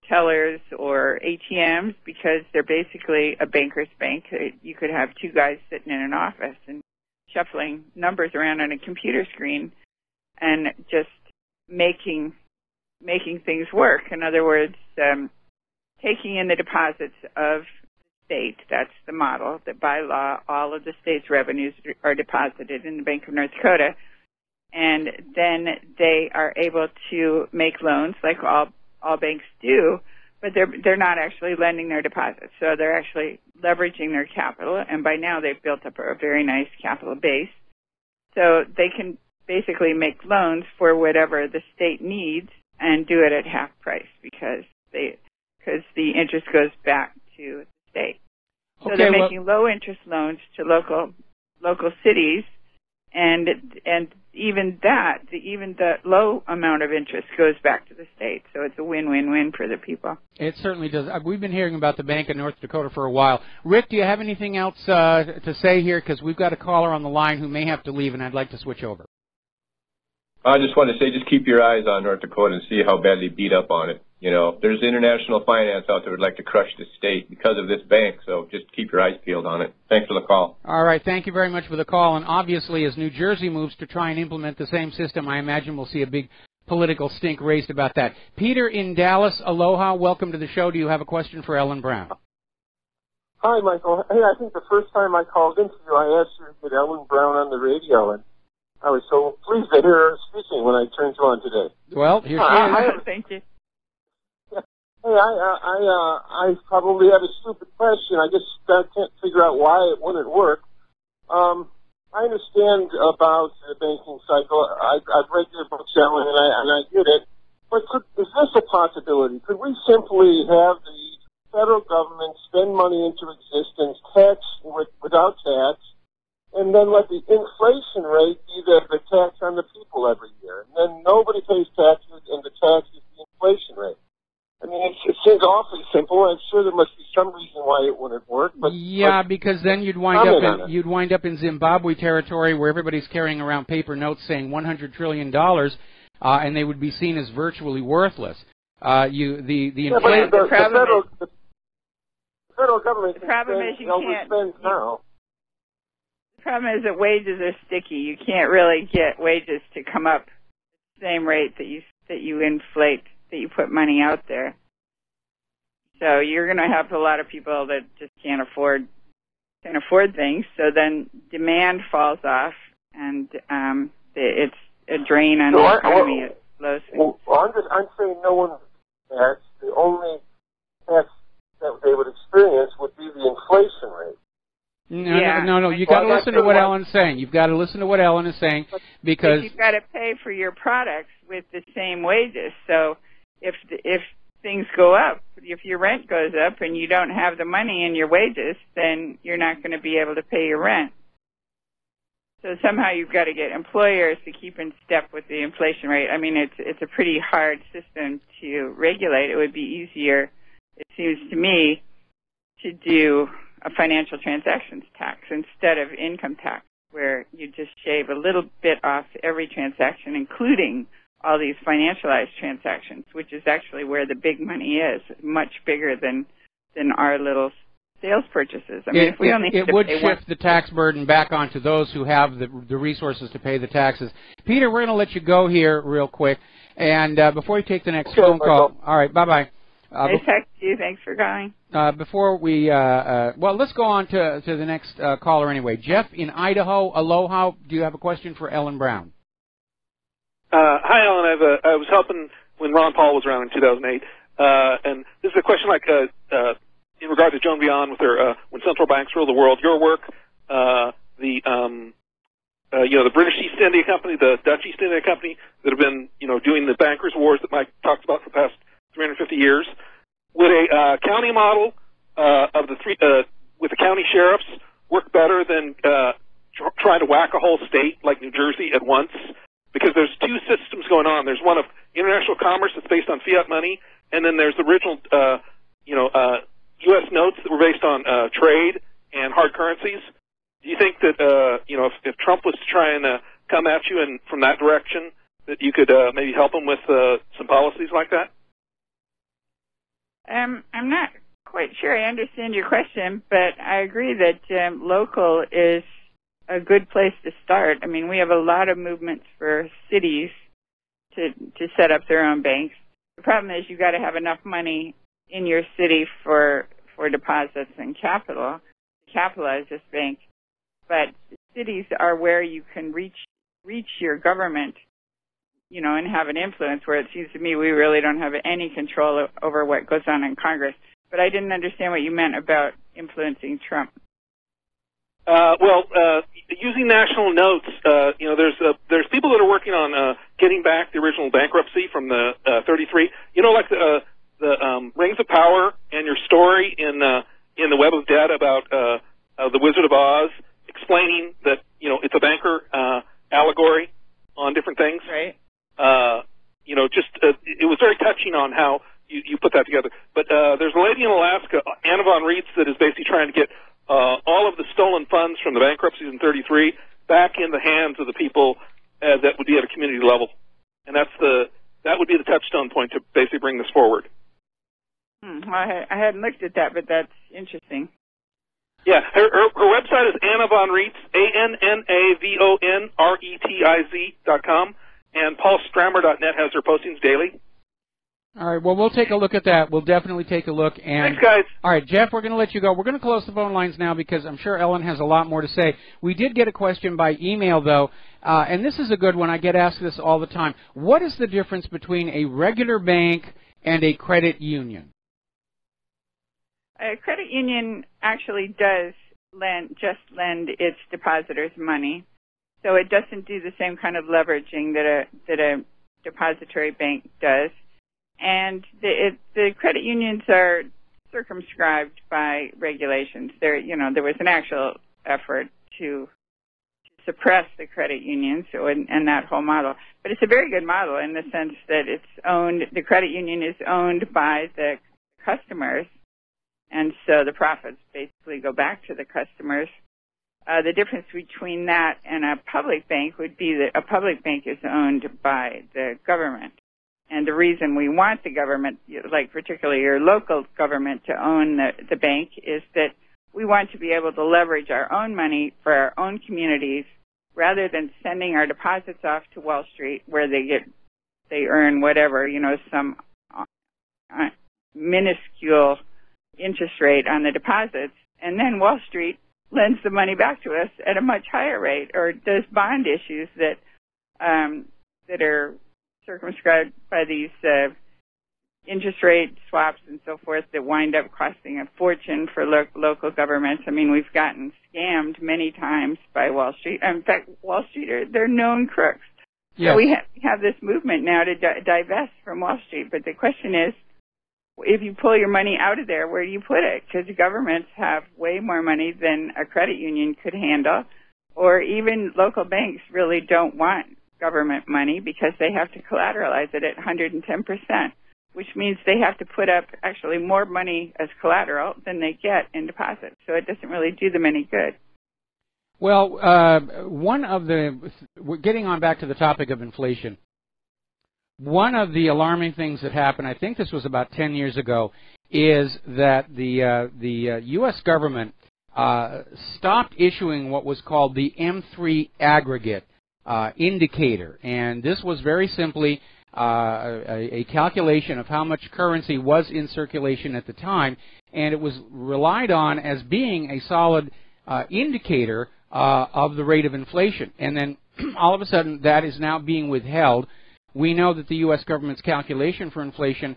tellers or ATMs because they're basically a banker's bank. You could have two guys sitting in an office and shuffling numbers around on a computer screen and just making things work. In other words, taking in the deposits of state. That's the model, that by law all of the state's revenues are deposited in the Bank of North Dakota, and then they are able to make loans like all banks do, but they're not actually lending their deposits. So they're actually leveraging their capital, and by now they've built up a very nice capital base. So they can basically make loans for whatever the state needs and do it at half price because the interest goes back to the state. So they're making low interest loans to local cities, and even the low amount of interest goes back to the state. So it's a win-win-win for the people. It certainly does. We've been hearing about the Bank of North Dakota for a while. Rick, do you have anything else to say here? Because we've got a caller on the line who may have to leave, and I'd like to switch over. I just want to say, just keep your eyes on North Dakota and see how badly beat up on it. You know, there's international finance out there that would like to crush the state because of this bank, so just keep your eyes peeled on it. Thanks for the call. All right, thank you very much for the call. And obviously, as New Jersey moves to try and implement the same system, I imagine we'll see a big political stink raised about that. Peter in Dallas, aloha, welcome to the show. Do you have a question for Ellen Brown? Hi, Michael. Hey, I think the first time I called into you, I asked you to get Ellen Brown on the radio, and I was so pleased to hear her speaking when I turned you on today. Well, here she is. Thank you. Hey, I probably have a stupid question. I just can't figure out why it wouldn't work. I understand about the banking cycle. I've read your book, Ellen, and I get it. But is this a possibility? Could we simply have the federal government spend money into existence, tax without tax, and then let the inflation rate be the tax on the people every year? And then nobody pays taxes, and the tax is the inflation rate. I mean, it seems awfully simple. I'm sure there must be some reason why it wouldn't work. But yeah, because then you'd wind up in Zimbabwe territory where everybody's carrying around paper notes saying $100 trillion, and they would be seen as virtually worthless. The federal government overspends now. The problem is that wages are sticky. You can't really get wages to come up the same rate that you inflate, that you put money out there. So you're going to have a lot of people that just can't afford things. So then demand falls off, and it's a drain on the economy. It slows things. I'm saying no one tax. The only tax that they would experience would be the inflation rate. No. You got to listen to what Ellen's saying. You've got to listen to what Ellen is saying because you've got to pay for your products with the same wages. So if things go up, if your rent goes up and you don't have the money in your wages, then you're not going to be able to pay your rent. So somehow you've got to get employers to keep in step with the inflation rate. I mean, it's a pretty hard system to regulate. It would be easier, it seems to me, to do a financial transactions tax instead of income tax, where you just shave a little bit off every transaction, including all these financialized transactions, which is actually where the big money is, much bigger than our little sales purchases. I mean, if we only it would shift the tax burden back onto those who have the resources to pay the taxes. Peter, we're going to let you go here real quick, and before you take the next phone call, all right, bye-bye. Nice talking to you. Thanks for calling. Before we, well, let's go on to the next caller anyway. Jeff in Idaho, aloha. Do you have a question for Ellen Brown? Hi, Ellen. I was helping when Ron Paul was around in 2008, and this is a question like in regard to Joan Beyond with her when central banks rule the world. Your work, the British East India Company, the Dutch East India Company that have been doing the bankers' wars that Mike talked about for the past 350 years. Would a county model of the three with the county sheriffs work better than trying to whack a whole state like New Jersey at once? Because there's two systems going on. There's one of international commerce that's based on fiat money, and then there's the original, U.S. notes that were based on trade and hard currencies. Do you think that if Trump was trying to come at you and from that direction, that you could maybe help him with some policies like that? I'm not quite sure I understand your question, but I agree that local is a good place to start. I mean, we have a lot of movements for cities to set up their own banks. The problem is you've got to have enough money in your city for deposits and capital to capitalize this bank. But cities are where you can reach your government, and have an influence, where it seems to me we really don't have any control over what goes on in Congress. But I didn't understand what you meant about influencing Trump. Using national notes, there's people that are working on getting back the original bankruptcy from the 33. Like the Rings of Power and your story in the Web of Dead about the Wizard of Oz, explaining that it's a banker allegory on different things. Right. It was very touching on how you put that together. But there's a lady in Alaska, Anna Von Reitz, that is basically trying to get all of the stolen funds from the bankruptcies in 33 back in the hands of the people that would be at a community level. And that's the that would be the touchstone point to basically bring this forward. Well, I hadn't looked at that, but that's interesting. Yeah, her website is Anna Von Reitz, ANNAVONRETIZ.com, and PaulStrammer.net has her postings daily. All right, well, we'll take a look at that. We'll definitely take a look. And thanks, guys. All right, Jeff, we're going to let you go. We're going to close the phone lines now because I'm sure Ellen has a lot more to say. We did get a question by email, though, and this is a good one. I get asked this all the time. What is the difference between a regular bank and a credit union? A credit union actually does lend its depositors money, so it doesn't do the same kind of leveraging that a depository bank does. And the credit unions are circumscribed by regulations. There was an actual effort to suppress the credit unions and that whole model. But it's a very good model in the sense that the credit union is owned by the customers, and so the profits basically go back to the customers. The difference between that and a public bank would be that a public bank is owned by the government. And the reason we want the government, like particularly your local government, to own the bank is that we want to be able to leverage our own money for our own communities rather than sending our deposits off to Wall Street where they earn whatever, some minuscule interest rate on the deposits, and then Wall Street lends the money back to us at a much higher rate, or does bond issues that are circumscribed by these interest rate swaps and so forth that wind up costing a fortune for local governments. I mean, we've gotten scammed many times by Wall Street. In fact, Wall Street they're known crooks. Yes. So we have this movement now to divest from Wall Street. But the question is, if you pull your money out of there, where do you put it? Because governments have way more money than a credit union could handle, or even local banks really don't want government money because they have to collateralize it at 110%, which means they have to put up actually more money as collateral than they get in deposits. So it doesn't really do them any good. Well, we're getting on back to the topic of inflation. One of the alarming things that happened, I think this was about 10 years ago, is that the U.S. government stopped issuing what was called the M3 aggregate indicator. And this was very simply a calculation of how much currency was in circulation at the time, and it was relied on as being a solid indicator of the rate of inflation. And then all of a sudden that is now being withheld. We know that the U.S. government's calculation for inflation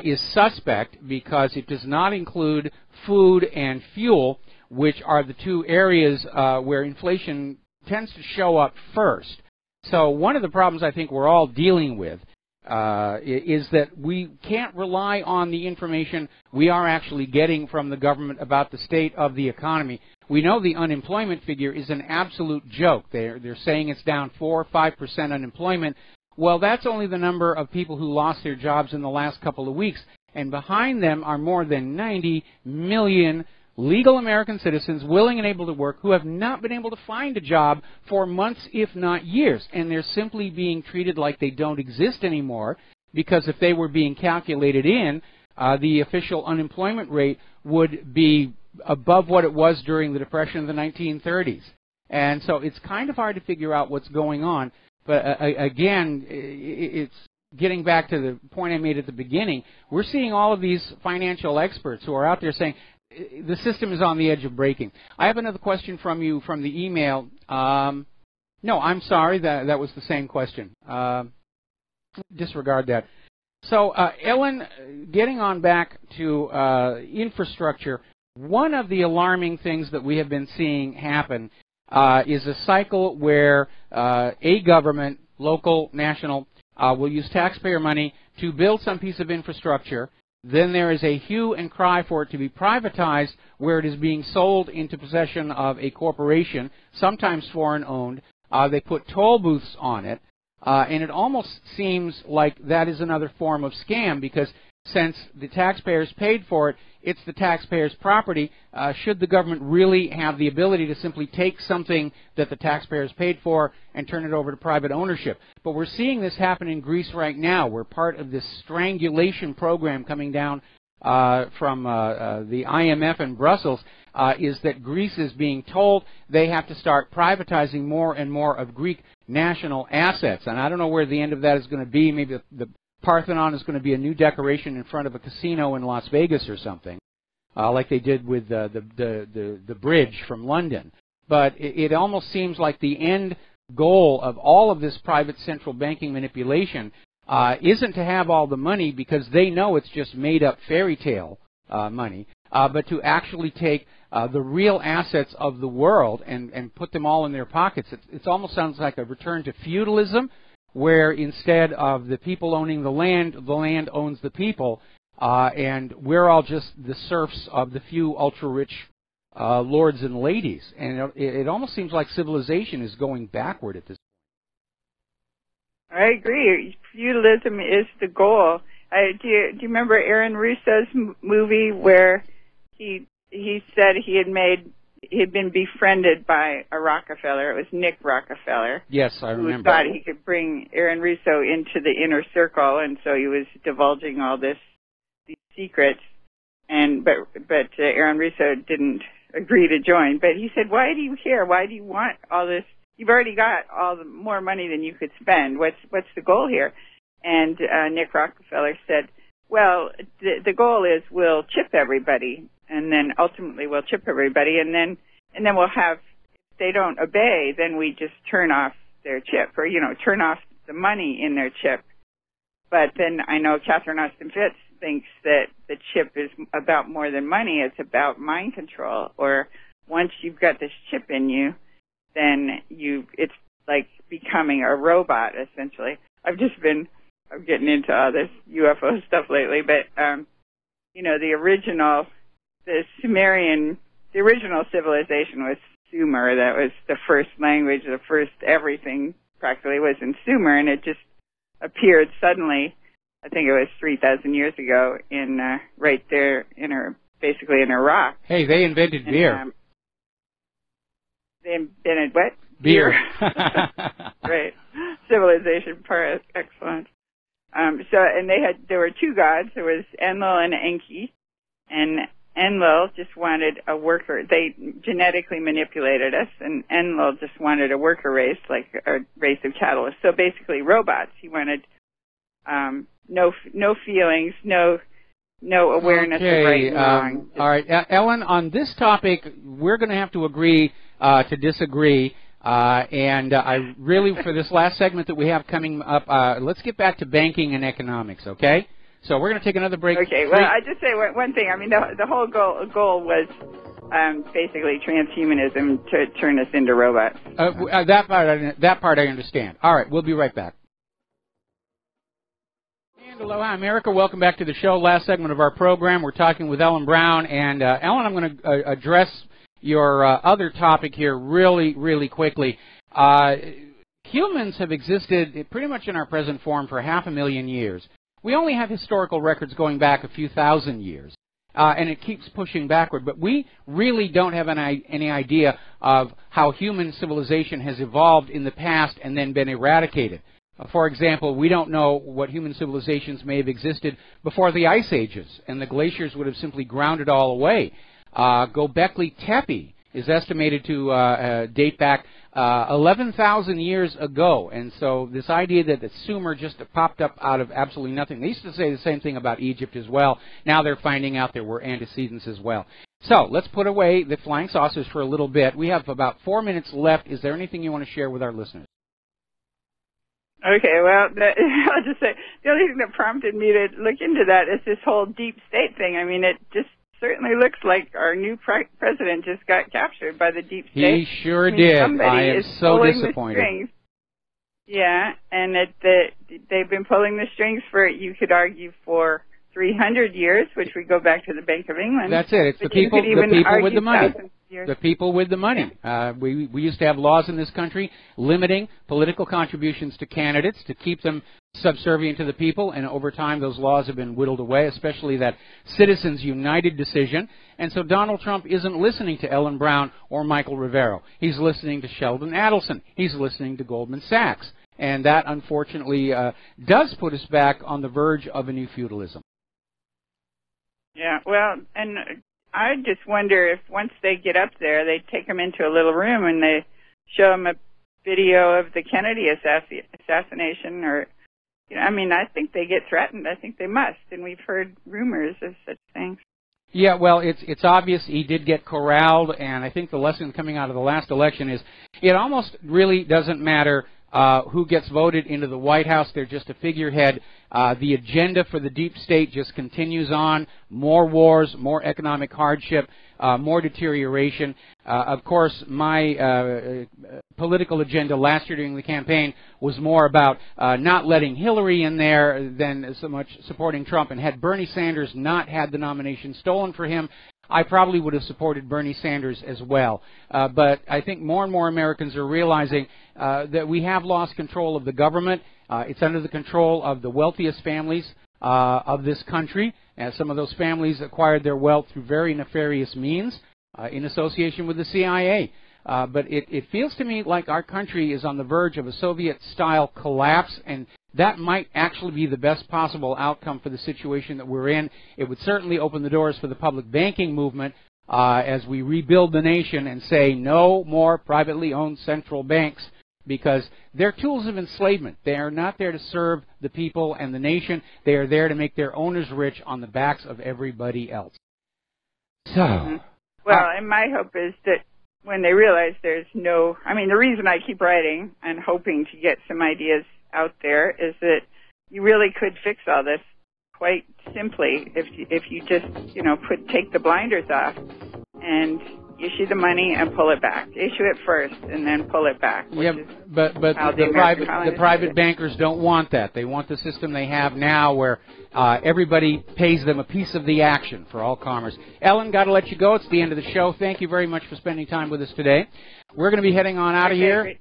is suspect because it does not include food and fuel, which are the two areas where inflation tends to show up first. So one of the problems I think we're all dealing with is that we can't rely on the information we are actually getting from the government about the state of the economy. We know the unemployment figure is an absolute joke. They're saying it's down 4 or 5% unemployment. Well, that's only the number of people who lost their jobs in the last couple of weeks. And behind them are more than 90 million legal American citizens willing and able to work who have not been able to find a job for months, if not years. And they're simply being treated like they don't exist anymore, because if they were being calculated in, the official unemployment rate would be above what it was during the Depression of the 1930s. And so it's kind of hard to figure out what's going on. But again, it's getting back to the point I made at the beginning. We're seeing all of these financial experts who are out there saying the system is on the edge of breaking. I have another question from you from the email. No, I'm sorry, that was the same question. Disregard that. So, Ellen, getting on back to infrastructure, one of the alarming things that we have been seeing happen is a cycle where a government, local, national, will use taxpayer money to build some piece of infrastructure. Then there is a hue and cry for it to be privatized, where it is being sold into possession of a corporation, sometimes foreign-owned. They put toll booths on it, and it almost seems like that is another form of scam, because since the taxpayers paid for it, it's the taxpayers' property. Should the government really have the ability to simply take something that the taxpayers paid for and turn it over to private ownership? But we're seeing this happen in Greece right now. We're part of this strangulation program coming down from the IMF in Brussels, is that Greece is being told they have to start privatizing more and more of Greek national assets. And I don't know where the end of that is going to be. Maybe the Parthenon is going to be a new decoration in front of a casino in Las Vegas or something, like they did with the bridge from London. But it almost seems like the end goal of all of this private central banking manipulation isn't to have all the money, because they know it's just made-up fairy tale money, but to actually take the real assets of the world and put them all in their pockets. It almost sounds like a return to feudalism, where instead of the people owning the land owns the people, and we're all just the serfs of the few ultra-rich lords and ladies. And it almost seems like civilization is going backward at this point. I agree. Feudalism is the goal. Do you remember Aaron Russo's movie where he said he had been befriended by a Rockefeller? It was Nick Rockefeller. Yes, I remember. Who thought he could bring Aaron Russo into the inner circle, and so he was divulging all these secrets. But Aaron Russo didn't agree to join. But he said, "Why do you care? Why do you want all this? You've already got more money than you could spend. What's the goal here?" And Nick Rockefeller said, "Well, the goal is we'll chip everybody, and then ultimately we'll chip everybody, and then we'll have, if they don't obey, then we just turn off their chip, or turn off the money in their chip." But then I know Catherine Austin Fitts thinks that the chip is about more than money. It's about mind control. Or once you've got this chip in you, then it's like becoming a robot, essentially. I'm getting into all this UFO stuff lately, but the original civilization was Sumer. That was the first language, the first everything practically was in Sumer, and it just appeared suddenly. I think it was 3,000 years ago right there basically in Iraq. Hey, they invented beer. They invented what? Beer. Right. Civilization part, excellent. And there were two gods. There was Enlil and Enki, and Enlil just wanted a worker. They genetically manipulated us, and Enlil just wanted a worker race, like a race of cattle. So basically robots. He wanted no feelings, no awareness of right and wrong. All right, Ellen, on this topic, we're going to have to agree to disagree. And I really, for this last segment that we have coming up, let's get back to banking and economics, okay? So we're going to take another break. Okay, well, I just say one thing. I mean, the whole goal was basically transhumanism to turn us into robots. That part I understand. All right, we'll be right back. And aloha, America. Welcome back to the show. Last segment of our program. We're talking with Ellen Brown. And Ellen, I'm going to address your other topic here really, really quickly. Humans have existed pretty much in our present form for 500,000 years. We only have historical records going back a few thousand years, and it keeps pushing backward. But we really don't have any idea of how human civilization has evolved in the past and then been eradicated. For example, we don't know what human civilizations may have existed before the ice ages, and the glaciers would have simply ground it all away. Göbekli Tepe is estimated to date back 11,000 years ago. And so this idea that the Sumer just popped up out of absolutely nothing. They used to say the same thing about Egypt as well. Now they're finding out there were antecedents as well. So let's put away the flying saucers for a little bit. We have about 4 minutes left. Is there anything you want to share with our listeners? Okay, well, I'll just say the only thing that prompted me to look into that is this whole deep state thing. I mean, it just certainly looks like our new president just got captured by the deep state. He sure did. I am so disappointed. Yeah, and they've been pulling the strings for, you could argue, for 300 years, which would go back to the Bank of England. That's it. It's the people with the money. The people with the money. We used to have laws in this country limiting political contributions to candidates to keep them subservient to the people, and over time those laws have been whittled away, especially that Citizens United decision. And so Donald Trump isn't listening to Ellen Brown or Michael Rivero. He's listening to Sheldon Adelson. He's listening to Goldman Sachs. And that, unfortunately, does put us back on the verge of a new feudalism. Yeah, well, and I just wonder if once they get up there, they take them into a little room and they show them a video of the Kennedy assassination, or, you know, I mean, I think they get threatened. I think they must, and we've heard rumors of such things. Yeah, well, it's obvious he did get corralled, and I think the lesson coming out of the last election is it almost really doesn't matter who gets voted into the White House. They're just a figurehead. The agenda for the deep state just continues on. More wars, more economic hardship, more deterioration. Of course, my political agenda last year during the campaign was more about not letting Hillary in there than so much supporting Trump. And had Bernie Sanders not had the nomination stolen for him, I probably would have supported Bernie Sanders as well. But I think more and more Americans are realizing that we have lost control of the government. It's under the control of the wealthiest families of this country. Some of those families acquired their wealth through very nefarious means in association with the CIA. But it feels to me like our country is on the verge of a Soviet-style collapse, and that might actually be the best possible outcome for the situation that we're in. It would certainly open the doors for the public banking movement as we rebuild the nation and say no more privately owned central banks, because they're tools of enslavement. They are not there to serve the people and the nation. They are there to make their owners rich on the backs of everybody else. So, well, and my hope is that when they realize there's no, I mean, the reason I keep writing and hoping to get some ideas out there is that you really could fix all this quite simply if you just, you know, take the blinders off and issue the money and pull it back. Issue it first and then pull it back. Yeah, but the private bankers don't want that. They want the system they have now where everybody pays them a piece of the action for all commerce. Ellen, got to let you go. It's the end of the show. Thank you very much for spending time with us today. We're going to be heading on out of here,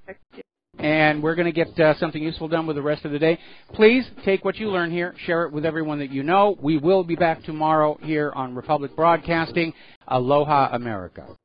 and we're going to get something useful done with the rest of the day. Please take what you learn here, share it with everyone that you know. We will be back tomorrow here on Republic Broadcasting. Aloha, America.